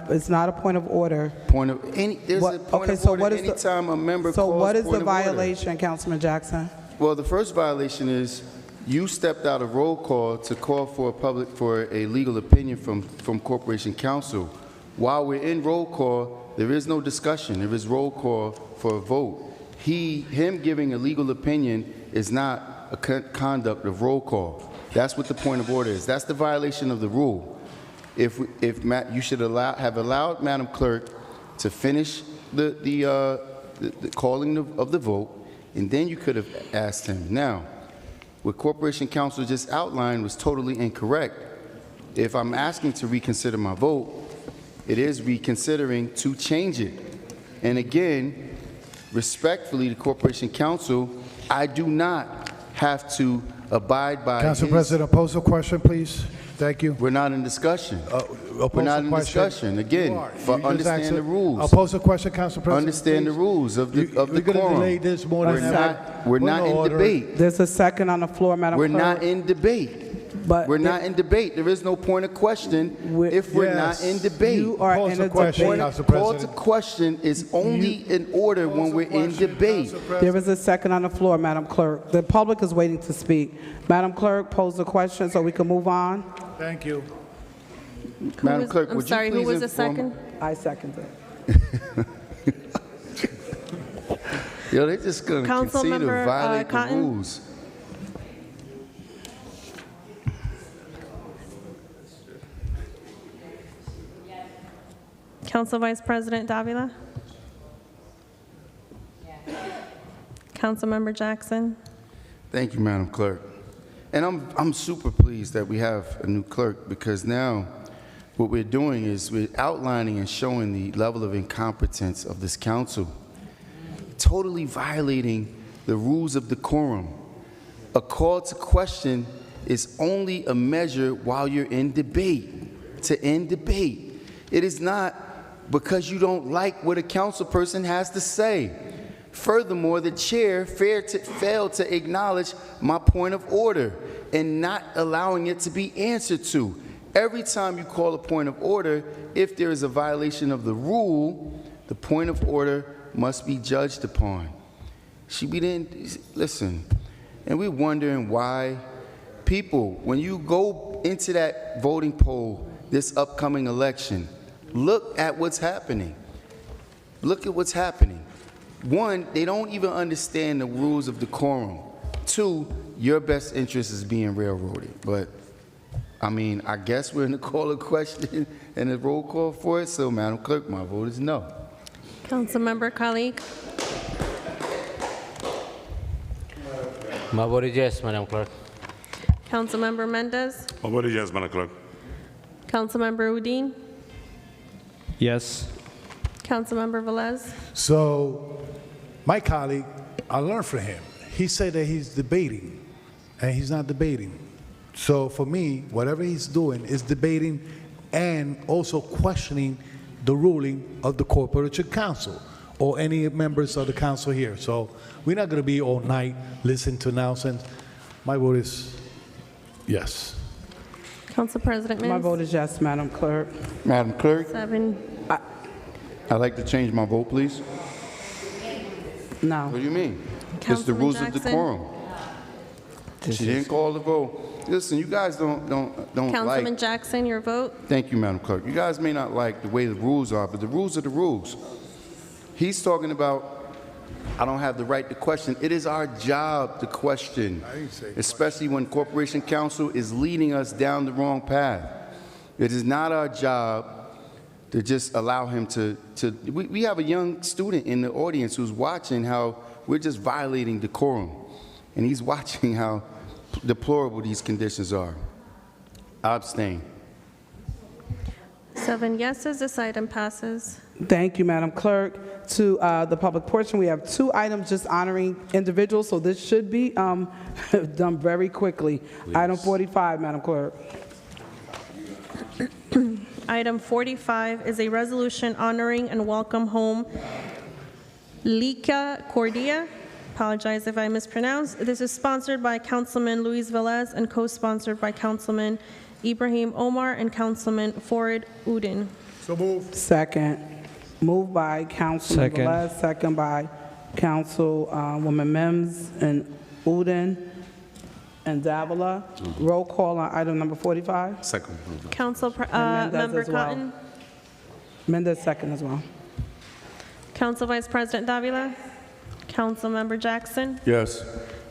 It's not a point of order. Point of any. There's a point of order anytime a member So calls what is point the of order. violation, Councilman Jackson? Well, the first violation is you stepped out of roll call to call for a legal opinion from Corporation Counsel. While we're in roll call, there is no discussion. There is roll call for a vote. Him giving a legal opinion is not a conduct of roll call. That's what the point of order is. That's the violation of the rule. You should have allowed Madam Clerk to finish the calling of the vote, and then you could have asked him. Now, what Corporation Counsel just outlined was totally incorrect. If I'm asking to reconsider my vote, it is reconsidering to change it. And again, respectfully to Corporation Counsel, I do not have to abide by Council President, pose a question, please. Thank you. We're not in discussion. We're not in discussion. Again, understand the rules. I'll pose a question, Council President. Understand the rules of the quorum. We're going to delay this more than ever. We're not in debate. There's a second on the floor, Madam Clerk. We're not in debate. But we're not in debate. There is no point of question if we're not in debate. You are in a question, debate. Council Call to President. question is only in order when we're in debate. There is a second on the floor, Madam Clerk. The public is waiting to speak. Madam Clerk, pose the question so we can move on. Thank you. Madam Clerk, would you sorry, please who was the inform- second? I second it. Yo, they're just going to continue to Councilmember, violate the Cotton? rules. Council Vice President Davila? Councilmember Jackson? Thank you, Madam Clerk. And I'm super pleased that we have a new clerk, because now what we're doing is we're outlining and showing the level of incompetence of this council, totally violating the rules of decorum. A call to question is only a measure while you're in debate, to end debate. It is not because you don't like what a council person has to say. Furthermore, the chair failed to acknowledge my point of order and not allowing it to be answered to. Every time you call a point of order, if there is a violation of the rule, the point of order must be judged upon. We didn't listen, and we're wondering why people, when you go into that voting poll this upcoming election, look at what's happening. Look at what's happening. One, they don't even understand the rules of decorum. Two, your best interest is being railroaded. But I mean, I guess we're in the call of question and the roll call for it, so Madam Clerk, my vote is no. Councilmember Khalid. My vote is yes, Madam Clerk. Councilmember Mendez. My vote is yes, Madam Clerk. Councilmember Udine. Yes. Councilmember Velez. So, my colleague, I learned from him. He said that he's debating, and he's not debating. So for me, whatever he's doing is debating and also questioning the ruling of the Corporation Council or any members of the council here. So we're not going to be all night listening to nonsense. My vote is yes. Council President Mims. My vote is yes, Madam Clerk. Madam Clerk, 7. I'd like to change my vote, please. No. What do you mean? It's the Councilman rules Jackson. of decorum. She didn't call the vote. Listen, you guys don't Councilman like. Jackson, your vote. Thank you, Madam Clerk. You guys may not like the way the rules are, but the rules are the rules. He's talking about, I don't have the right to question. It is our job to question, especially when Corporation Council is leading us down the wrong path. It is not our job to just allow him to we have a young student in the audience who's watching how we're just violating decorum. And he's watching how deplorable these conditions are. I abstain. 7 yeses, this item passes. Thank you, Madam Clerk. To the public portion, we have 2 items just honoring individuals, so this should be done very quickly. Please. Item 45, Madam Clerk. Item 45 is a resolution honoring and welcome home Lika Cordia. Apologize if I mispronounced. This is sponsored by Councilman Luis Velez and co-sponsored by Councilman Ibrahim Omar and Councilman Farid Udin. So moved. Second. Moved by Councilman Second. Velez, second by Councilwoman Mims and Udine and Davila. Roll call on item number 45. Second. Mendez Member as well. Cotton. Mendez second as well. Council Vice President Davila. Councilmember Jackson. Yes.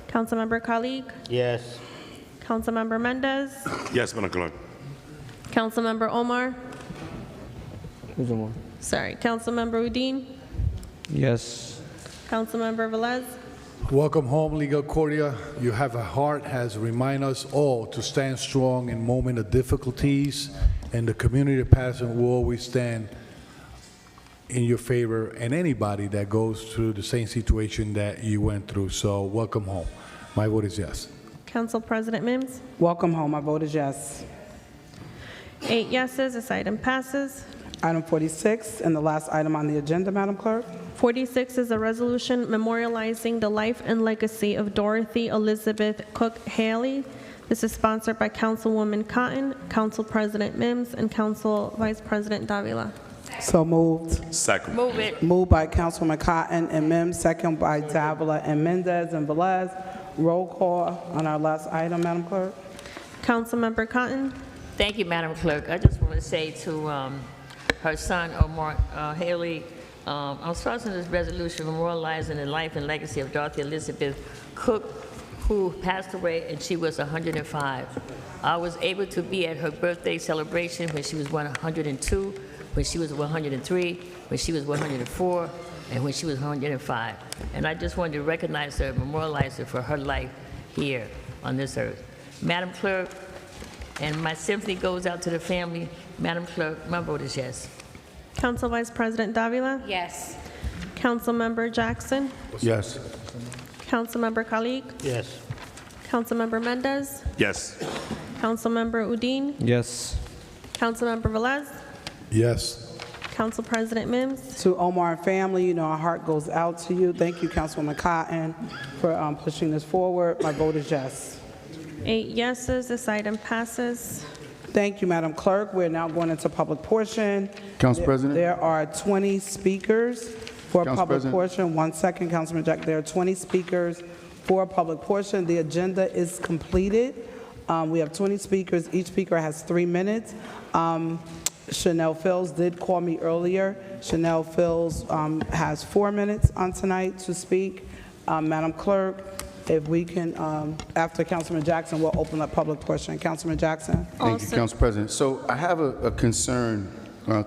Councilmember Khalid. Yes. Councilmember Mendez. Yes, Madam Clerk. Councilmember Omar. Who's the one? Sorry, Councilmember Udine. Yes. Councilmember Velez. Welcome home, Liga Cordia. You have a heart has remind us all to stand strong in moment of difficulties, and the community of Paterson will always stand in your favor and anybody that goes through the same situation that you went through. So welcome home. My vote is yes. Council President Mims. Welcome home. My vote is yes. 8 yeses, this item passes. Item 46, and the last item on the agenda, Madam Clerk. 46 is a resolution memorializing the life and legacy of Dorothy Elizabeth Cook Haley. This is sponsored by Councilwoman Cotton, Council President Mims, and Council Vice President Davila. So moved. Second. Move it. Moved by Councilwoman Cotton and Mims, second by Davila and Mendez and Velez. Roll call on our last item, Madam Clerk. Councilmember Cotton. Thank you, Madam Clerk. I just want to say to her son, Omar Haley, I'm sponsoring this resolution memorializing the life and legacy of Dorothy Elizabeth Cook, who passed away and she was 105. I was able to be at her birthday celebration when she was 102, when she was 103, when she was 104, and when she was 105. And I just wanted to recognize her, memorialize her for her life here on this earth. Madam Clerk, and my sympathy goes out to the family. Madam Clerk, my vote is yes. Council Vice President Davila. Yes. Councilmember Jackson. Yes. Councilmember Khalid. Yes. Councilmember Mendez. Yes. Councilmember Udine. Yes. Councilmember Velez. Yes. Council President Mims. To Omar and family, you know, our heart goes out to you. Thank you, Councilwoman Cotton, for pushing this forward. My vote is yes. 8 yeses, this item passes. Thank you, Madam Clerk. We're now going into public portion. Council President? There are 20 speakers for Council public President? portion. 1 second, Councilman Jack. There are 20 speakers for public portion. The agenda is completed. We have 20 speakers. Each speaker has 3 minutes. Chanel Fields did call me earlier. Chanel Fields has 4 minutes on tonight to speak. Madam Clerk, If we can, after Councilman Jackson, we'll open up public portion. Councilman Jackson? Thank you, Council President. So I have a concern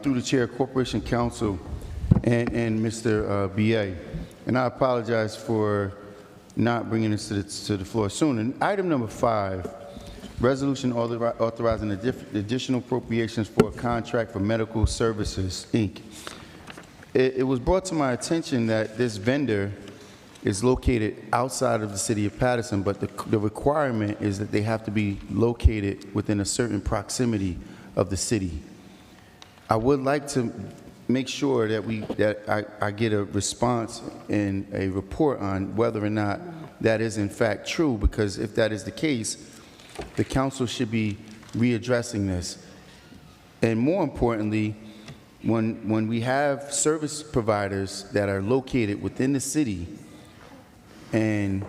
through the Chair, Corporation Counsel, and Mr. BA, and I apologize for not bringing this to the floor sooner. Item number 5, resolution authorizing additional appropriations for a contract for medical services, Inc. It was brought to my attention that this vendor is located outside of the city of Paterson, but the requirement is that they have to be located within a certain proximity of the city. I would like to make sure that I get a response and a report on whether or not that is in fact true, because if that is the case, the council should be readdressing this. And more importantly, when we have service providers that are located within the city, and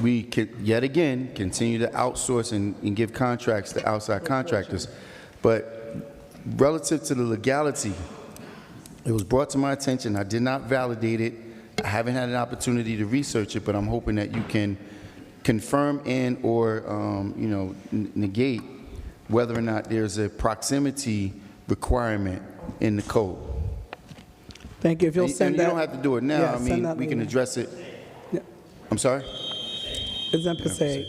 we could yet again continue to outsource and give contracts to outside contractors, but relative to the legality, it was brought to my attention. I did not validate it. I haven't had an opportunity to research it, but I'm hoping that you can confirm and or negate whether or not there's a proximity requirement in the code. Thank you. If you'll send and that. you don't have to do it now. Yeah, I send mean, that we can later. address it. Yeah. I'm sorry? It's in Passaic.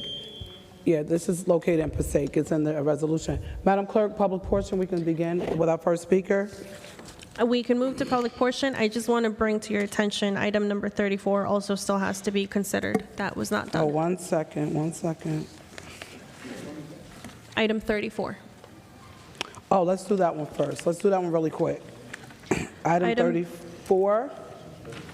Yeah, this is located in Passaic. It's in the resolution. Madam Clerk, public portion, we can begin with our first speaker. We can move to public portion. I just want to bring to your attention, item number 34 also still has to be considered. That was not Oh, done. 1 second, 1 second. Item 34. Oh, let's do that one first. Let's do that one really quick. Item 34?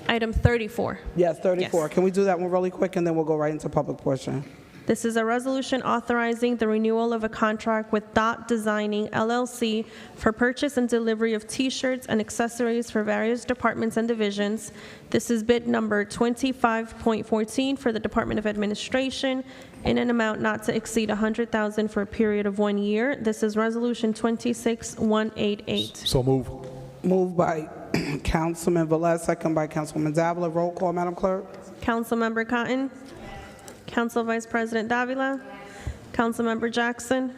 Item 34. Yes, 34. Yes. Can we do that one really quick, and then we'll go right into public portion? This is a resolution authorizing the renewal of a contract with Dot Designing LLC for purchase and delivery of T-shirts and accessories for various departments and divisions. This is bid number 25.14 for the Department of Administration in an amount not to exceed $100,000 for a period of 1 year. This is Resolution 26188. So move. Moved by Councilman Velez, second by Councilwoman Davila. Roll call, Madam Clerk. Councilmember Cotton. Council Vice President Davila. Councilmember Jackson.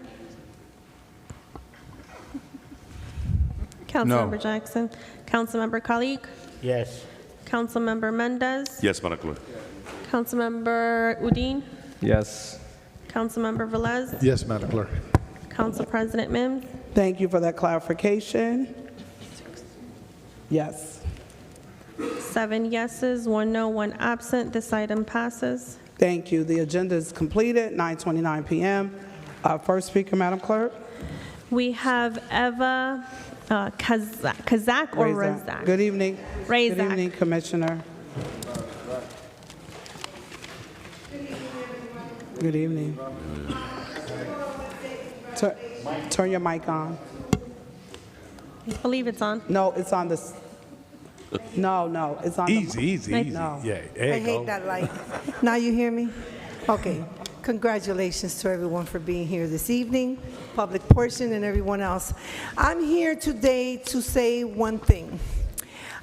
Councilmember Jackson. Councilmember Khalid. Yes. Councilmember Mendez. Yes, Madam Clerk. Councilmember Udine. Yes. Councilmember Velez. Yes, Madam Clerk. Council President Mims. Thank you for that clarification. Yes. 7 yeses, 1 no, 1 absent. This item passes. Thank you. The agenda is completed, 9:29 p.m. First speaker, Madam Clerk. We have Eva Kazak or Razak? Good evening. Razak. Good evening, Commissioner. Good evening. Turn your mic on. I believe it's on. No, it's on this. No, it's on Easy. No. Yeah, there I you go. hate that light. Now you hear me? Okay. Congratulations to everyone for being here this evening, public portion and everyone else. I'm here today to say one thing.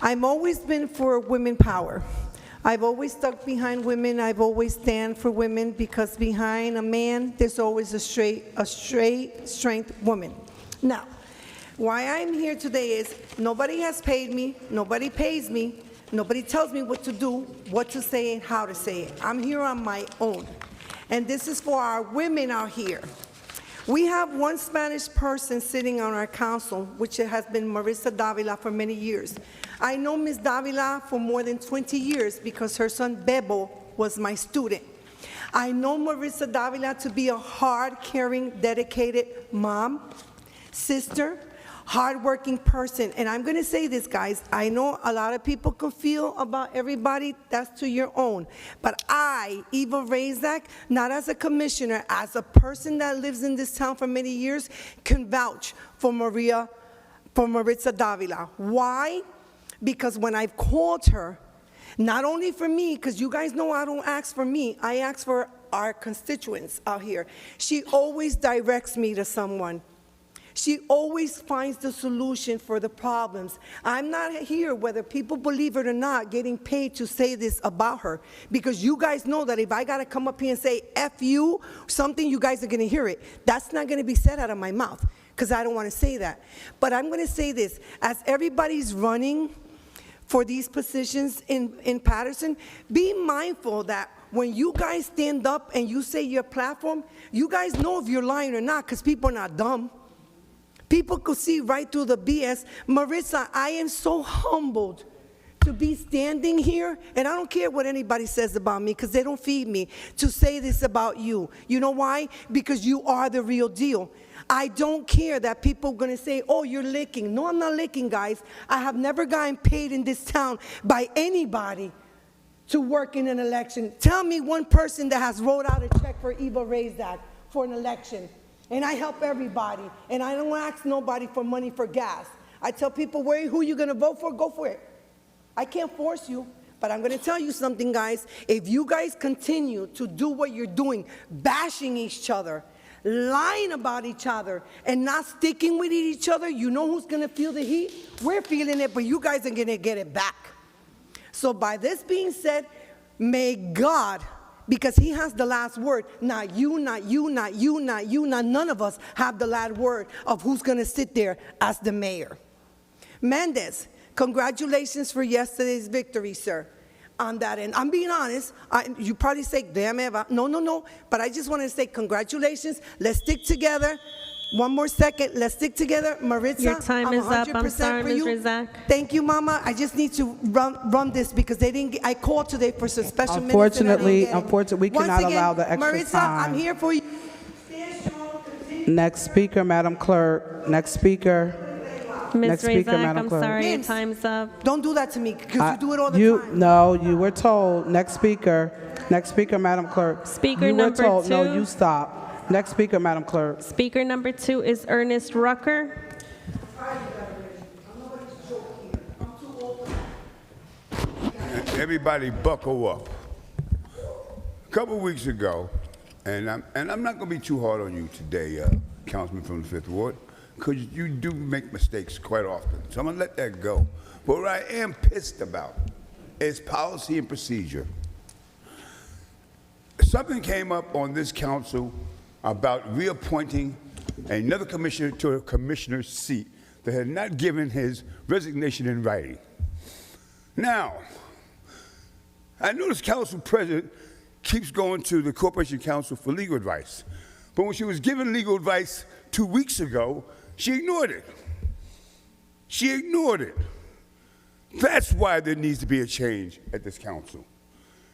I've always been for women power. I've always stuck behind women. I've always stand for women because behind a man, there's always a strength woman. Now, why I'm here today is nobody has paid me, nobody pays me, nobody tells me what to do, what to say, and how to say it. I'm here on my own. And this is for our women out here. We have one Spanish person sitting on our council, which has been Marissa Davila for many years. I know Ms. Davila for more than 20 years because her son Bebo was my student. I know Marissa Davila to be a hard, caring, dedicated mom, sister, hardworking person. And I'm going to say this, guys. I know a lot of people can feel about everybody. That's to your own. But I, Eva Razak, not as a commissioner, as a person that lives in this town for many years, can vouch for Maritza Davila. Why? Because when I've called her, not only for me, because you guys know I don't ask for me, I ask for our constituents out here. She always directs me to someone. She always finds the solution for the problems. I'm not here, whether people believe it or not, getting paid to say this about her, because you guys know that if I got to come up here and say F you, something, you guys are going to hear it. That's not going to be said out of my mouth, because I don't want to say that. But I'm going to say this. As everybody's running for these positions in Paterson, be mindful that when you guys stand up and you say your platform, you guys know if you're lying or not, because people are not dumb. People could see right through the BS. Maritza, I am so humbled to be standing here, and I don't care what anybody says about me, because they don't feed me, to say this about you. You know why? Because you are the real deal. I don't care that people are going to say, oh, you're licking. No, I'm not licking, guys. I have never gotten paid in this town by anybody to work in an election. Tell me one person that has wrote out a check for Eva Razak for an election. And I help everybody, and I don't ask nobody for money for gas. I tell people, who you're going to vote for, go for it. I can't force you, but I'm going to tell you something, guys. If you guys continue to do what you're doing, bashing each other, lying about each other, and not sticking with each other, you know who's going to feel the heat? We're feeling it, but you guys are going to get it back. So by this being said, may God, because he has the last word. Not you, not you, not you, not you, not none of us have the last word of who's going to sit there as the mayor. Mendez, congratulations for yesterday's victory, sir. On that end, I'm being honest. You probably say, damn, Eva. No. But I just want to say congratulations. Let's stick together. One more second. Let's stick together. Maritza, Your time is up. I'm 100% sorry, for Ms. you. Razak. Thank you, Mama. I just need to run this because they didn't. I called today for some special minutes. Unfortunately, we Once cannot again, allow the extra Maritza, time. I'm here for you. Next speaker, Madam Clerk. Next speaker. Ms. Next speaker, Razak, Madam I'm Clerk. sorry, your Mims, time's up. Don't do that to me because you do it all the time. No, you were told. Next speaker. Next speaker, Madam Clerk. Speaker you number were told. No, 2. you stop. Next speaker, Madam Clerk. Speaker number 2 is Ernest Rucker. Everybody buckle up. A couple weeks ago, and I'm not going to be too hard on you today, Councilman from the 5th Ward, because you do make mistakes quite often. So I'm going to let that go. But what I am pissed about is policy and procedure. Something came up on this council about reappointing another commissioner to a commissioner's seat that had not given his resignation in writing. Now, I notice Council President keeps going to the Corporation Council for legal advice. But when she was given legal advice 2 weeks ago, she ignored it. She ignored it. That's why there needs to be a change at this council.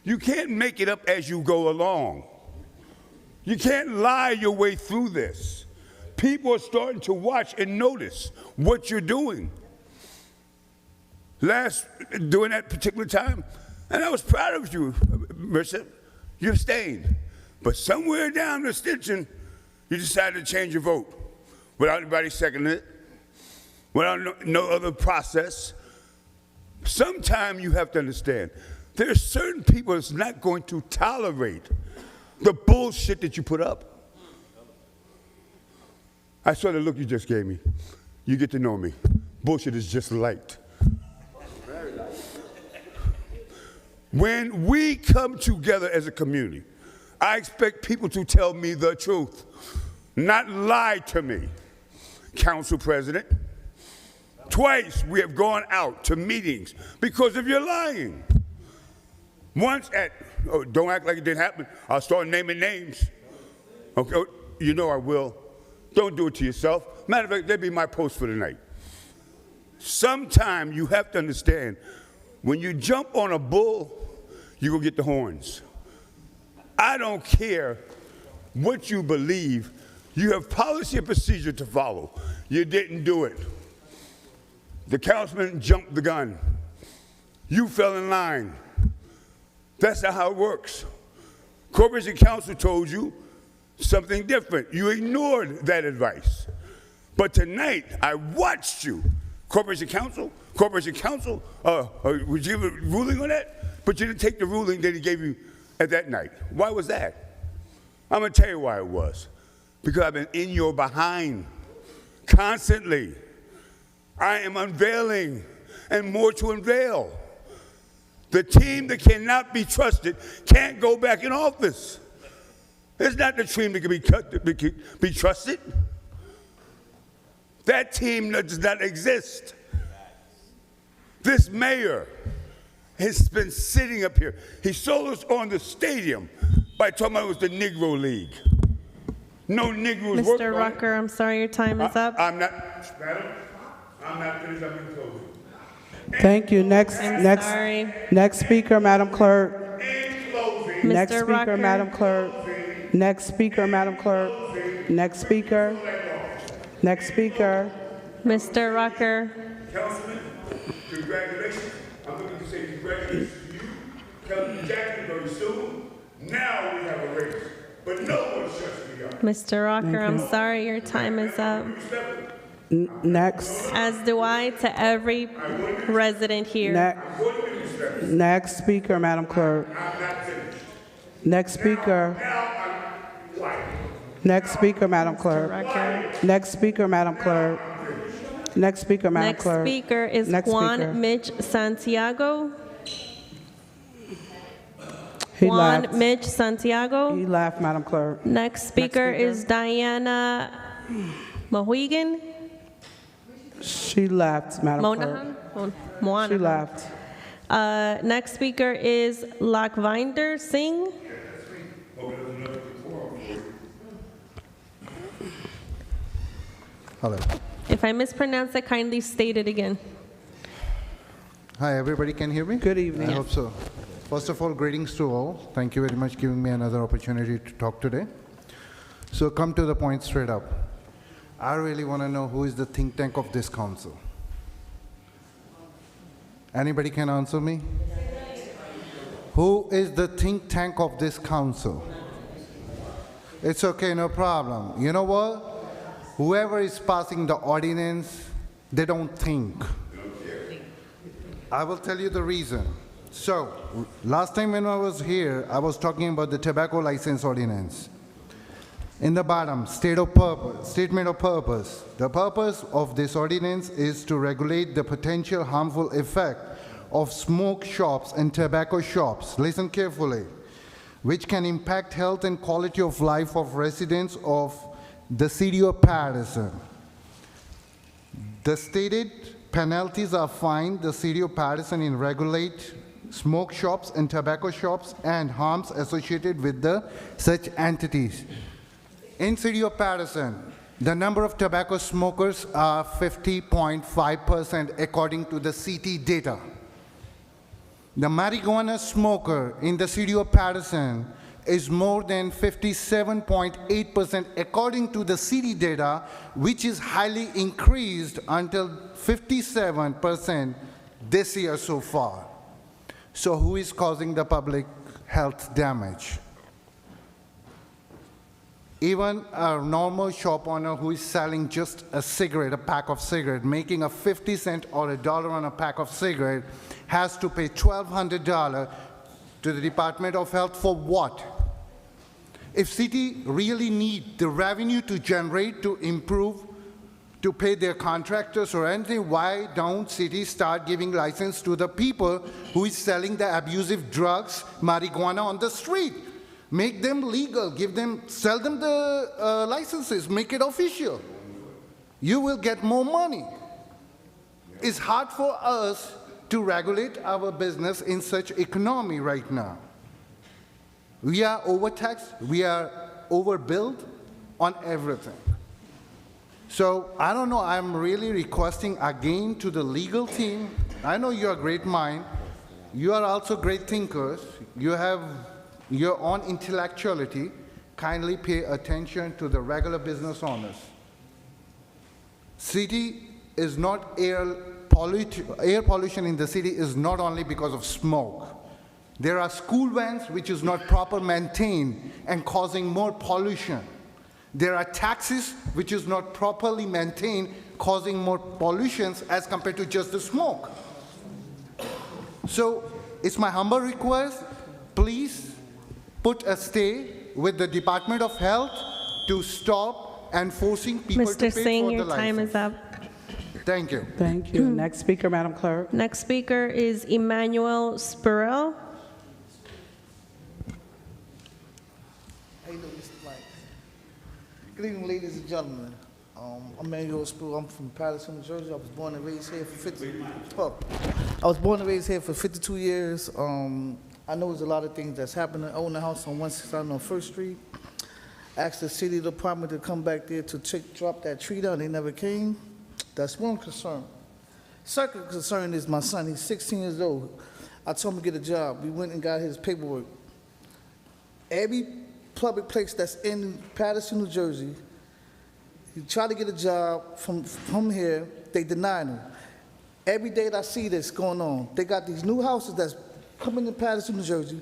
You can't make it up as you go along. You can't lie your way through this. People are starting to watch and notice what you're doing. During that particular time, and I was proud of you, Mercer, you abstained. But somewhere down the extension, you decided to change your vote without anybody seconding it, without no other process. Sometime you have to understand, there are certain people that's not going to tolerate the bullshit that you put up. I saw the look you just gave me. You get to know me. Bullshit is just light. When we come together as a community, I expect people to tell me the truth, not lie to me. Council President, twice we have gone out to meetings because of your lying. Once don't act like it didn't happen. I'll start naming names. Okay, you know I will. Don't do it to yourself. Matter of fact, that'd be my post for the night. Sometime you have to understand, when you jump on a bull, you're going to get the horns. I don't care what you believe. You have policy and procedure to follow. You didn't do it. The councilman jumped the gun. You fell in line. That's not how it works. Corporation Council told you something different. You ignored that advice. But tonight, I watched you. Corporation Council, would you give a ruling on that? But you didn't take the ruling that he gave you at that night. Why was that? I'm going to tell you why it was. Because I've been in your behind, Constantly, I am unveiling and more to unveil. The team that cannot be trusted can't go back in office. It's not the team that can be trusted. That team does not exist. This mayor has been sitting up here. He sold us on the stadium by talking about it was the Negro League. No Negroes work on Mr. it. Rucker, I'm sorry, your time is up. I'm not, madam, I'm not finished, I'm in closing. Thank you. Next speaker, Madam Clerk. Next Mr. speaker, Rucker. Madam Clerk. Next speaker, Madam Clerk. Next speaker. Next speaker. Mr. Rucker. Councilman, congratulations. I'm looking to say congratulations to you, Councilman Jackson, very soon. Now we have a race, but no one shuts me up. Mr. Rucker, I'm sorry, your time is up. Next. As do I to every resident here. Next speaker, Madam Clerk. Next speaker. Next speaker, Madam Clerk. Next speaker, Madam Clerk. Next speaker, Madam Next Clerk. speaker is Next Juan speaker. Mitch Santiago. He Juan left. Mitch Santiago. He left, Madam Clerk. Next speaker is Diana Mohegan. She left, Madam Monahan? Clerk. Monahan. She left. Next speaker is Lakhvinder Singh. Hello. If I mispronounce it, kindly state it again. Hi, everybody can hear me? Good evening. I hope so. First of all, greetings to all. Thank you very much for giving me another opportunity to talk today. So come to the point straight up. I really want to know who is the think tank of this council. Anybody can answer me? Who is the think tank of this council? It's okay, no problem. You know what? Whoever is passing the ordinance, they don't think. I will tell you the reason. So, last time when I was here, I was talking about the tobacco license ordinance. In the bottom, statement of purpose. The purpose of this ordinance is to regulate the potential harmful effect of smoke shops and tobacco shops. Listen carefully. Which can impact health and quality of life of residents of the city of Paterson. The stated penalties are fined the city of Paterson in regulate smoke shops and tobacco shops and harms associated with such entities. In city of Paterson, the number of tobacco smokers are 50.5% according to the CT data. The marijuana smoker in the city of Paterson is more than 57.8% according to the city data, which is highly increased until 57% this year so far. So who is causing the public health damage? Even a normal shop owner who is selling just a cigarette, a pack of cigarette, making a 50 cent or $1 on a pack of cigarette, has to pay $1,200 to the Department of Health for what? If city really need the revenue to generate, to improve, to pay their contractors or anything, why don't cities start giving license to the people who is selling the abusive drugs, marijuana on the street? Make them legal, sell them the licenses, make it official. You will get more money. It's hard for us to regulate our business in such economy right now. We are overtaxed, we are overbilled on everything. So I don't know, I'm really requesting again to the legal team. I know you're a great mind. You are also great thinkers. You have your own intellectuality. Kindly pay attention to the regular business owners. City is not air pollution in the city is not only because of smoke. There are school vans which is not proper maintained and causing more pollution. There are taxis which is not properly maintained, causing more pollutions as compared to just the smoke. So it's my humble request, please put a stay with the Department of Health to stop and forcing people to Mr. pay Singh, for your the time license. is up. Thank you. Thank you. Next speaker, Madam Clerk. Next speaker is Emmanuel Spurrell. How you doing, Mr. Mike? Good evening, ladies and gentlemen. I'm Emmanuel Spurrell. I'm from Paterson, New Jersey. I was born and raised here for 52 years. I know there's a lot of things that's happening. I own a house on 169 on First Street. Asked the city department to come back there to drop that tree down. They never came. That's one concern. Second concern is my son. He's 16 years old. I told him to get a job. We went and got his paperwork. Every public place that's in Paterson, New Jersey, he tried to get a job from here. They denied him. Every day that I see this going on, they got these new houses that's coming to Paterson, New Jersey,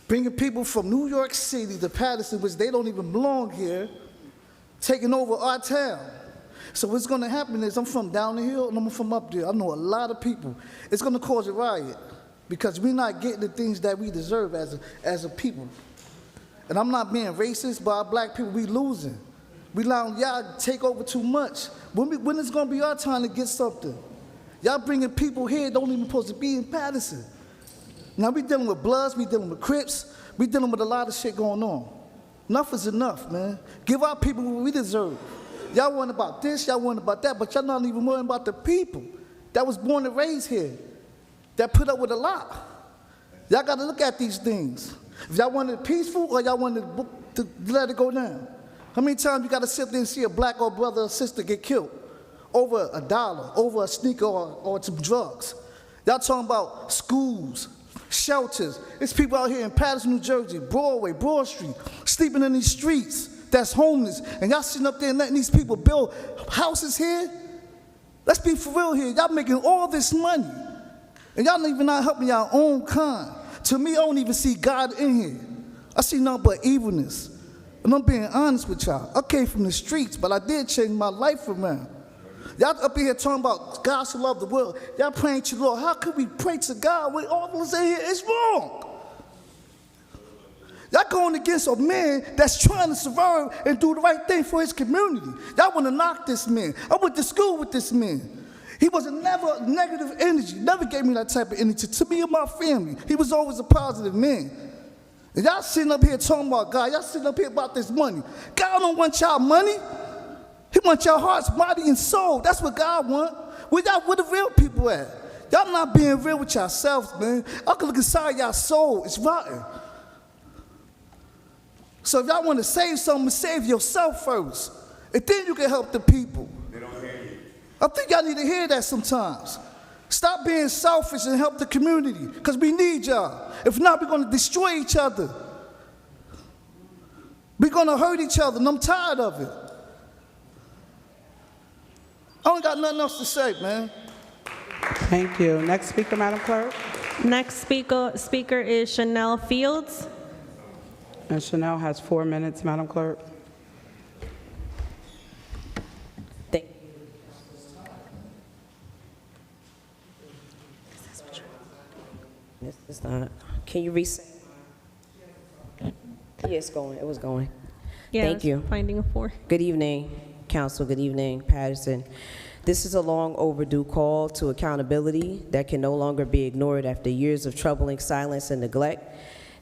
bringing people from New York City to Paterson, which they don't even belong here, taking over our town. So what's going to happen is I'm from down the hill and I'm from up there. I know a lot of people. It's going to cause a riot because we're not getting the things that we deserve as a people. And I'm not being racist, but our black people, we losing. We allowing y'all to take over too much. When is going to be our time to get something? Y'all bringing people here that don't even supposed to be in Paterson. Now we dealing with Bloods, we dealing with Crips, we dealing with a lot of shit going on. Enough is enough, man. Give our people what we deserve. Y'all worrying about this, y'all worrying about that, but y'all not even worrying about the people that was born and raised here, that put up with a lot. Y'all got to look at these things. If y'all want it peaceful or y'all want to let it go down. How many times you got to sit there and see a black or brother or sister get killed over $1, over a sneaker or some drugs? Y'all talking about schools, shelters. There's people out here in Paterson, New Jersey, Broadway, Broad Street, sleeping in these streets that's homeless. And y'all sitting up there and letting these people build houses here? Let's be for real here. Y'all making all this money. And y'all even not helping y'all own kind. To me, I don't even see God in here. I see nothing but evilness. And I'm being honest with y'all. I came from the streets, but I did change my life around. Y'all up in here talking about God should love the world. Y'all praying to the Lord. How could we pray to God when all of us in here is wrong? Y'all going against a man that's trying to survive and do the right thing for his community. Y'all want to knock this man. I went to school with this man. He was never negative energy, never gave me that type of energy. To me and my family, he was always a positive man. And y'all sitting up here talking about God. Y'all sitting up here about this money. God don't want y'all money. He wants your hearts, body, and soul. That's what God wants. Where the real people at? Y'all not being real with yourselves, man. I can look inside y'all soul. It's rotten. So if y'all want to save something, save yourself first. And then you can help the people. They don't hear you. I think y'all need to hear that sometimes. Stop being selfish and help the community, because we need y'all. If not, we're going to destroy each other. We're going to hurt each other, and I'm tired of it. I don't got nothing else to say, man. Thank you. Next speaker, Madam Clerk. Next speaker is Chanel Fields. And Chanel has 4 minutes, Madam Clerk. Thank you. It's not. Can you reset? Yeah, it's going. It was going. Yeah, Thank you. Finding a 4. Good evening, Council. Good evening, Paterson. This is a long overdue call to accountability that can no longer be ignored after years of troubling silence and neglect.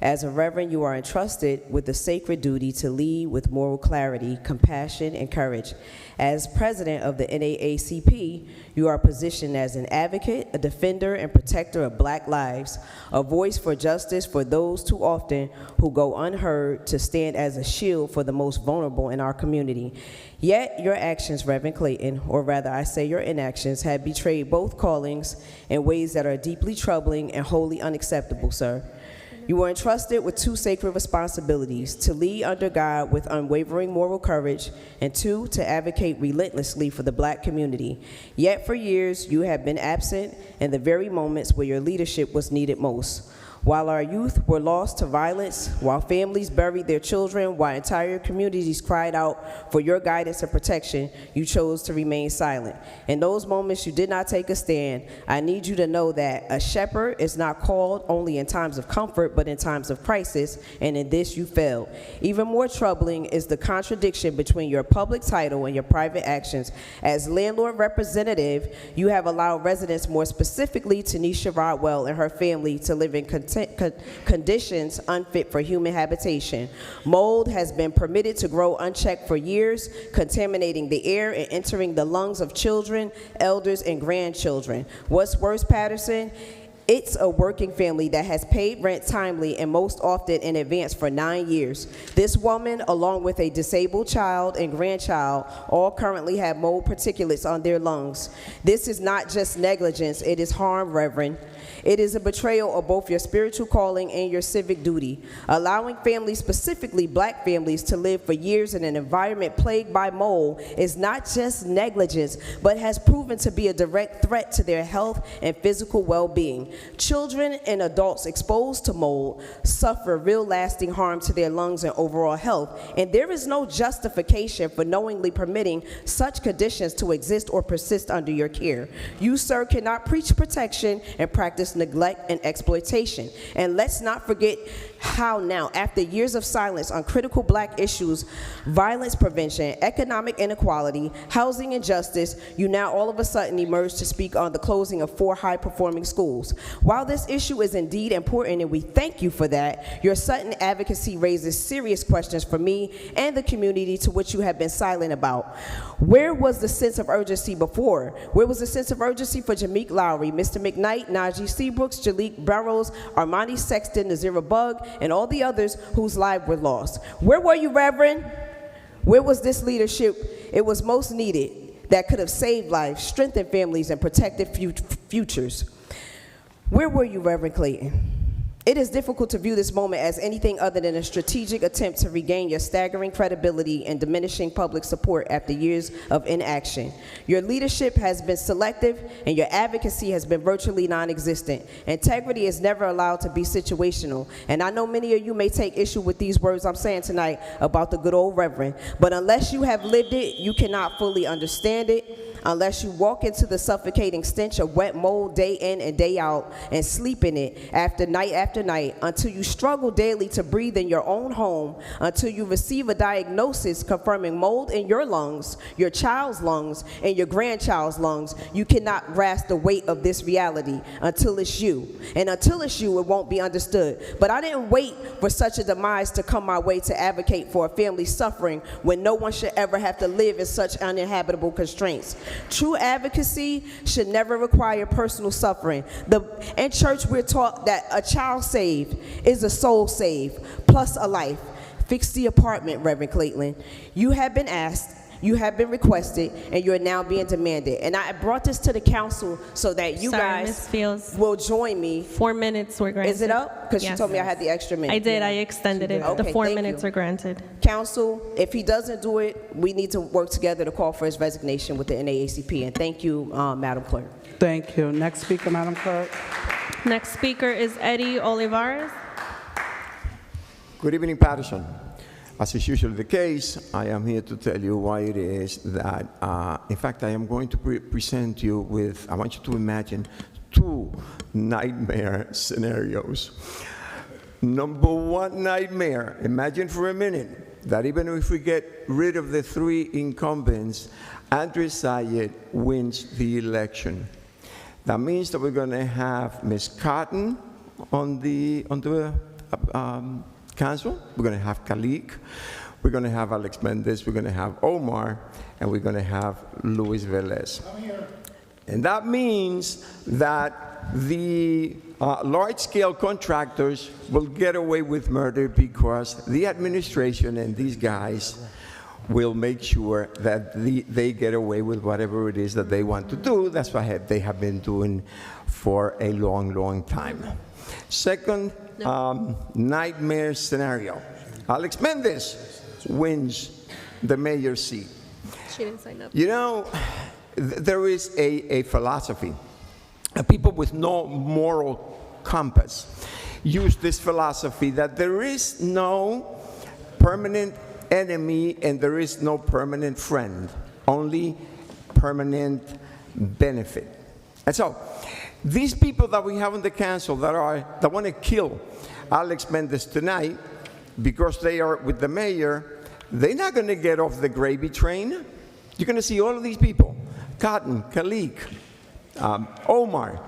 As a reverend, you are entrusted with the sacred duty to lead with moral clarity, compassion, and courage. As president of the NAACP, you are positioned as an advocate, a defender, and protector of Black lives, a voice for justice for those too often who go unheard, to stand as a shield for the most vulnerable in our community. Yet your actions, Reverend Clayton, or rather I say your inactions, have betrayed both callings in ways that are deeply troubling and wholly unacceptable, sir. You were entrusted with 2 sacred responsibilities: to lead under God with unwavering moral courage, and 2, to advocate relentlessly for the Black community. Yet for years, you have been absent in the very moments where your leadership was needed most. While our youth were lost to violence, while families buried their children, while entire communities cried out for your guidance and protection, you chose to remain silent. In those moments you did not take a stand. I need you to know that a shepherd is not called only in times of comfort, but in times of crisis, and in this you failed. Even more troubling is the contradiction between your public title and your private actions. As landlord representative, you have allowed residents, more specifically Tanisha Rodwell and her family, to live in conditions unfit for human habitation. Mold has been permitted to grow unchecked for years, contaminating the air and entering the lungs of children, elders, and grandchildren. What's worse, Paterson? It's a working family that has paid rent timely and most often in advance for 9 years. This woman, along with a disabled child and grandchild, all currently have mold particulates on their lungs. This is not just negligence, it is harm, Reverend. It is a betrayal of both your spiritual calling and your civic duty. Allowing families, specifically black families, to live for years in an environment plagued by mold is not just negligence, but has proven to be a direct threat to their health and physical well-being. Children and adults exposed to mold suffer real lasting harm to their lungs and overall health, and there is no justification for knowingly permitting such conditions to exist or persist under your care. You, sir, cannot preach protection and practice neglect and exploitation. And let's not forget how now, after years of silence on critical black issues, violence prevention, economic inequality, housing injustice, you now all of a sudden emerge to speak on the closing of 4 high-performing schools. While this issue is indeed important, and we thank you for that, your sudden advocacy raises serious questions for me and the community to which you have been silent about. Where was the sense of urgency before? Where was the sense of urgency for Jameek Lowry, Mr. McKnight, Najee Seabrooks, Jalik Barrows, Armani Sexton, Nazira Bug, and all the others whose lives were lost? Where were you, Reverend? Where was this leadership? It was most needed, that could have saved lives, strengthened families, and protected futures. Where were you, Reverend Clayton? It is difficult to view this moment as anything other than a strategic attempt to regain your staggering credibility and diminishing public support after years of inaction. Your leadership has been selective and your advocacy has been virtually non-existent. Integrity is never allowed to be situational. And I know many of you may take issue with these words I'm saying tonight about the good old Reverend, but unless you have lived it, you cannot fully understand it. Unless you walk into the suffocating stench of wet mold day in and day out and sleep in it after night, until you struggle daily to breathe in your own home, until you receive a diagnosis confirming mold in your lungs, your child's lungs, and your grandchild's lungs, you cannot grasp the weight of this reality until it's you. And until it's you, it won't be understood. But I didn't wait for such a demise to come my way to advocate for a family suffering when no one should ever have to live in such uninhabitable constraints. True advocacy should never require personal suffering. In church, we're taught that a child saved is a soul saved, plus a life. Fix the apartment, Reverend Clayton. You have been asked, you have been requested, and you are now being demanded. And I brought this to the council so that you guys will join me. 4 minutes were granted. Is it up? Because Yes. you told me I had the extra minute. I did. I extended it. Okay, The 4 thank minutes you. are granted. Council, if he doesn't do it, we need to work together to call for his resignation with the NAACP. And thank you, Madam Clerk. Thank you. Next speaker, Madam Clerk. Next speaker is Eddie Olivares. Good evening, Paterson. As is usually the case, I am here to tell you why it is that, in fact, I am going to present you with, I want you to imagine 2 nightmare scenarios. Number 1 nightmare, imagine for a minute that even if we get rid of the 3 incumbents, Andrew Sayed wins the election. That means that we're going to have Ms. Cotton on the council, we're going to have Khalik, we're going to have Alex Mendez, we're going to have Omar, and we're going to have Luis Velez. And that means that the large-scale contractors will get away with murder because the administration and these guys will make sure that they get away with whatever it is that they want to do. That's what they have been doing for a long, long time. Second nightmare scenario. Alex Mendez wins the mayor's seat. She didn't sign up. You know, there is a philosophy. People with no moral compass use this philosophy that there is no permanent enemy and there is no permanent friend, only permanent benefit. And so, these people that we have on the council that want to kill Alex Mendez tonight because they are with the mayor, they're not going to get off the gravy train. You're going to see all of these people, Cotton, Khalik, Omar,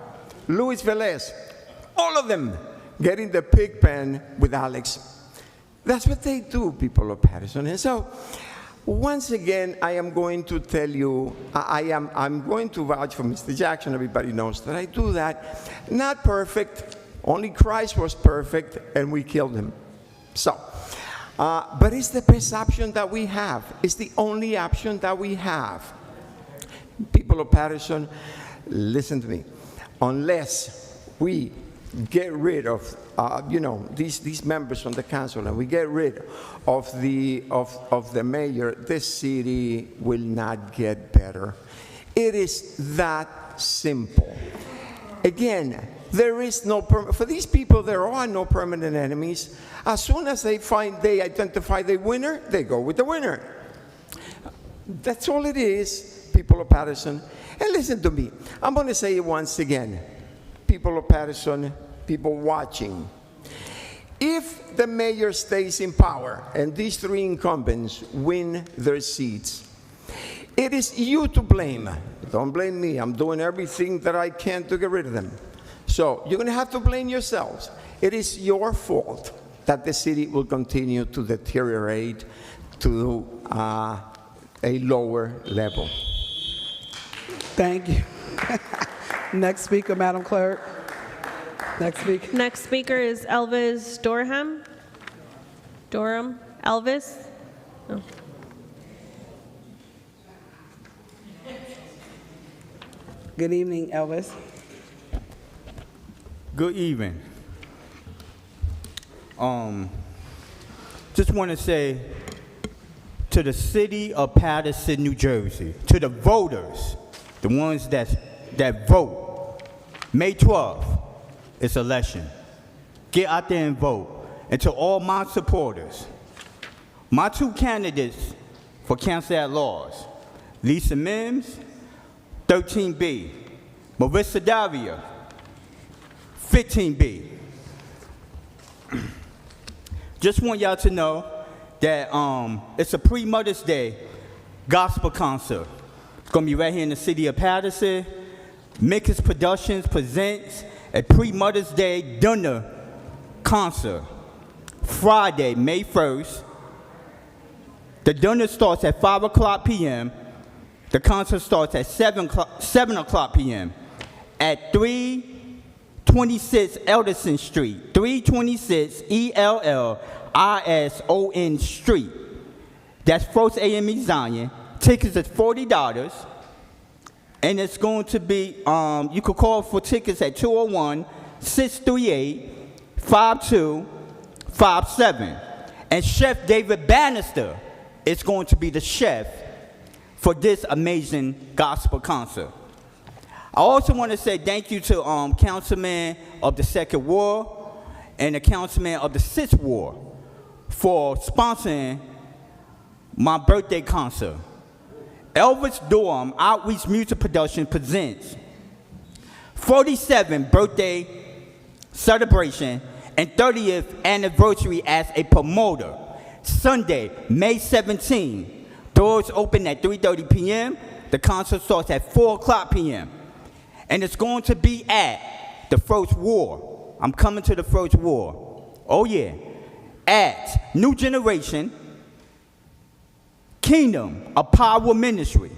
Luis Velez, all of them getting the pig pen with Alex. That's what they do, people of Paterson. And so, once again, I am going to tell you, I'm going to vouch for Mr. Jackson. Everybody knows that I do that. Not perfect. Only Christ was perfect, and we killed him. So, but it's the best option that we have. It's the only option that we have. People of Paterson, listen to me. Unless we get rid of, these members on the council, and we get rid of the mayor, this city will not get better. It is that simple. Again, there is no for these people. There are no permanent enemies. As soon as they identify the winner, they go with the winner. That's all it is, people of Paterson. And listen to me. I'm going to say it once again. People of Paterson, people watching. If the mayor stays in power and these three incumbents win their seats, it is you to blame. Don't blame me. I'm doing everything that I can to get rid of them. So you're going to have to blame yourselves. It is your fault that the city will continue to deteriorate to a lower level. Thank you. Next speaker, Madam Clerk. Next speaker. Next speaker is Elvis Durham. Elvis? Oh. Good evening, Elvis. Good evening. Just want to say to the city of Paterson, New Jersey, to the voters, the ones that vote, May 12th, it's election. Get out there and vote. And to all my supporters, my two candidates for council at large, Lisa Mims, 13B, Marissa Davia, 15B. Just want y'all to know that it's a pre-Mother's Day gospel concert. It's gonna be right here in the city of Paterson. Mickens Productions presents a pre-Mother's Day dinner concert. Friday, May 1st. The dinner starts at 5 o'clock p.m. The concert starts at 7 o'clock p.m. at 326 Elderson Street, 326 ELLISON Street. That's First AME Zion. Tickets is $40. And it's going to be, you could call for tickets at 201-638-5257. And Chef David Bannister is going to be the chef for this amazing gospel concert. I also want to say thank you to Councilman of the 2nd Ward and the Councilman of the 6th Ward for sponsoring my birthday concert. Elvis Durham Outreach Music Production presents 47th birthday celebration and 30th anniversary as a promoter. Sunday, May 17. Doors open at 3:30 p.m. The concert starts at 4 o'clock p.m. And it's going to be at the First Ward. I'm coming to the First Ward. Oh yeah. At New Generation Kingdom of Power Ministry,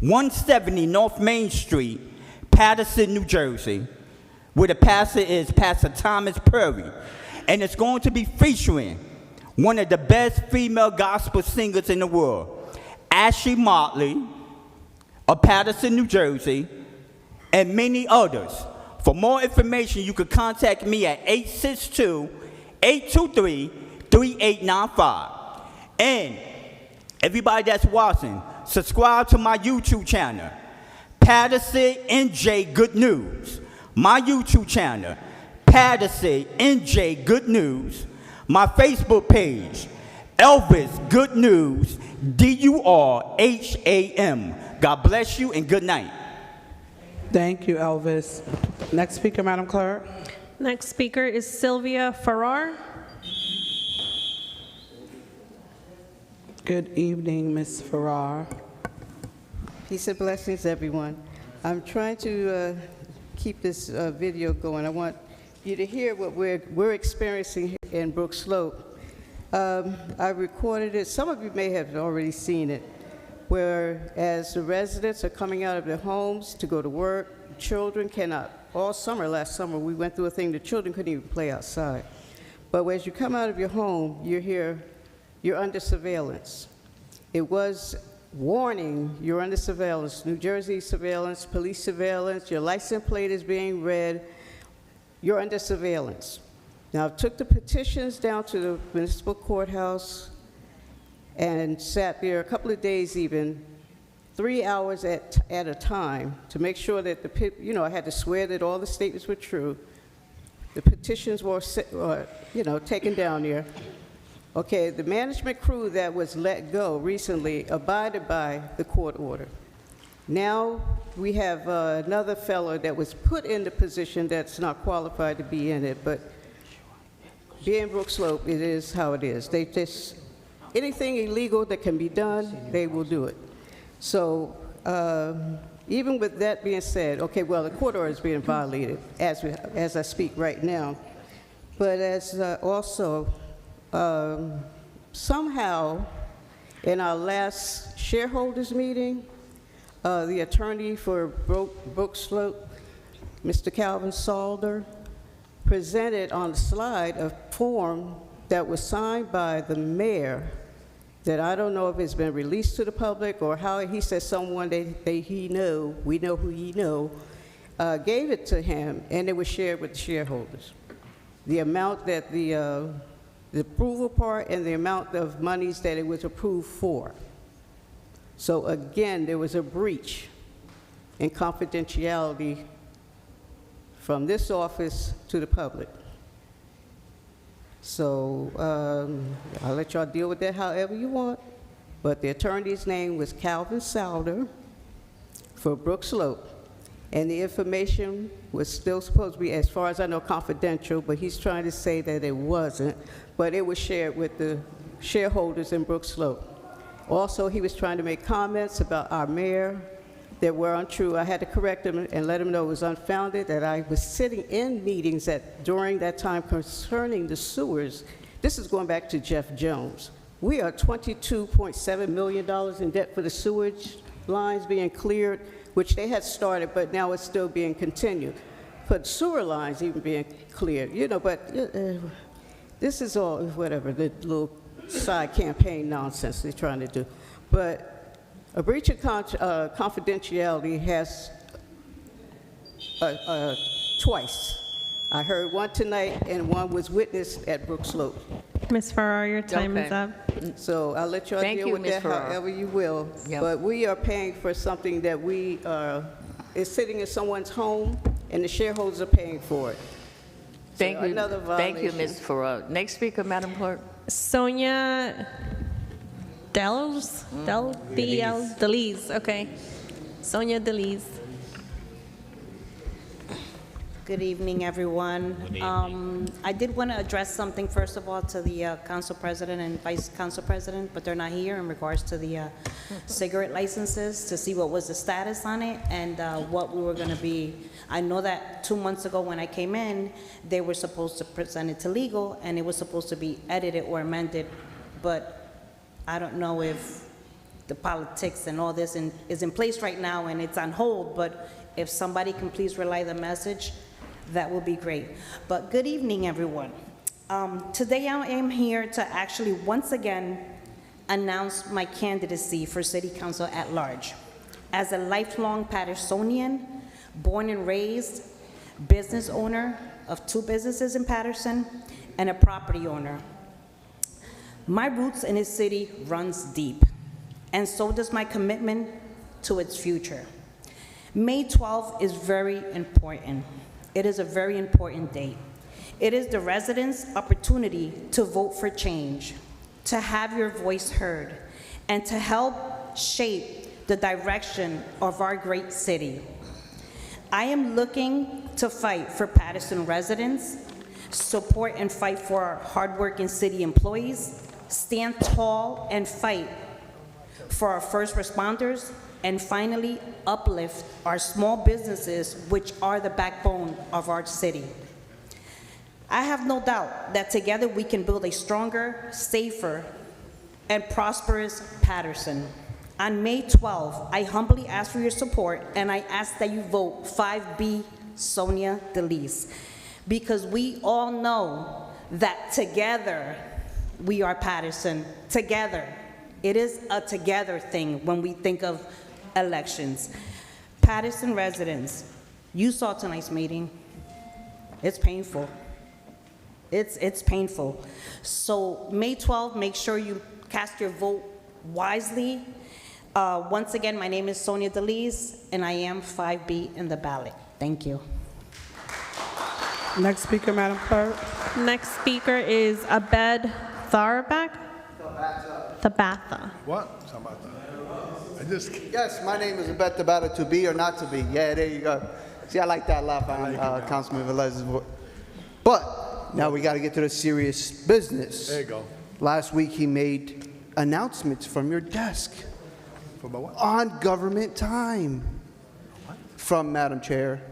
170 North Main Street, Paterson, New Jersey, where the pastor is Pastor Thomas Perry. And it's going to be featuring one of the best female gospel singers in the world, Ashley Motley of Paterson, New Jersey, and many others. For more information, you can contact me at 862-823-3895. And everybody that's watching, subscribe to my YouTube channel, Paterson NJ Good News. My YouTube channel, Paterson, NJ Good News, my Facebook page, Elvis Good News, DURHAM. God bless you and good night. Thank you, Elvis. Next speaker, Madam Clerk. Next speaker is Sylvia Farrar. Good evening, Ms. Farrar. Peace and blessings, everyone. I'm trying to keep this video going. I want you to hear what we're experiencing in Brook Slope. I recorded it. Some of you may have already seen it, where as the residents are coming out of their homes to go to work, children cannot. All summer, last summer, we went through a thing, the children couldn't even play outside. But as you come out of your home, you're under surveillance. It was warning, you're under surveillance, New Jersey surveillance, police surveillance, your license plate is being read, you're under surveillance. Now, I took the petitions down to the municipal courthouse and sat there a couple of days even, 3 hours at a time to make sure that I had to swear that all the statements were true. The petitions were, taken down there. Okay, the management crew that was let go recently abided by the court order. Now we have another fellow that was put in the position that's not qualified to be in it, but being Brook Slope, it is how it is. They just, anything illegal that can be done, they will do it. So even with that being said, okay, well, the court order is being violated as I speak right now. But as also, somehow, in our last shareholders meeting, the attorney for Brook Slope, Mr. Calvin Salder, presented on the slide a form that was signed by the mayor that I don't know if it's been released to the public or how. He said someone we know who he know, gave it to him, and it was shared with the shareholders. The amount that the approval part and the amount of monies that it was approved for. So again, there was a breach in confidentiality from this office to the public. So I'll let y'all deal with that however you want, but the attorney's name was Calvin Salder for Brook Slope, and the information was still supposed to be, as far as I know, confidential, but he's trying to say that it wasn't, but it was shared with the shareholders in Brook Slope. Also, he was trying to make comments about our mayor that were untrue. I had to correct him and let him know it was unfounded, that I was sitting in meetings during that time concerning the sewers. This is going back to Jeff Jones. We are $22.7 million in debt for the sewage lines being cleared, which they had started, but now it's still being continued. For sewer lines even being cleared, but this is all, whatever, the little side campaign nonsense they're trying to do. But a breach of confidentiality has twice. I heard one tonight and one was witnessed at Brook Slope. Ms. Farrar, your time is up. So I'll let y'all deal with that however you will. Yep. But we are paying for something that is sitting in someone's home, and the shareholders are paying for it. Thank you. Another violation. Thank you, Ms. Farrar. Next speaker, Madam Clerk. Sonia Deliz, okay. Sonia Deliz. Good evening, everyone. I did want to address something, first of all, to the council president and vice council president, but they're not here, in regards to the cigarette licenses, to see what was the status on it and what we were going to be. I know that 2 months ago when I came in, they were supposed to present it to legal, and it was supposed to be edited or amended, but I don't know if the politics and all this is in place right now and it's on hold, but if somebody can please relay the message, that would be great. But good evening, everyone. Today I am here to actually once again announce my candidacy for City Council at large. As a lifelong Patersonian, born and raised, business owner of 2 businesses in Paterson, and a property owner. My roots in this city runs deep, and so does my commitment to its future. May 12th is very important. It is a very important date. It is the residents' opportunity to vote for change, to have your voice heard, and to help shape the direction of our great city. I am looking to fight for Paterson residents, support and fight for our hardworking city employees, stand tall and fight for our first responders, and finally uplift our small businesses, which are the backbone of our city. I have no doubt that together we can build a stronger, safer, and prosperous Paterson. On May 12th, I humbly ask for your support, and I ask that you vote 5B Sonia DeLise, because we all know that together we are Paterson. Together. It is a together thing when we think of elections. Paterson residents, you saw tonight's meeting. It's painful. It's painful. So May 12th, make sure you cast your vote wisely. Once again, my name is Sonia DeLise, and I am 5B in the ballot. Thank you. Next speaker, Madam Clerk. Next speaker is Abed Tharbak. Thabatha. What? Yes, my name is Abed Tabata, to be or not to be. Yeah, there you go. See, I like that laugh on Councilman Velez's voice. But now we got to get to the serious business. There you go. Last week he made announcements from your desk From what? on government time. From Madam Chair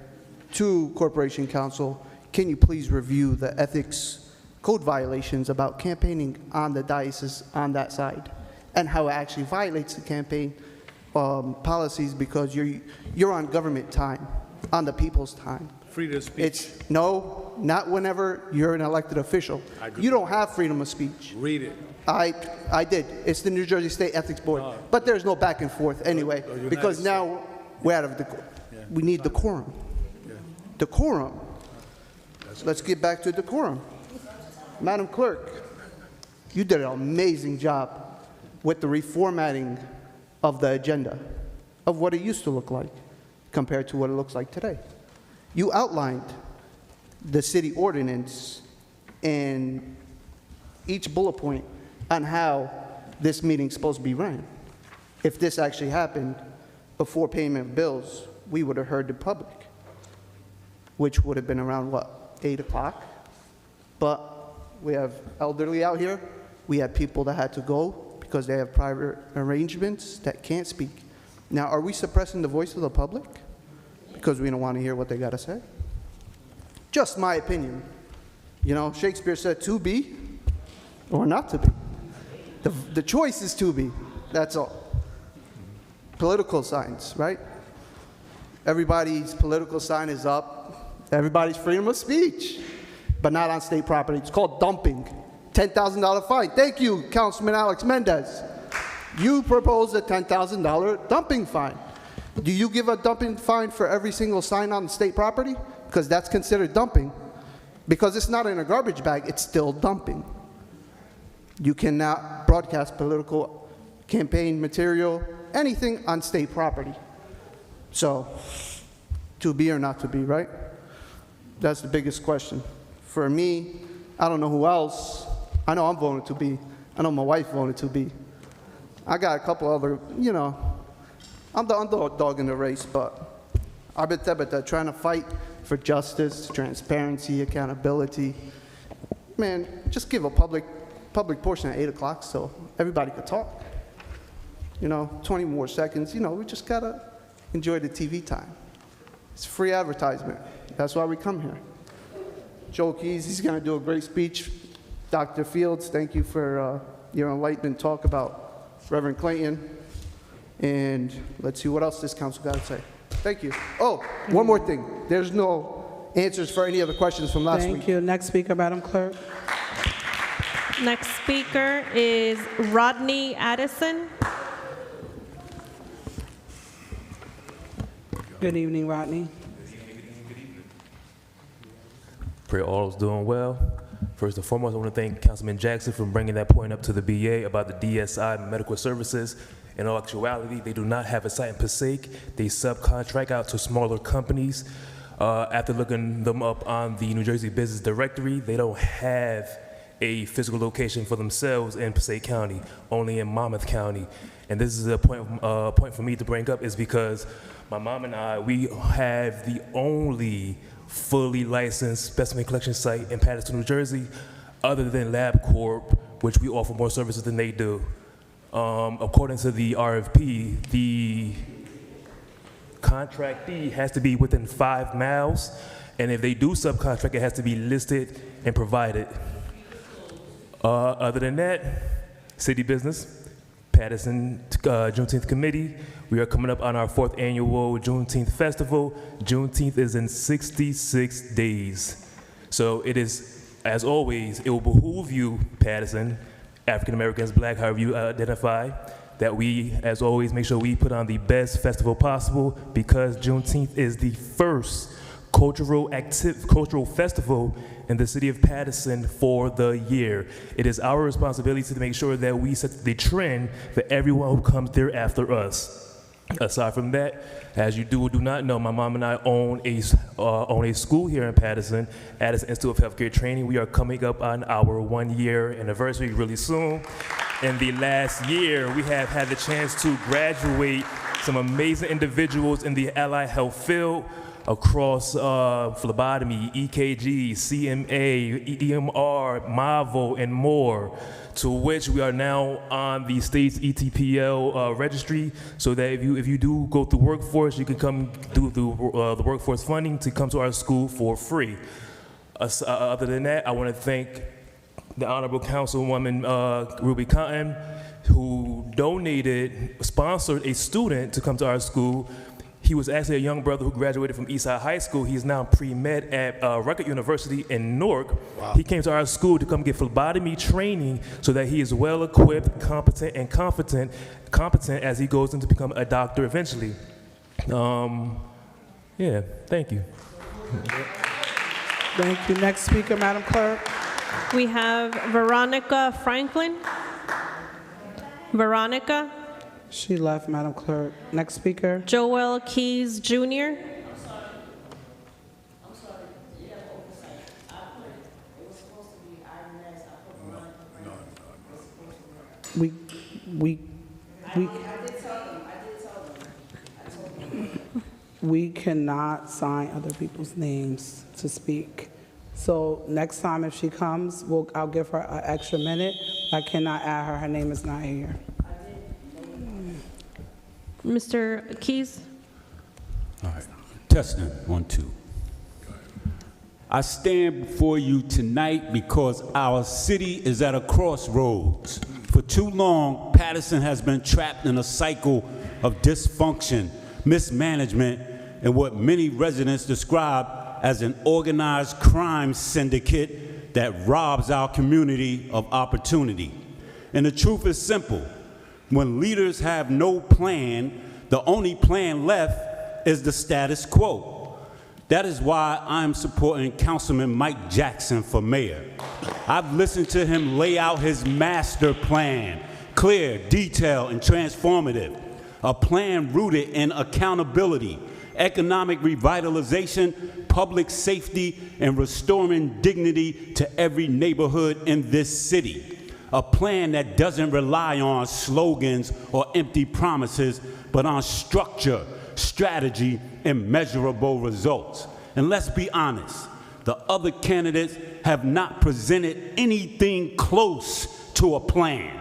to Corporation Counsel, can you please review the ethics code violations about campaigning on the diocese on that side, and how it actually violates the campaign policies, because you're on government time, on the people's time. Freedom of speech. No, not whenever you're an elected official. You don't have freedom of speech. Read it. I did. It's the New Jersey State Ethics Board. But there's no back and forth anyway, because now we're out of the, we need decorum. Decorum. Let's get back to decorum. Madam Clerk, you did an amazing job with the reformatting of the agenda, of what it used to look like compared to what it looks like today. You outlined the city ordinance and each bullet point on how this meeting's supposed to be ran. If this actually happened before payment of bills, we would have heard the public, which would have been around, what, 8 o'clock? But we have elderly out here. We have people that had to go because they have private arrangements that can't speak. Now, are we suppressing the voice of the public because we don't want to hear what they got to say? Just my opinion. You know, Shakespeare said to be or not to be. The choice is to be, that's all. Political signs, right? Everybody's political sign is up. Everybody's freedom of speech, but not on state property. It's called dumping. $10,000 fine. Thank you, Councilman Alex Mendez. You proposed a $10,000 dumping fine. Do you give a dumping fine for every single sign on state property? Because that's considered dumping. Because it's not in a garbage bag, it's still dumping. You cannot broadcast political campaign material, anything on state property. So, to be or not to be, right? That's the biggest question. For me, I don't know who else. I know I'm voting to be. I know my wife voted to be. I got a couple other, you know, I'm the underdog in the race, but I've been trying to fight for justice, transparency, accountability. Man, just give a public portion at 8 o'clock so everybody could talk. You know, 20 more seconds. You know, we just gotta enjoy the TV time. It's free advertisement. That's why we come here. Joe Keys, he's gonna do a great speech. Dr. Fields, thank you for your enlightenment talk about Reverend Clayton. And let's see what else this council got to say. Thank you. Oh, one more thing. There's no answers for any of the questions from last week. Thank you. Next speaker, Madam Clerk. Next speaker is Rodney Addison. Good evening, Rodney. Pray all is doing well. First and foremost, I want to thank Councilman Jackson for bringing that point up to the BA about the DSI medical services. In all actuality, they do not have a site in Passaic. They subcontract out to smaller companies. After looking them up on the New Jersey Business Directory, they don't have a physical location for themselves in Passaic County, only in Monmouth County. And this is a point for me to bring up is because my mom and I, we have the only fully licensed specimen collection site in Paterson, New Jersey, other than LabCorp, which we offer more services than they do. According to the RFP, the contractee has to be within 5 miles, and if they do subcontract, it has to be listed and provided. Other than that, city business, Paterson Juneteenth Committee, we are coming up on our 4th annual Juneteenth Festival. Juneteenth is in 66 days. So it is, as always, it will behoove you, Paterson, African Americans, Black, however you identify, that we, as always, make sure we put on the best festival possible, because Juneteenth is the first cultural festival in the city of Paterson for the year. It is our responsibility to make sure that we set the trend for everyone who comes there after us. Aside from that, as you do or do not know, my mom and I own a school here in Paterson, Addison Institute of Healthcare Training. We are coming up on our 1-year anniversary really soon. In the last year, we have had the chance to graduate some amazing individuals in the allied health field across phlebotomy, EKG, CMA, EMR, MAVO, and more, to which we are now on the state's ETPL registry, so that if you do go through workforce, you can come do the workforce funding to come to our school for free. Other than that, I want to thank the Honorable Councilwoman Ruby Cotton, who sponsored a student to come to our school. He was actually a young brother who graduated from Eastside High School. He is now pre-med at Rutgers University in Newark. Wow. He came to our school to come get phlebotomy training so that he is well-equipped, competent, and competent as he goes in to become a doctor eventually. Yeah, thank you. Thank you. Next speaker, Madam Clerk. We have Veronica Franklin. Veronica. She left, Madam Clerk. Next speaker. Joel Keys Jr. We cannot sign other people's names to speak. So next time if she comes, I'll give her an extra minute. I cannot add her. Her name is not here. Mr. Keys. All right. Testing, 1, 2. I stand before you tonight because our city is at a crossroads. For too long, Paterson has been trapped in a cycle of dysfunction, mismanagement, and what many residents describe as an organized crime syndicate that robs our community of opportunity. And the truth is simple. When leaders have no plan, the only plan left is the status quo. That is why I'm supporting Councilman Mike Jackson for mayor. I've listened to him lay out his master plan, clear, detailed, and transformative. A plan rooted in accountability, economic revitalization, public safety, and restoring dignity to every neighborhood in this city. A plan that doesn't rely on slogans or empty promises, but on structure, strategy, and measurable results. And let's be honest, the other candidates have not presented anything close to a plan.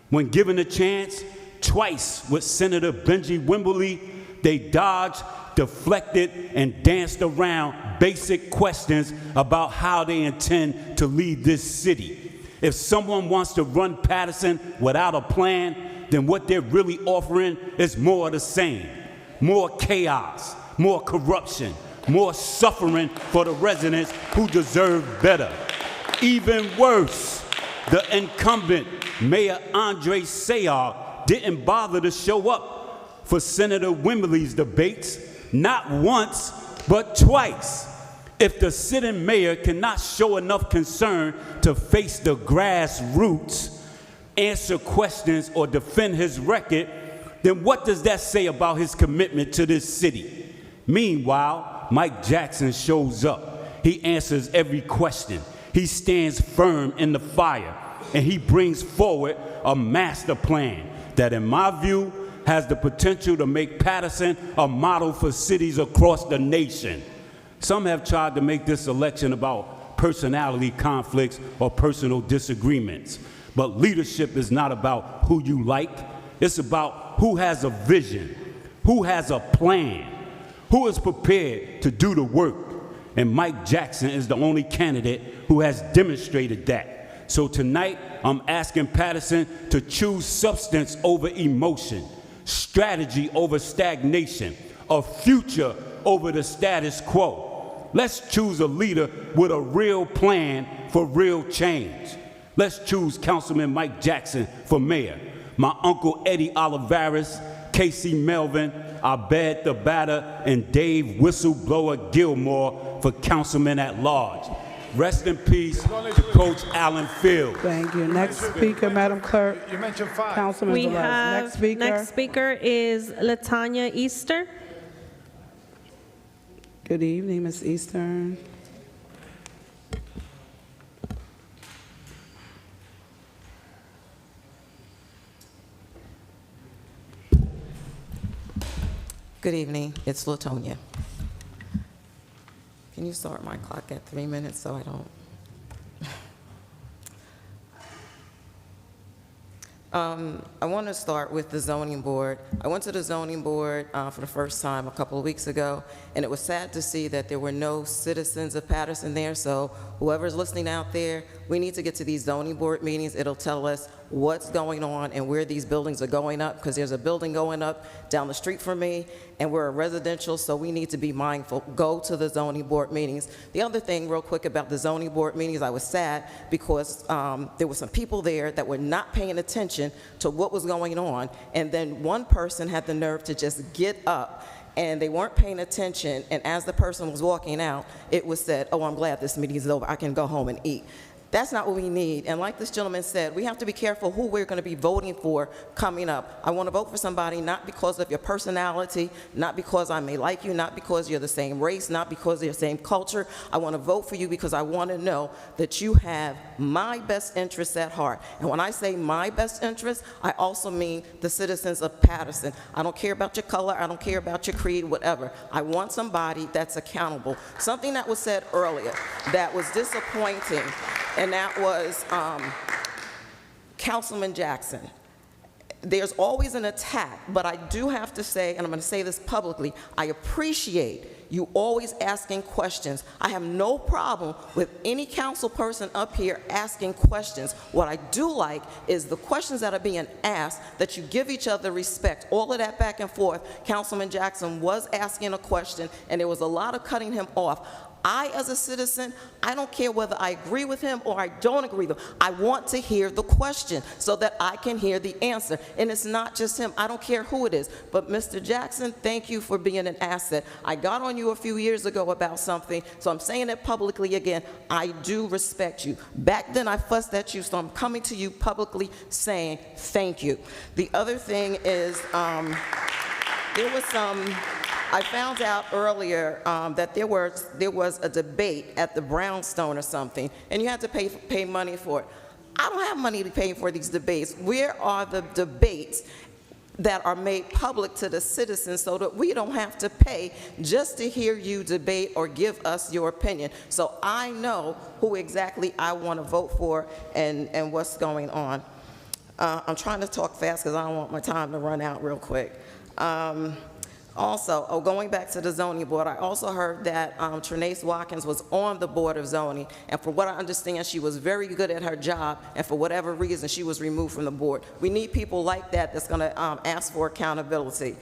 When given a chance, twice with Senator Benji Wimberly, they dodged, deflected, and danced around basic questions about how they intend to lead this city. If someone wants to run Paterson without a plan, then what they're really offering is more of the same. More chaos, more corruption, more suffering for the residents who deserve better. Even worse, the incumbent, Mayor Andre Sayar, didn't bother to show up for Senator Wimberly's debates, not once, but twice. If the sitting mayor cannot show enough concern to face the grassroots, answer questions, or defend his record, then what does that say about his commitment to this city? Meanwhile, Mike Jackson shows up. He answers every question. He stands firm in the fire, and he brings forward a master plan that, in my view, has the potential to make Paterson a model for cities across the nation. Some have tried to make this election about personality conflicts or personal disagreements. But leadership is not about who you like. It's about who has a vision, who has a plan, who is prepared to do the work. And Mike Jackson is the only candidate who has demonstrated that. So tonight, I'm asking Paterson to choose substance over emotion, strategy over stagnation, a future over the status quo. Let's choose a leader with a real plan for real change. Let's choose Councilman Mike Jackson for mayor, my Uncle Eddie Olivares, Casey Melvin, Abed Tabata, and Dave Whistleblower Gilmore for councilman at large. Rest in peace to Coach Allen Field. Thank you. Next speaker, Madam Clerk. You mentioned 5. Councilman We Velez. have, next speaker is Latanya Easter. Good evening, Ms. Eastern. Good evening, it's Latonia. Can you start my clock at 3 minutes so I don't? I want to start with the zoning board. I went to the zoning board for the first time a couple of weeks ago, and it was sad to see that there were no citizens of Paterson there. So whoever's listening out there, we need to get to these zoning board meetings. It'll tell us what's going on and where these buildings are going up, because there's a building going up down the street from me, and we're a residential, so we need to be mindful. Go to the zoning board meetings. The other thing real quick about the zoning board meetings, I was sad because there were some people there that were not paying attention to what was going on, and then one person had the nerve to just get up, and they weren't paying attention, and as the person was walking out, it was said, "Oh, I'm glad this meeting is over, I can go home and eat." That's not what we need. And like this gentleman said, we have to be careful who we're going to be voting for coming up. I want to vote for somebody not because of your personality, not because I may like you, not because you're the same race, not because you're the same culture. I want to vote for you because I want to know that you have my best interests at heart. And when I say my best interests, I also mean the citizens of Paterson. I don't care about your color. I don't care about your creed, whatever. I want somebody that's accountable. Something that was said earlier that was disappointing, and that was Councilman Jackson. There's always an attack, but I do have to say, and I'm going to say this publicly, I appreciate you always asking questions. I have no problem with any council person up here asking questions. What I do like is the questions that are being asked, that you give each other respect. All of that back and forth, Councilman Jackson was asking a question, and there was a lot of cutting him off. I, as a citizen, I don't care whether I agree with him or I don't agree with him. I want to hear the question so that I can hear the answer. And it's not just him. I don't care who it is. But Mr. Jackson, thank you for being an asset. I got on you a few years ago about something, so I'm saying it publicly again. I do respect you. Back then, I fussed at you, so I'm coming to you publicly saying thank you. The other thing is, there was some... I found out earlier that there was a debate at the Brownstone or something, and you had to pay money for it. I don't have money to pay for these debates. Where are the debates that are made public to the citizens so that we don't have to pay just to hear you debate or give us your opinion? So I know who exactly I want to vote for and what's going on. I'm trying to talk fast because I don't want my time to run out real quick. Also, going back to the zoning board, I also heard that Trinace Watkins was on the Board of Zoning, and for what I understand, she was very good at her job, and for whatever reason, she was removed from the board. We need people like that that's going to ask for accountability.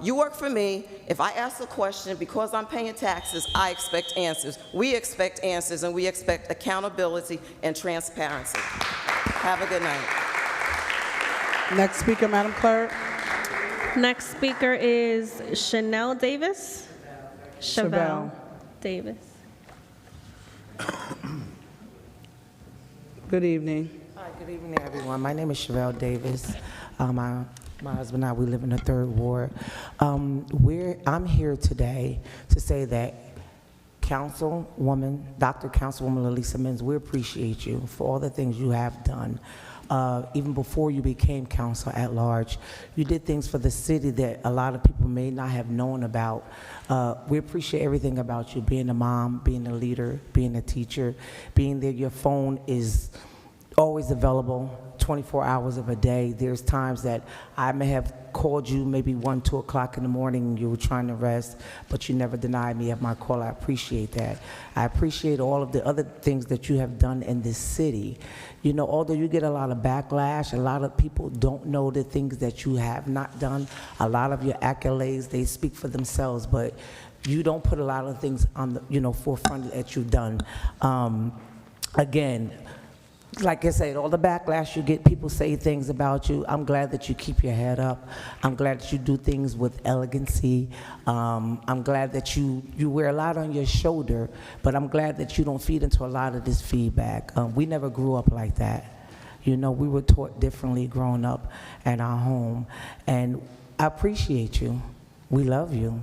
You work for me. If I ask a question, because I'm paying taxes, I expect answers. We expect answers, and we expect accountability and transparency. Have a good night. Next speaker, Madam Clerk. Next speaker is Chanel Davis. Chevelle Davis. Good evening. Hi, good evening, everyone. My name is Chevelle Davis. I'm My husband and I, we live in the 3rd Ward. I'm here today to say that Councilwoman, Dr. Councilwoman Lalisa Mims, we appreciate you for all the things you have done. Even before you became council at large, you did things for the city that a lot of people may not have known about. We appreciate everything about you, being a mom, being a leader, being a teacher, being there. Your phone is always available 24 hours of a day. There's times that I may have called you maybe 1, 2 o'clock in the morning and you were trying to rest, but you never denied me of my call. I appreciate that. I appreciate all of the other things that you have done in this city. You know, although you get a lot of backlash, a lot of people don't know the things that you have not done. A lot of your accolades, they speak for themselves, but you don't put a lot of things on the, forefront that you've done. Again, like I said, all the backlash you get, people say things about you. I'm glad that you keep your head up. I'm glad that you do things with elegancy. I'm glad that you wear a lot on your shoulder, but I'm glad that you don't feed into a lot of this feedback. We never grew up like that. We were taught differently growing up at our home, and I appreciate you. We love you.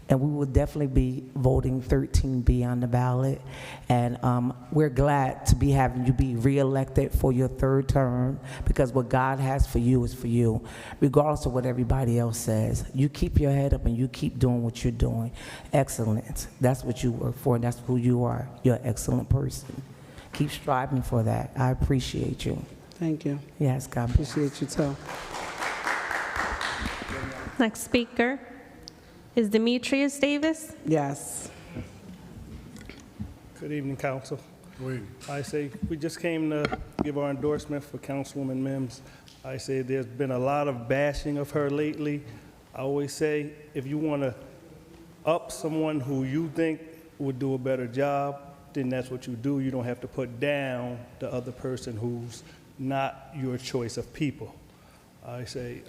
And we will definitely be voting 13B on the ballot. And we're glad to be having you be reelected for your 3rd term, because what God has for you is for you, regardless of what everybody else says. You keep your head up and you keep doing what you're doing. Excellence. That's what you work for, and that's who you are. You're an excellent person. Keep striving for that. I appreciate you. Thank you. Yes, God bless. Appreciate you too. Next speaker is Demetrius Davis. Yes. Good evening, Council. I say we just came to give our endorsement for Councilwoman Mims. I say there's been a lot of bashing of her lately. I always say if you want to up someone who you think would do a better job, then that's what you do. You don't have to put down the other person who's not your choice of people. I say,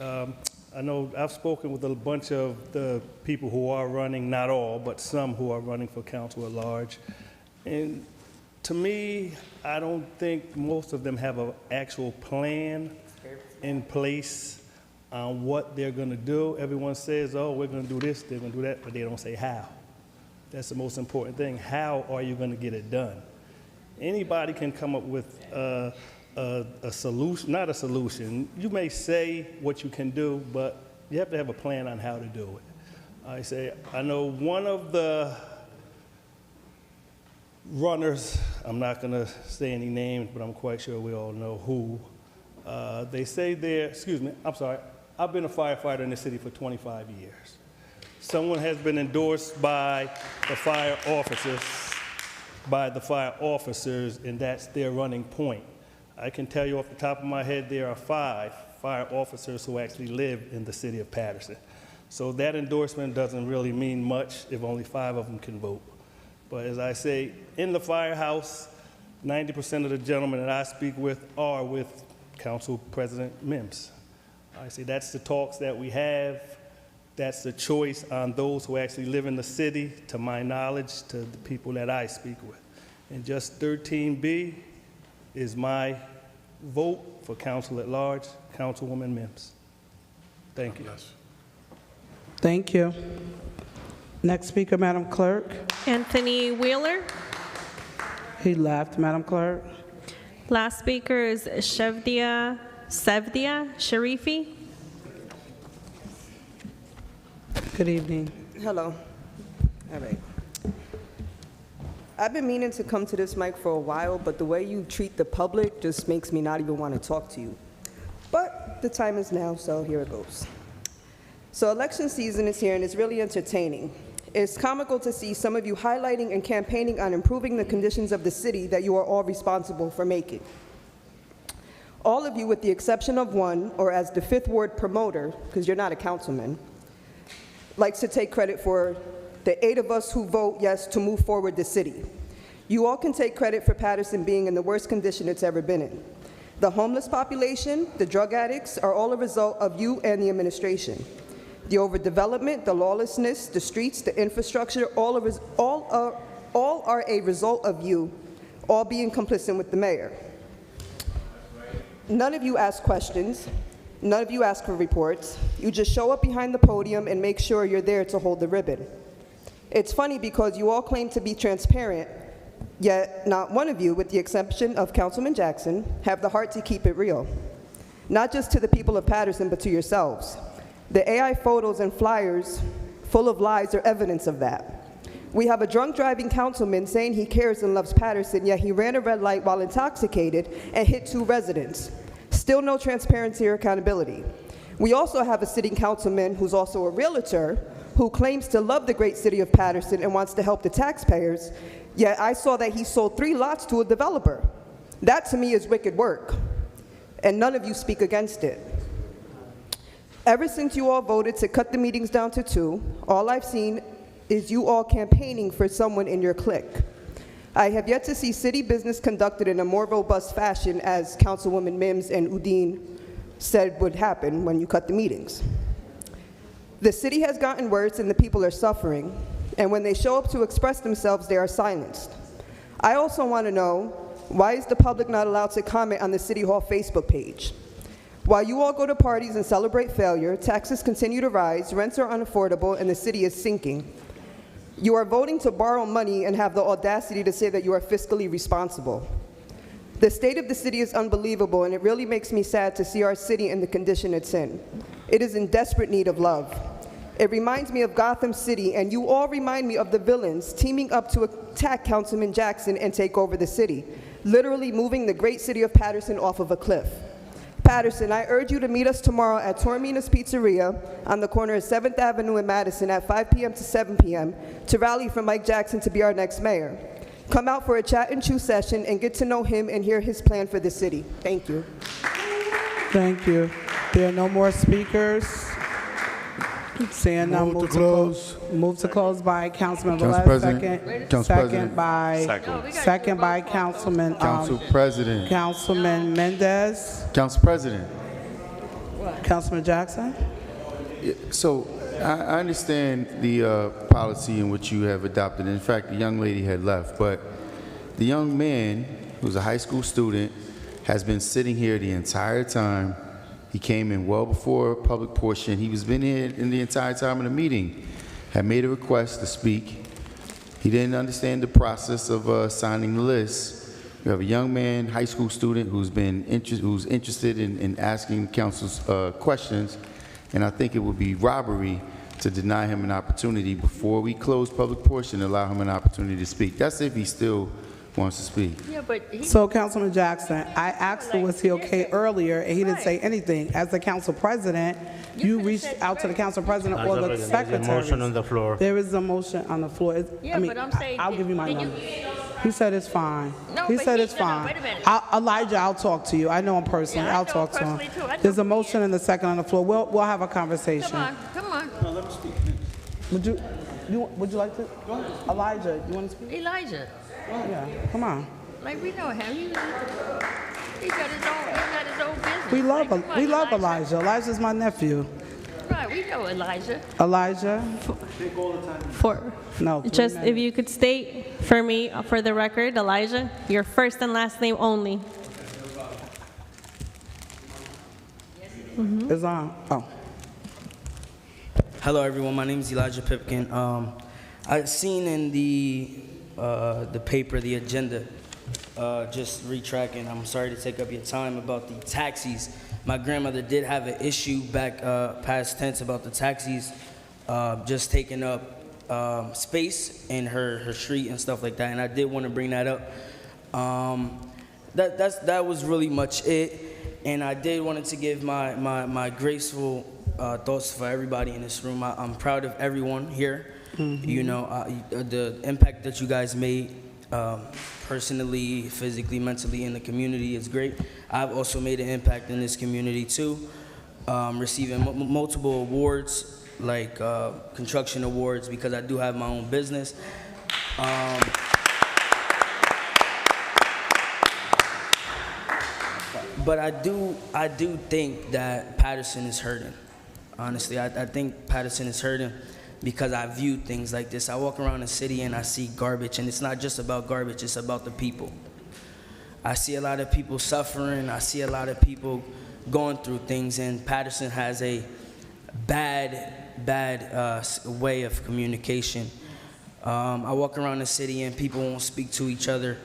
I know I've spoken with a bunch of the people who are running, not all, but some who are running for council at large. And to me, I don't think most of them have an actual plan in place on what they're going to do. Everyone says, oh, we're going to do this, they're going to do that, but they don't say how. That's the most important thing. How are you going to get it done? Anybody can come up with a solution, not a solution. You may say what you can do, but you have to have a plan on how to do it. I know one of the runners, I'm not going to say any names, but I'm quite sure we all know who. They say I've been a firefighter in the city for 25 years. Someone has been endorsed by the fire officers, and that's their running point. I can tell you off the top of my head, there are 5 fire officers who actually live in the city of Paterson. So that endorsement doesn't really mean much if only 5 of them can vote. But as I say, in the firehouse, 90% of the gentlemen that I speak with are with Council President Mims. I say that's the talks that we have. That's the choice on those who actually live in the city, to my knowledge, to the people that I speak with. And just 13B is my vote for council at large, Councilwoman Mims. Thank you. Thank you. Next speaker, Madam Clerk. Anthony Wheeler. He left, Madam Clerk. Last speaker is Sevdia Sharifi. Good evening. Hello. All right. I've been meaning to come to this mic for a while, but the way you treat the public just makes me not even want to talk to you. But the time is now, so here it goes. So election season is here, and it's really entertaining. It's comical to see some of you highlighting and campaigning on improving the conditions of the city that you are all responsible for making. All of you, with the exception of one, or as the 5th Ward promoter, because you're not a councilman, likes to take credit for the 8 of us who vote yes to move forward the city. You all can take credit for Paterson being in the worst condition it's ever been in. The homeless population, the drug addicts, are all a result of you and the administration. The overdevelopment, the lawlessness, the streets, the infrastructure, all are a result of you, all being complicit with the mayor. None of you ask questions. None of you ask for reports. You just show up behind the podium and make sure you're there to hold the ribbon. It's funny because you all claim to be transparent, yet not one of you, with the exception of Councilman Jackson, have the heart to keep it real. Not just to the people of Paterson, but to yourselves. The AI photos and flyers full of lies are evidence of that. We have a drunk driving councilman saying he cares and loves Paterson, yet he ran a red light while intoxicated and hit 2 residents. Still no transparency or accountability. We also have a sitting councilman who's also a realtor who claims to love the great city of Paterson and wants to help the taxpayers, yet I saw that he sold 3 lots to a developer. That to me is wicked work, and none of you speak against it. Ever since you all voted to cut the meetings down to 2, all I've seen is you all campaigning for someone in your clique. I have yet to see city business conducted in a more robust fashion, as Councilwoman Mims and Udine said would happen when you cut the meetings. The city has gotten worse and the people are suffering, and when they show up to express themselves, they are silenced. I also want to know, why is the public not allowed to comment on the City Hall Facebook page? While you all go to parties and celebrate failure, taxes continue to rise, rents are unaffordable, and the city is sinking. You are voting to borrow money and have the audacity to say that you are fiscally responsible. The state of the city is unbelievable, and it really makes me sad to see our city in the condition it's in. It is in desperate need of love. It reminds me of Gotham City, and you all remind me of the villains teaming up to attack Councilman Jackson and take over the city, literally moving the great city of Paterson off of a cliff. Paterson, I urge you to meet us tomorrow at Tormina's Pizzeria on the corner of 7th Avenue and Madison at 5 p.m. to 7 p.m. to rally for Mike Jackson to be our next mayor. Come out for a chat and chew session and get to know him and hear his plan for the city. Thank you. Thank you. There are no more speakers. Seeing none, Move to close. Move to close by Councilman Council Velez. President. Council Second President. by second by Councilman Council President. Councilman Mendez. Council President. Councilman Jackson. So I understand the policy in which you have adopted. In fact, the young lady had left, but the young man, who's a high school student, has been sitting here the entire time. He came in well before public portion. He was been here in the entire time of the meeting. Had made a request to speak. He didn't understand the process of signing the list. We have a young man, high school student, who's interested in asking council's questions, and I think it would be robbery to deny him an opportunity before we close public portion, allow him an opportunity to speak. That's if he still wants to speak. Yeah, but So, Councilman Jackson, I asked him was he okay earlier, and he didn't say anything. As the council president, you reached out to the council president or the secretary. There's a motion on the floor. There is a motion on the floor. Yeah, but I'm saying, I'll give you my number. He said it's fine. No, He but said he- it's no, no, fine. wait a minute. Elijah, I'll talk to you. I know him personally. Yeah, I I'll know talk him to him. personally, too. I know There's a motion and a second on the floor. We'll have a conversation. come on. Would you like to? Elijah, you want to speak? Elijah, Yeah, come on. like we know him. He got his own business. We Like, come on, we love Elijah. Elijah's my nephew. Right, we know Elijah. Elijah? No. Just if you could state for me, for the record, Elijah, your first and last name only. It's on. Oh. Hello, everyone. My name is Elijah Pipkin. I've seen in the paper, the agenda, just retracking. I'm sorry to take up your time about the taxis. My grandmother did have an issue back past tense about the taxis just taking up space in her street and stuff like that, and I did want to bring that up. That was really much it, and I did wanted to give my graceful thoughts for everybody in this room. I'm proud of everyone here. Mm-hmm. You know, the impact that you guys made personally, physically, mentally in the community is great. I've also made an impact in this community too, receiving multiple awards, like construction awards, because I do have my own business. But I do think that Paterson is hurting. Honestly, I think Paterson is hurting because I view things like this. I walk around the city and I see garbage, and it's not just about garbage, it's about the people. I see a lot of people suffering. I see a lot of people going through things, and Paterson has a bad way of communication. I walk around the city and people won't speak to each other.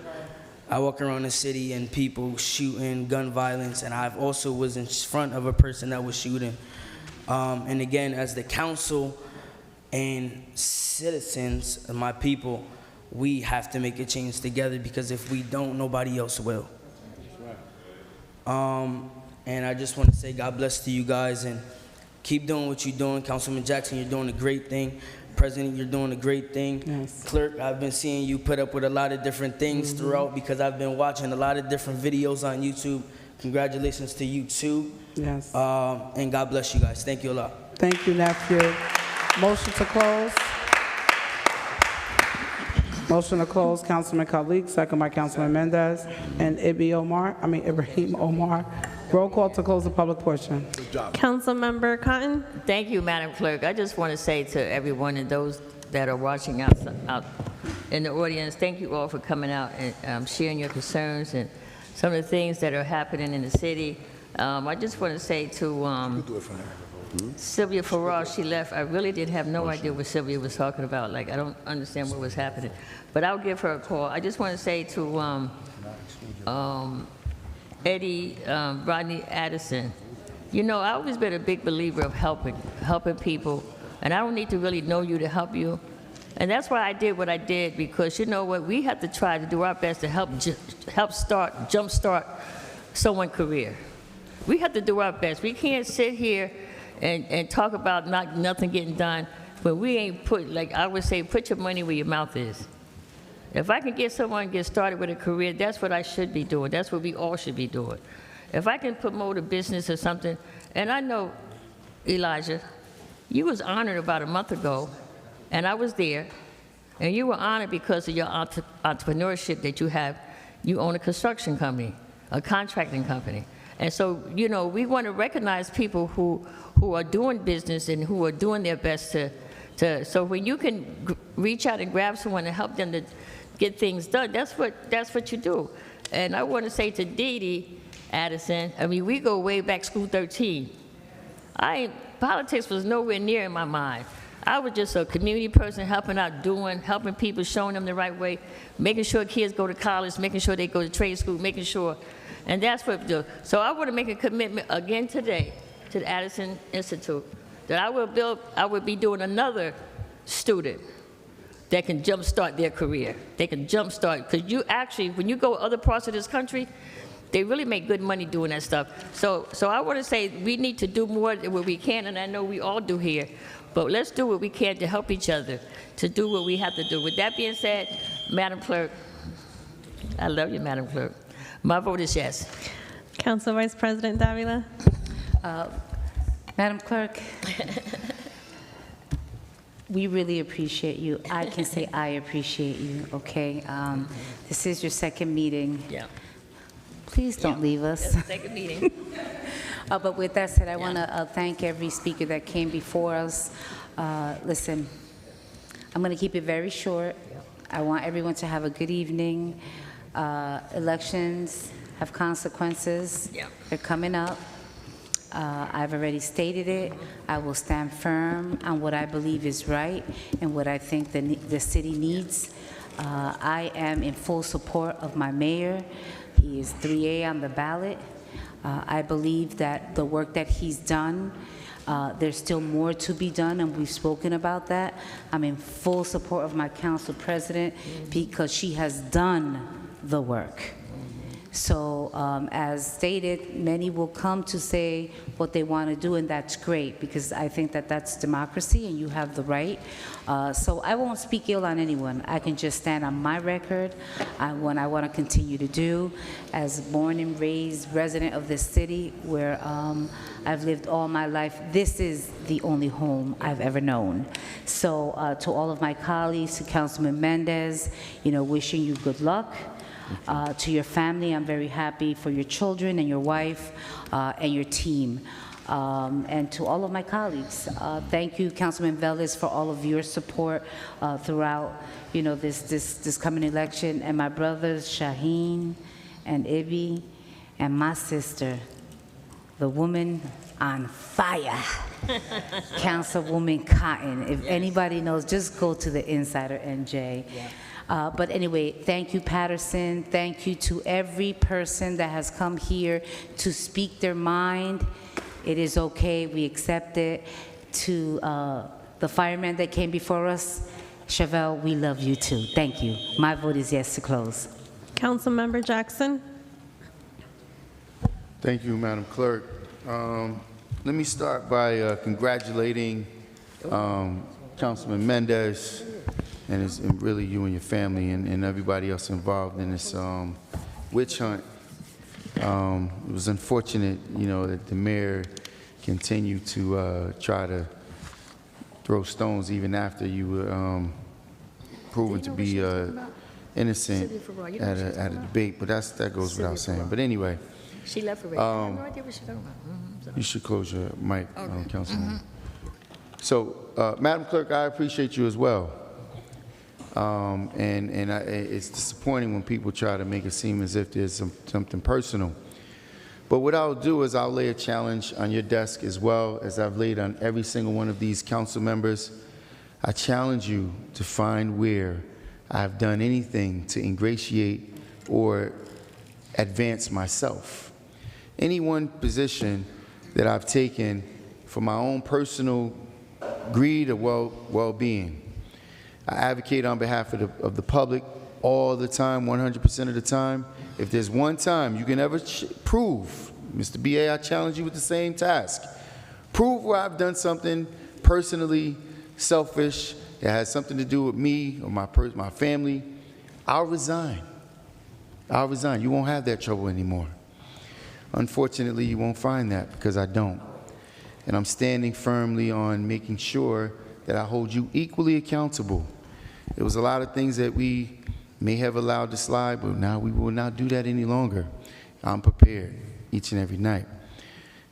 I walk around the city and people shooting, gun violence, and I've also was in front of a person that was shooting. And again, as the council and citizens, my people, we have to make a change together, because if we don't, nobody else will. And I just want to say God bless to you guys, and keep doing what you're doing. Councilman Jackson, you're doing a great thing. President, you're doing a great thing. Yes. Clerk, I've been seeing you put up with a lot of different things throughout, because I've been watching a lot of different videos on YouTube. Congratulations to you too. Yes. And God bless you guys. Thank you a lot. Thank you, nephew. Motion to close. Motion to close, Councilman Khalik, second by Councilman Mendez and Ibrahim Omar. Roll call to close the public portion. Councilmember Cotton? Thank you, Madam Clerk. I just want to say to everyone and those that are watching out in the audience, thank you all for coming out and sharing your concerns and some of the things that are happening in the city. I just want to say to Sylvia Farrar, she left. I really did have no idea what Sylvia was talking about. Like, I don't understand what was happening. But I'll give her a call. I just want to say to Eddie Rodney Addison, you know, I've always been a big believer of helping people, and I don't need to really know you to help you. And that's why I did what I did, because you know what, we have to try to do our best to help jumpstart someone's career. We have to do our best. We can't sit here and talk about nothing getting done, but we ain't put, like I would say, put your money where your mouth is. If I can get someone to get started with a career, that's what I should be doing. That's what we all should be doing. If I can promote a business or something, and I know, Elijah, you was honored about a month ago, and I was there, and you were honored because of your entrepreneurship that you have. You own a construction company, a contracting company. And so, you know, we want to recognize people who are doing business and who are doing their best so when you can reach out and grab someone and help them to get things done, that's what you do. And I want to say to Dee Dee Addison, I mean, we go way back, School 13. Politics was nowhere near in my mind. I was just a community person helping people, showing them the right way, making sure kids go to college, making sure they go to trade school, making sure, and that's what we do. So I want to make a commitment again today to the Addison Institute that I will be doing another student that can jumpstart their career. They can jumpstart, because you actually, when you go other parts of this country, they really make good money doing that stuff. So I want to say we need to do more than what we can, and I know we all do here, but let's do what we can to help each other, to do what we have to do. With that being said, Madam Clerk, I love you, Madam Clerk. My vote is yes. Council Vice President Davila? Madam Clerk, we really appreciate you. I can say I appreciate you, okay? This is your second meeting. Yeah. Please don't leave us. It's the second meeting. But with that said, I want to thank every speaker that came before us. Listen, I'm going to keep it very short. I want everyone to have a good evening. Elections have consequences. They're coming up. I've already stated it. I will stand firm on what I believe is right and what I think the city needs. I am in full support of my mayor. He is 3A on the ballot. I believe that the work that he's done, there's still more to be done, and we've spoken about that. I'm in full support of my council president because she has done the work. So as stated, many will come to say what they want to do, and that's great, because I think that that's democracy and you have the right. So I won't speak ill on anyone. I can just stand on my record, what I want to continue to do as born and raised resident of this city where I've lived all my life. This is the only home I've ever known. So to all of my colleagues, to Councilman Mendez, wishing you good luck. To your family, I'm very happy for your children and your wife and your team. And to all of my colleagues, thank you, Councilman Velez, for all of your support throughout, this coming election. And my brothers, Shaheen and Ibi, and my sister, the woman on fire, Councilwoman Cotton. If anybody knows, just go to the Insider NJ. But anyway, thank you, Paterson. Thank you to every person that has come here to speak their mind. It is okay, we accept it. To the firemen that came before us, Chevelle, we love you too. Thank you. My vote is yes to close. Councilmember Jackson. Thank you, Madam Clerk. Let me start by congratulating Councilman Mendez and really you and your family and everybody else involved in this witch hunt. It was unfortunate, that the mayor continued to try to throw stones even after you were proven to be innocent at a debate, but that goes without saying. But anyway. She left already. I have no idea what she's talking about. You should close your mic, Councilman. So, Madam Clerk, I appreciate you as well. It's disappointing when people try to make it seem as if there's something personal. But what I'll do is I'll lay a challenge on your desk as well as I've laid on every single one of these council members. I challenge you to find where I've done anything to ingratiate or advance myself. Any one position that I've taken for my own personal greed or well-being. I advocate on behalf of the public all the time, 100% of the time. If there's one time you can ever prove, Mr. BA, I challenge you with the same task. Prove where I've done something personally selfish that has something to do with me or my family, I'll resign. I'll resign. You won't have that trouble anymore. Unfortunately, you won't find that because I don't. And I'm standing firmly on making sure that I hold you equally accountable. There was a lot of things that we may have allowed to slide, but now we will not do that any longer. I'm prepared each and every night.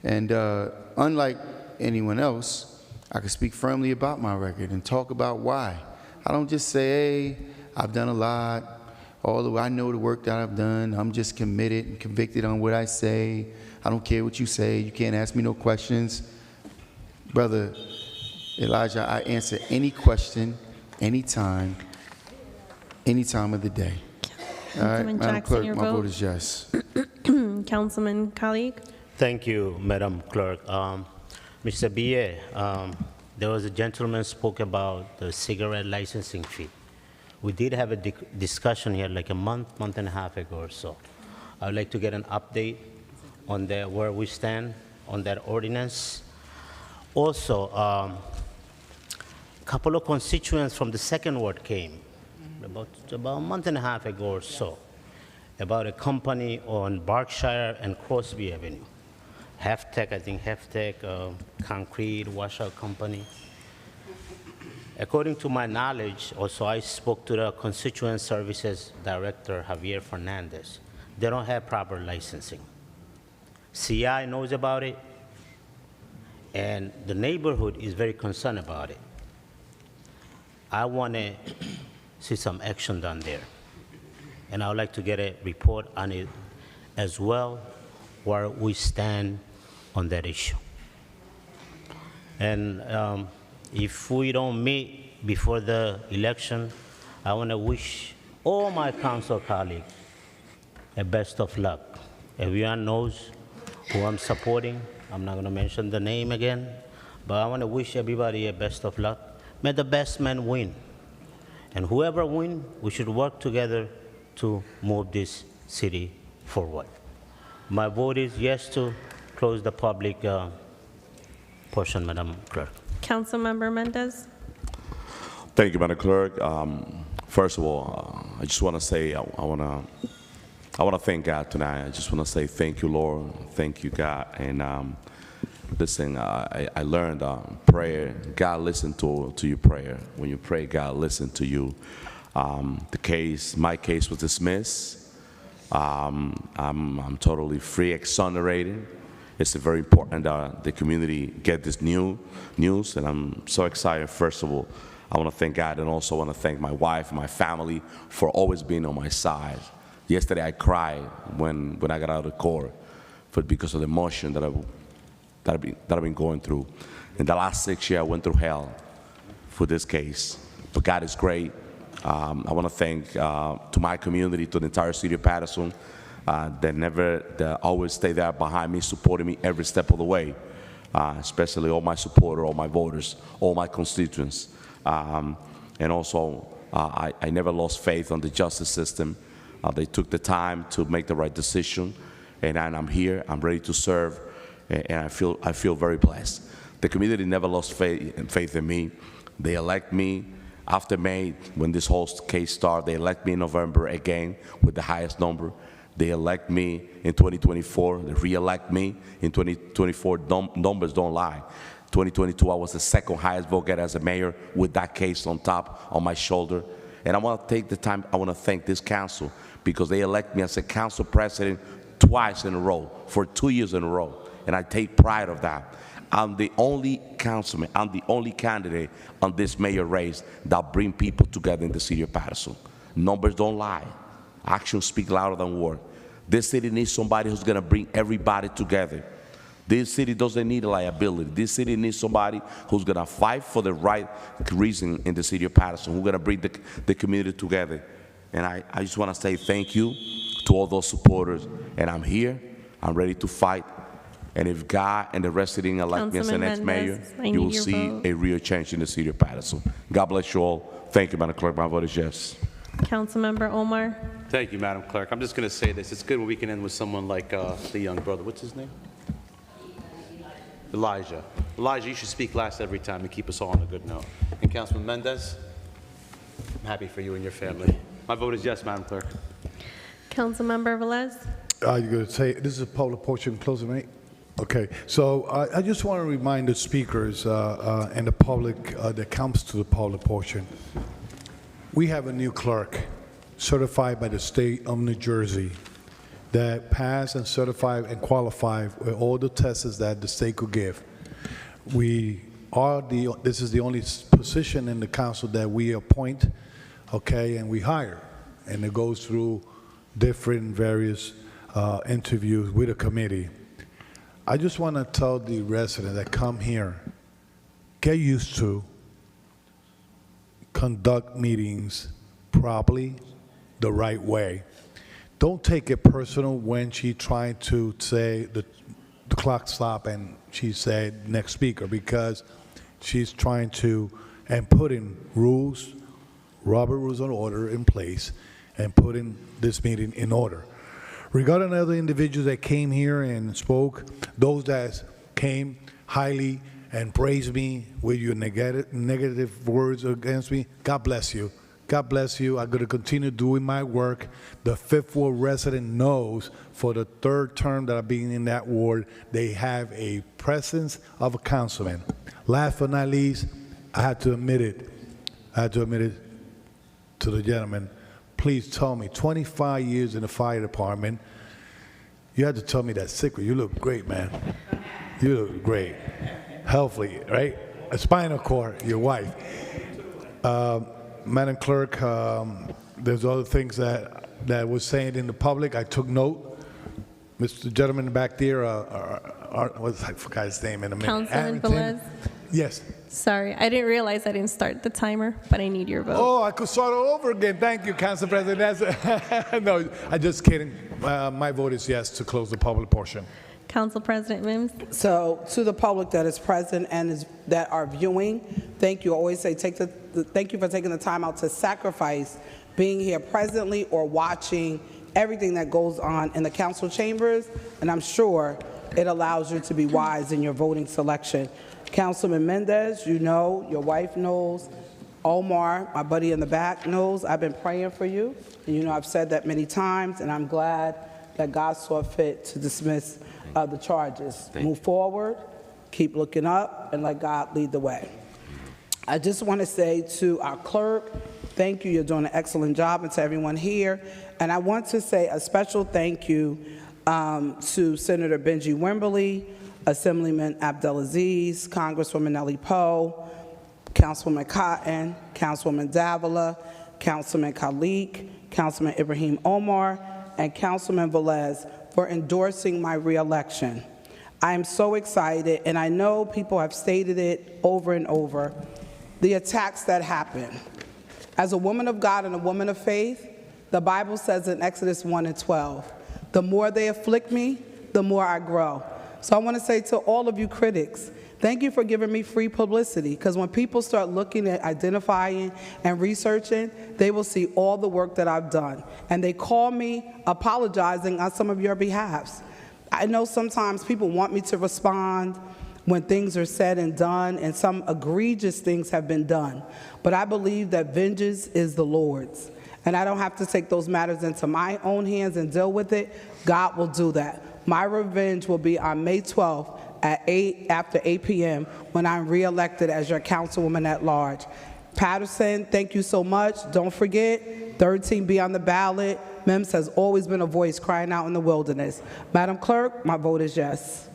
And unlike anyone else, I can speak firmly about my record and talk about why. I don't just say, hey, I've done a lot. Although I know the work that I've done, I'm just committed and convicted on what I say. I don't care what you say. You can't ask me no questions. Brother Elijah, I answer any question, anytime of the day. All right, Madam Clerk, my vote is yes. Councilman Khalid. Thank you, Madam Clerk. Mr. BA, there was a gentleman spoke about the cigarette licensing fee. We did have a discussion here like a month and a half ago or so. I would like to get an update on where we stand on that ordinance. Also, a couple of constituents from the second ward came about a month and a half ago or so about a company on Berkshire and Crosby Avenue. Heftech, I think Heftech, concrete washout company. According to my knowledge, also I spoke to the Constituent Services Director, Javier Fernandez. They don't have proper licensing. CI knows about it, and the neighborhood is very concerned about it. I want to see some action done there. And I would like to get a report on it as well, where we stand on that issue. And if we don't meet before the election, I want to wish all my council colleagues the best of luck. Everyone knows who I'm supporting. I'm not going to mention the name again, but I want to wish everybody the best of luck. May the best man win. And whoever wins, we should work together to move this city forward. My vote is yes to close the public portion, Madam Clerk. Councilmember Mendez. Thank you, Madam Clerk. First of all, I just want to say I want to thank God tonight. I just want to say thank you, Lord. Thank you, God. And listen, I learned prayer. God listened to your prayer. When you pray, God listened to you. My case was dismissed. I'm totally free, exonerated. It's very important that the community get this news, and I'm so excited. First of all, I want to thank God, and also want to thank my wife and my family for always being on my side. Yesterday I cried when I got out of court because of the emotion that I've been going through. In the last 6 years, I went through hell for this case. But God is great. I want to thank to my community, to the entire city of Paterson, that always stay there behind me, supporting me every step of the way, especially all my supporters, all my voters, all my constituents. And also, I never lost faith on the justice system. They took the time to make the right decision, and I'm here. I'm ready to serve, and I feel very blessed. The community never lost faith in me. They elect me after May, when this whole case started. They elect me in November again with the highest number. They elect me in 2024. They re-elect me in 2024. Numbers don't lie. 2022, I was the second highest vote getter as a mayor with that case on top on my shoulder. And I want to take the time, I want to thank this council because they elect me as a council president twice in a row, for 2 years in a row. And I take pride of that. I'm the only councilman, I'm the only candidate on this mayor race that bring people together in the city of Paterson. Numbers don't lie. Actions speak louder than words. This city needs somebody who's going to bring everybody together. This city doesn't need a liability. This city needs somebody who's going to fight for the right reason in the city of Paterson, who's going to bring the community together. And I just want to say thank you to all those supporters. And I'm here. I'm ready to fight. And if God and the rest of the elect me as the next mayor, you will see a real change in the city of Paterson. God bless you all. Thank you, Madam Clerk. My vote is yes. Councilmember Omar. Thank you, Madam Clerk. I'm just going to say this. It's good when we can end with someone like the young brother. What's his name? Elijah. Elijah, you should speak last every time to keep us all on a good note. And Councilman Mendez, I'm happy for you and your family. My vote is yes, Madam Clerk. Councilmember Velez. You're going to say, this is a public portion closing, right? Okay, so I just want to remind the speakers and the public that comes to the public portion, we have a new clerk certified by the state of New Jersey that passed and certified and qualified with all the tests that the state could give. This is the only position in the council that we appoint, okay, and we hire. And it goes through different various interviews with a committee. I just want to tell the residents that come here, get used to conduct meetings properly, the right way. Don't take it personal when she trying to say the clock stop and she said next speaker, because she's trying to and putting rules, Robert Rules of Order in place and putting this meeting in order. Regarding other individuals that came here and spoke, those that came highly and praised me with your negative words against me, God bless you. God bless you. I'm going to continue doing my work. The Fifth Ward resident knows for the third term that I've been in that ward, they have a presence of a councilman. Last but not least, I had to admit it. To the gentleman. Please tell me, 25 years in the fire department, you had to tell me that secret. You look great, man. You look great. Healthy, right? A spinal cord, your wife. Madam Clerk, there's other things that was saying in the public. I took note. Mr. Gentleman back there, I forgot his name in a minute. Councilman Velez. Yes. Sorry, I didn't realize I didn't start the timer, but I need your vote. Oh, I could start all over again. Thank you, Council President. No, I'm just kidding. My vote is yes to close the public portion. Council President Mims. So to the public that is present and that are viewing, thank you. I always say thank you for taking the time out to sacrifice being here presently or watching everything that goes on in the council chambers, and I'm sure it allows you to be wise in your voting selection. Councilman Mendez, you know, your wife knows, Omar, my buddy in the back, knows I've been praying for you. And you know, I've said that many times, and I'm glad that God saw fit to dismiss the charges. Move forward, keep looking up, and let God lead the way. I just want to say to our clerk, thank you. You're doing an excellent job, and to everyone here. And I want to say a special thank you to Senator Benji Wimberly, Assemblyman Abdelaziz, Congresswoman Nellie Poe, Councilwoman Cotton, Councilwoman Davila, Councilman Khalik, Councilman Ibrahim Omar, and Councilman Velez for endorsing my reelection. I am so excited, and I know people have stated it over and over, the attacks that happen. As a woman of God and a woman of faith, the Bible says in Exodus 1:12, the more they afflict me, the more I grow. So I want to say to all of you critics, thank you for giving me free publicity, because when people start looking at identifying and researching, they will see all the work that I've done. And they call me apologizing on some of your behalves. I know sometimes people want me to respond when things are said and done, and some egregious things have been done. But I believe that vengeance is the Lord's. And I don't have to take those matters into my own hands and deal with it. God will do that. My revenge will be on May 12th after 8 p.m. when I'm reelected as your councilwoman at large. Paterson, thank you so much. Don't forget, third team be on the ballot. MEMS has always been a voice crying out in the wilderness. Madam Clerk, my vote is yes.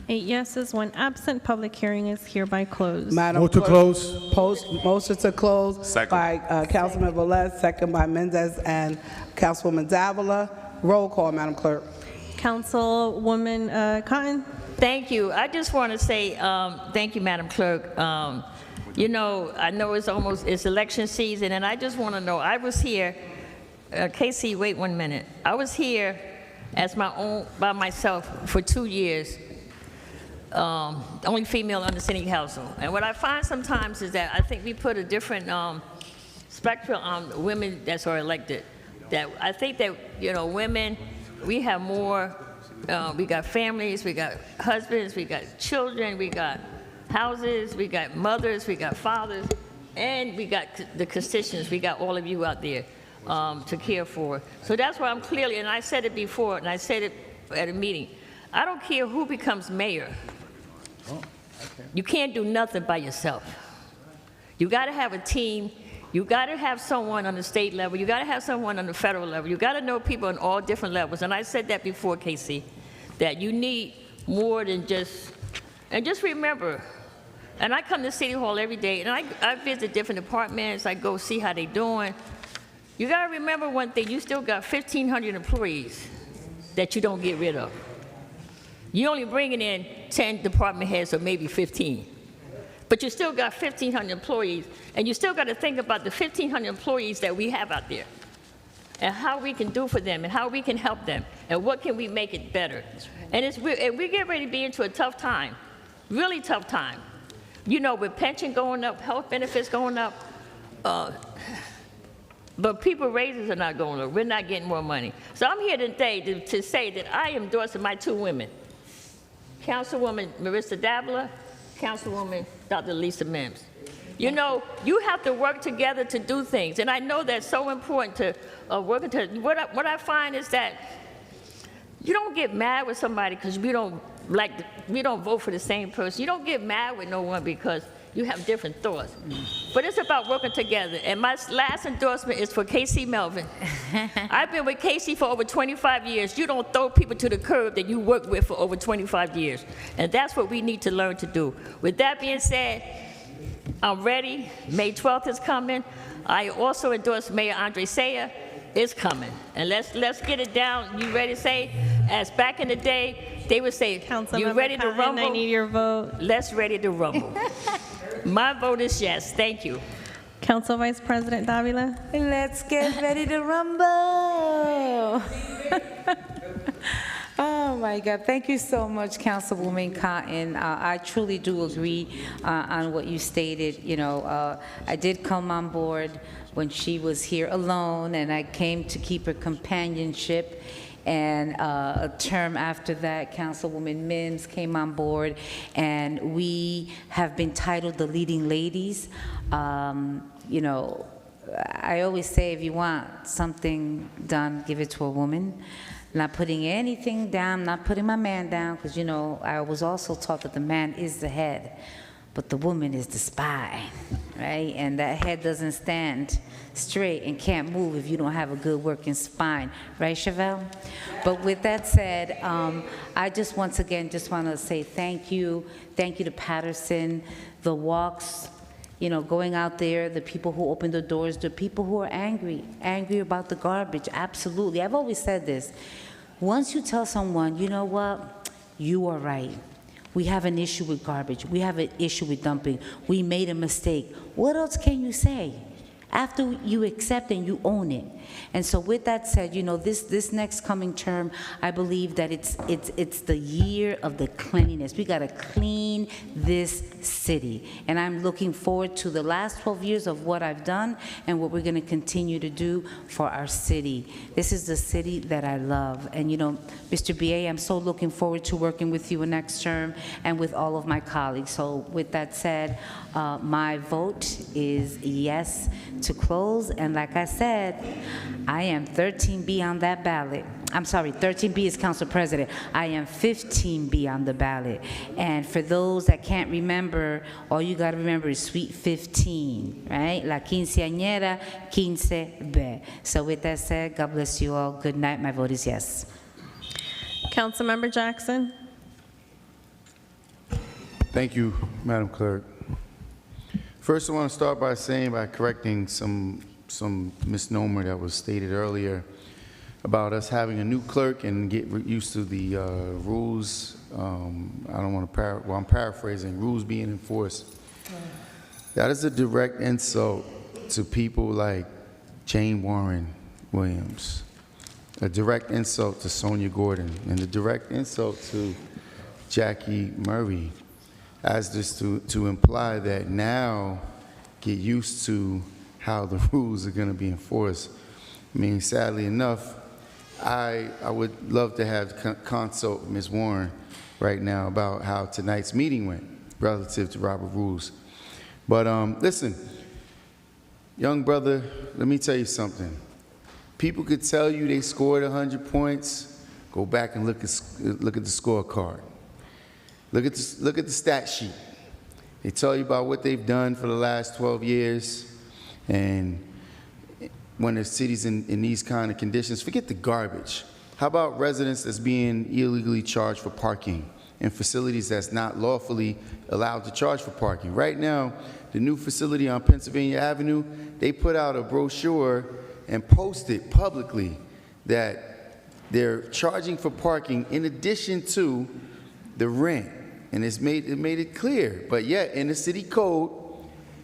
8 yeses, 1 absent. Public hearing is hereby closed. Madam Motion to Clerk, close. Motion to close Second. by Councilman Velez, second by Mendez and Councilwoman Davila. Roll call, Madam Clerk. Councilwoman Cotton. Thank you. I just want to say thank you, Madam Clerk. You know, I know it's election season, and I just want to know, I was here, Casey, wait 1 minute. I was here as by myself for 2 years, only female on the city council. And what I find sometimes is that I think we put a different spectrum on women that are elected. That I think that, you know, women, we have more, we got families, we got husbands, we got children, we got houses, we got mothers, we got fathers, and we got the constituents, we got all of you out there to care for. So that's why I'm clearly, and I said it before, and I said it at a meeting, I don't care who becomes mayor. You can't do nothing by yourself. You got to have a team. You got to have someone on the state level. You got to have someone on the federal level. You got to know people on all different levels. And I said that before, Casey, that you need more than just, and just remember, and I come to City Hall every day, and I visit different departments. I go see how they doing. You got to remember one thing. You still got 1,500 employees that you don't get rid of. You're only bringing in 10 department heads or maybe 15. But you still got 1,500 employees, and you still got to think about the 1,500 employees that we have out there, and how we can do for them, and how we can help them, and what can we make it better. And we get ready to be into a tough time, really tough time. You know, with pension going up, health benefits going up, but people raises are not going up. We're not getting more money. So I'm here today to say that I am endorsing my 2 women, Councilwoman Marissa Davila, Councilwoman Dr. Lisa Mims. You know, you have to work together to do things, and I know that's so important to work together. What I find is that you don't get mad with somebody because we don't vote for the same person. You don't get mad with no one because you have different thoughts. But it's about working together. And my last endorsement is for Casey Melvin. I've been with Casey for over 25 years. You don't throw people to the curb that you worked with for over 25 years. And that's what we need to learn to do. With that being said, I'm ready. May 12th is coming. I also endorse Mayor Andre Saya. It's coming. And let's get it down. You ready to say, as back in the day, they would say, you ready to rumble? I need your vote. Let's ready to rumble. My vote is yes. Thank you. Council Vice President Davila. Let's get ready to rumble. Oh my God, thank you so much, Councilwoman Cotton. I truly do agree on what you stated. You know, I did come on board when she was here alone, and I came to keep her companionship. And a term after that, Councilwoman Mims came on board, and we have been titled the Leading Ladies. You know, I always say if you want something done, give it to a woman. Not putting anything down, not putting my man down, because, you know, I was also taught that the man is the head, but the woman is the spine, right? And that head doesn't stand straight and can't move if you don't have a good working spine, right, Chevelle? But with that said, I just once again just want to say thank you to Paterson, the walks, you know, going out there, the people who open the doors, the people who are angry about the garbage, absolutely. I've always said this. Once you tell someone, you know what, You are right. We have an issue with garbage. We have an issue with dumping. We made a mistake. What else can you say? After you accept and you own it. And so with that said, you know, this next coming term, I believe that it's the year of the cleanliness. We got to clean this city. And I'm looking forward to the last 12 years of what I've done and what we're going to continue to do for our city. This is the city that I love. And, you know, Mr. B.A., I'm so looking forward to working with you next term and with all of my colleagues. So with that said, my vote is yes to close, and like I said, I am 13B on that ballot. I'm sorry, 13B is Council President. I am 15B on the ballot. And for those that can't remember, all you gotta remember is Suite 15, right? La quinceañera, 15B. So with that said, God bless you all. Good night. My vote is yes. Councilmember Jackson. Thank you, Madam Clerk. First, I want to start by correcting some misnomer that was stated earlier about us having a new clerk and get used to the rules. I don't want to I'm paraphrasing, rules being enforced. That is a direct insult to people like Jane Warren Williams, a direct insult to Sonia Gordon, and a direct insult to Jackie Murray, as this to imply that now get used to how the rules are going to be enforced. I mean, sadly enough, I would love to have consult Ms. Warren right now about how tonight's meeting went relative to Robert rules. But listen, young brother, let me tell you something. People could tell you they scored 100 points. Go back and look at the scorecard. Look at the stat sheet. They tell you about what they've done for the last 12 years. And when the city's in these kind of conditions, forget the garbage. How about residents that's being illegally charged for parking in facilities that's not lawfully allowed to charge for parking? Right now, the new facility on Pennsylvania Avenue, they put out a brochure and posted publicly that they're charging for parking in addition to the rent. And it made it clear, but yet in the city code,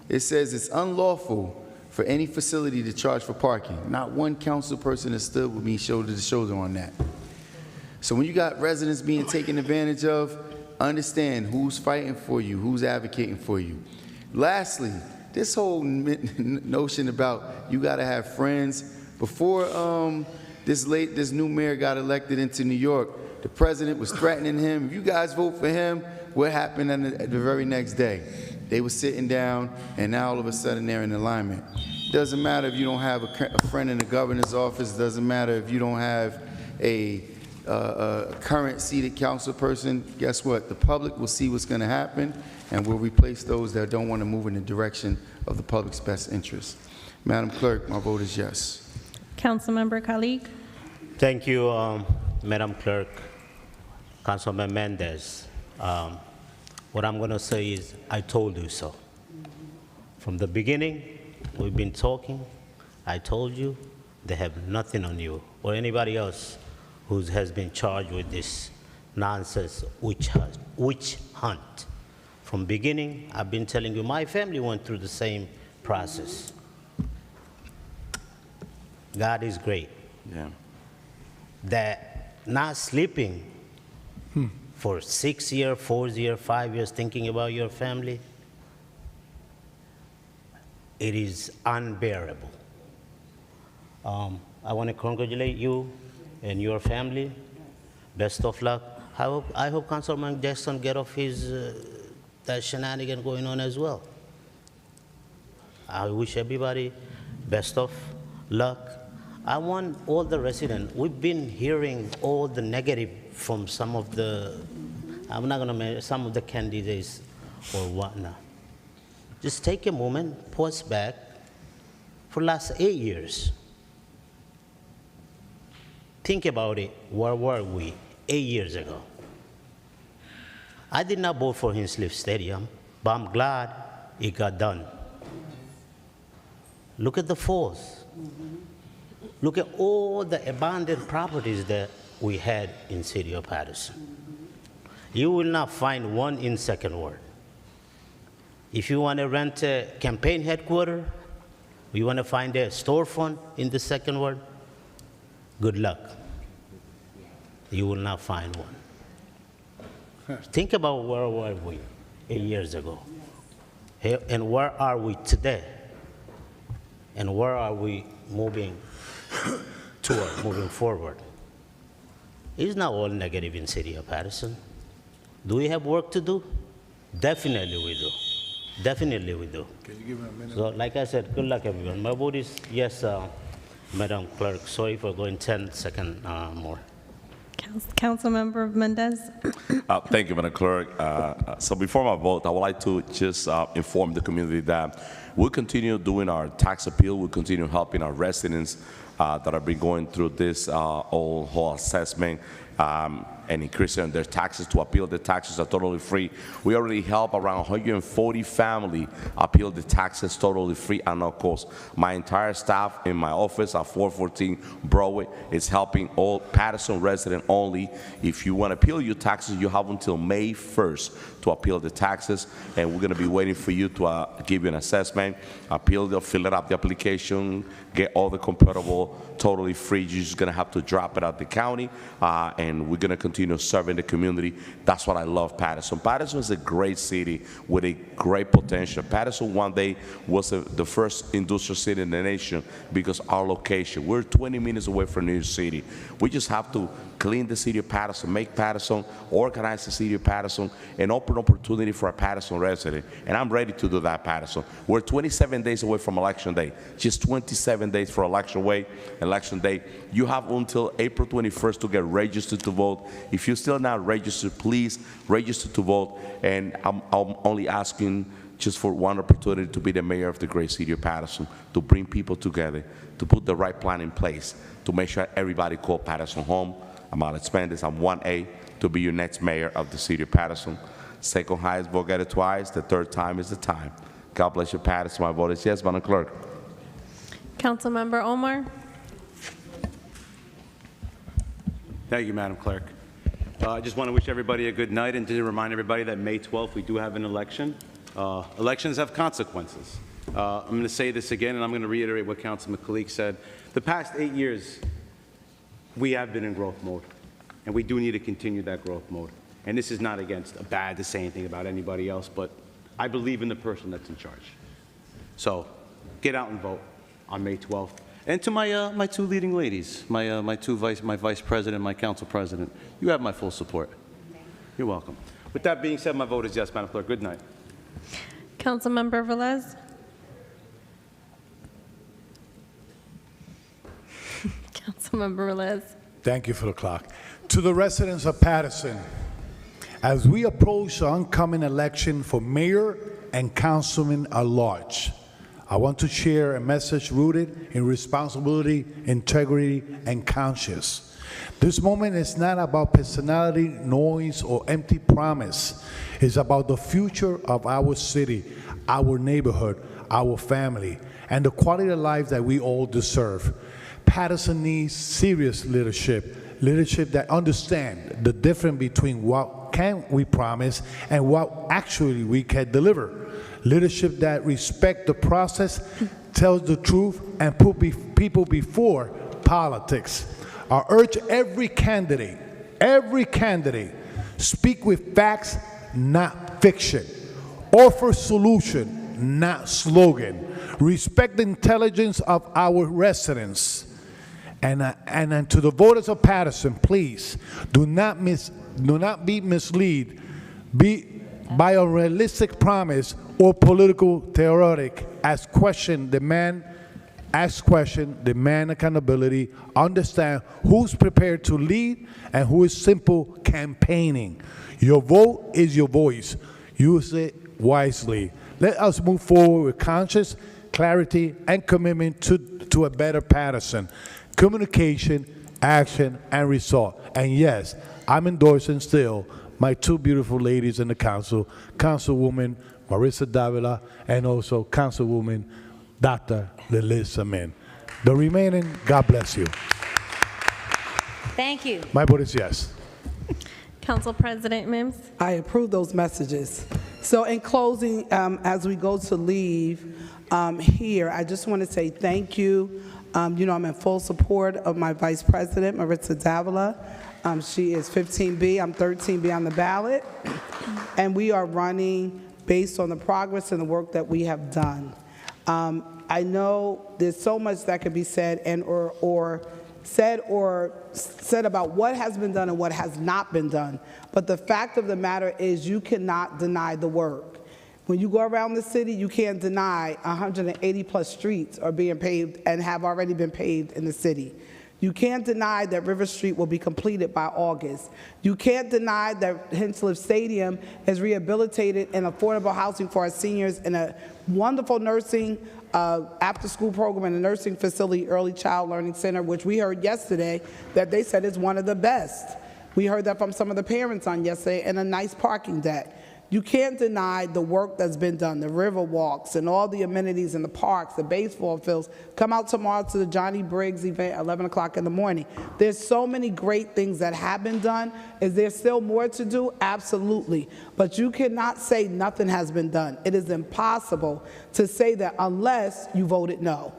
it says it's unlawful for any facility to charge for parking. Not one council person has stood with me shoulder to shoulder on that. So when you got residents being taken advantage of, understand who's fighting for you, who's advocating for you. Lastly, this whole notion about you gotta have friends. Before this new mayor got elected into New York, the president was threatening him. If you guys vote for him, what happened the very next day? They were sitting down, and now all of a sudden they're in alignment. Doesn't matter if you don't have a friend in the governor's office. Doesn't matter if you don't have a current seated council person. Guess what? The public will see what's going to happen, and we'll replace those that don't want to move in the direction of the public's best interest. Madam Clerk, my vote is yes. Councilmember Khalid. Thank you, Madam Clerk. Councilman Mendez. What I'm going to say is, I told you so. From the beginning, we've been talking. I told you they have nothing on you or anybody else who has been charged with this nonsense witch hunt. From beginning, I've been telling you, my family went through the same process. God is great. Yeah. That not sleeping for 6 years, 4 years, 5 years, thinking about your family, it is unbearable. I want to congratulate you and your family. Best of luck. I hope Councilman Jackson get off his that shenanigan going on as well. I wish everybody best of luck. I want all the residents, we've been hearing all the negative from some of the, I'm not gonna mention some of the candidates or whatnot. Just take a moment, pause back. For the last 8 years, think about it, where were we 8 years ago? I did not vote for Hinchliffe Stadium, but I'm glad it got done. Look at the falls. Look at all the abandoned properties that we had in city of Paterson. You will not find one in Second Ward. If you want to rent a campaign headquarters, you want to find a storefront in the Second Ward, good luck. You will not find one. Think about where were we 8 years ago, and where are we today, and where are we moving toward, moving forward. It's not all negative in City of Paterson. Do we have work to do? Definitely we do. Definitely we do. Can you give me a minute? So like I said, good luck everyone. My vote is yes, Madam Clerk. Sorry for going 10 seconds more. Councilmember Mendez. Thank you, Madam Clerk. So before my vote, I would like to just inform the community that we'll continue doing our tax appeal. We'll continue helping our residents that have been going through this whole assessment and increasing their taxes. To appeal the taxes are totally free. We already help around 140 families appeal the taxes totally free and no cost. My entire staff in my office at 414 Broadway is helping all Paterson residents only. If you want to appeal your taxes, you have until May 1st to appeal the taxes, and we're going to be waiting for you to give you an assessment, fill it up the application, get all the comparable totally free. You're just going to have to drop it at the county, and we're going to continue serving the community. That's what I love Paterson. Paterson is a great city with a great potential. Paterson one day was the first industrial city in the nation because our location. We're 20 minutes away from New York City. We just have to clean the city of Paterson, make Paterson, organize the city of Paterson, and open opportunity for a Paterson resident. And I'm ready to do that, Paterson. We're 27 days away from Election Day. Just 27 days for Election Day. You have until April 21st to get registered to vote. If you're still not registered, please register to vote. And I'm only asking just for one opportunity to be the mayor of the great city of Paterson, to bring people together, to put the right plan in place, to make sure everybody call Paterson home. I'm Alex Mendez. I'm 1A to be your next mayor of the city of Paterson. Second highest vote, get it twice. The third time is the time. God bless you, Paterson. My vote is yes, Madam Clerk. Councilmember Omar. Thank you, Madam Clerk. I just want to wish everybody a good night and to remind everybody that May 12th we do have an election. Elections have consequences. I'm going to say this again, and I'm going to reiterate what Councilman Kalik said. The past 8 years, we have been in growth mode, and we do need to continue that growth mode. And this is not bad to say anything about anybody else, but I believe in the person that's in charge. So get out and vote on May 12th. And to my two leading ladies, my vice president, my council president, you have my full support. You're welcome. With that being said, my vote is yes, Madam Clerk. Good night. Councilmember Velez. Councilmember Velez. Thank you for the clock. To the residents of Paterson, as we approach the oncoming election for mayor and councilmen at large, I want to share a message rooted in responsibility, integrity, and conscience. This moment is not about personality, noise, or empty promise. It's about the future of our city, our neighborhood, our family, and the quality of life that we all deserve. Paterson needs serious leadership that understands the difference between what can we promise and what actually we can deliver. Leadership that respects the process, tells the truth, and put people before politics. I urge every candidate, speak with facts, not fiction. Offer solution, not slogan. Respect the intelligence of our residents. And to the voters of Paterson, please, do not be misled by a realistic promise or political theoretic. Ask question, demand accountability, understand who's prepared to lead and who is simple campaigning. Your vote is your voice. Use it wisely. Let us move forward with conscience, clarity, and commitment to a better Paterson. Communication, action, and result. And yes, I'm endorsing still my two beautiful ladies in the council, Councilwoman Marissa Davila and also Councilwoman Dr. Liz Amin. The remaining, God bless you. Thank you. My vote is yes. Council President Mims. I approve those messages. So in closing, as we go to leave here, I just want to say thank you. You know, I'm in full support of my Vice President, Maritza Davila. She is 15B, I'm 13B on the ballot. And we are running based on the progress and the work that we have done. I know there's so much that could be said and or said about what has been done and what has not been done. But the fact of the matter is you cannot deny the work. When you go around the city, you can't deny 180 plus streets are being paved and have already been paved in the city. You can't deny that River Street will be completed by August. You can't deny that Hinsliff Stadium is rehabilitated and affordable housing for our seniors and a wonderful nursing after-school program and a nursing facility, Early Child Learning Center, which we heard yesterday that they said is one of the best. We heard that from some of the parents on yesterday, and a nice parking deck. You can't deny the work that's been done, the river walks and all the amenities in the parks, the baseball fields. Come out tomorrow to the Johnny Briggs event at 11 o'clock in the morning. There's so many great things that have been done. Is there still more to do? Absolutely. But you cannot say nothing has been done. It is impossible to say that unless you voted no.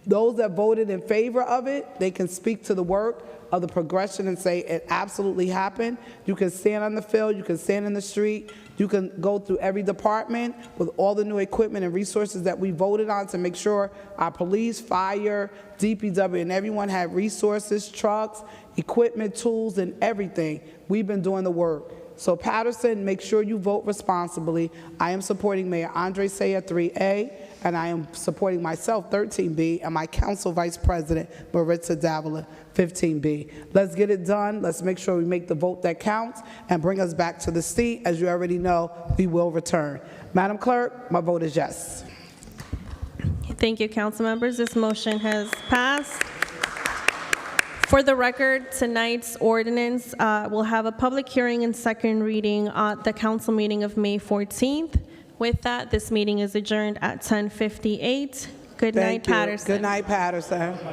Those that voted in favor of it, they can speak to the work of the progression and say it absolutely happened. You can stand on the field, you can stand in the street, you can go through every department with all the new equipment and resources that we voted on to make sure our police, fire, DPW, and everyone had resources, trucks, equipment, tools, and everything. We've been doing the work. So Paterson, make sure you vote responsibly. I am supporting Mayor Andre Saya 3A, and I am supporting myself 13B, and my council vice president Maritza Davila 15B. Let's get it done. Let's make sure we make the vote that counts and bring us back to the seat. As you already know, we will return. Madam Clerk, my vote is yes. Thank you, council members. This motion has passed. For the record, tonight's ordinance will have a public hearing and second reading at the council meeting of May 14th. With that, this meeting is adjourned at 10:58. Good night, Patterson. Good night, Patterson.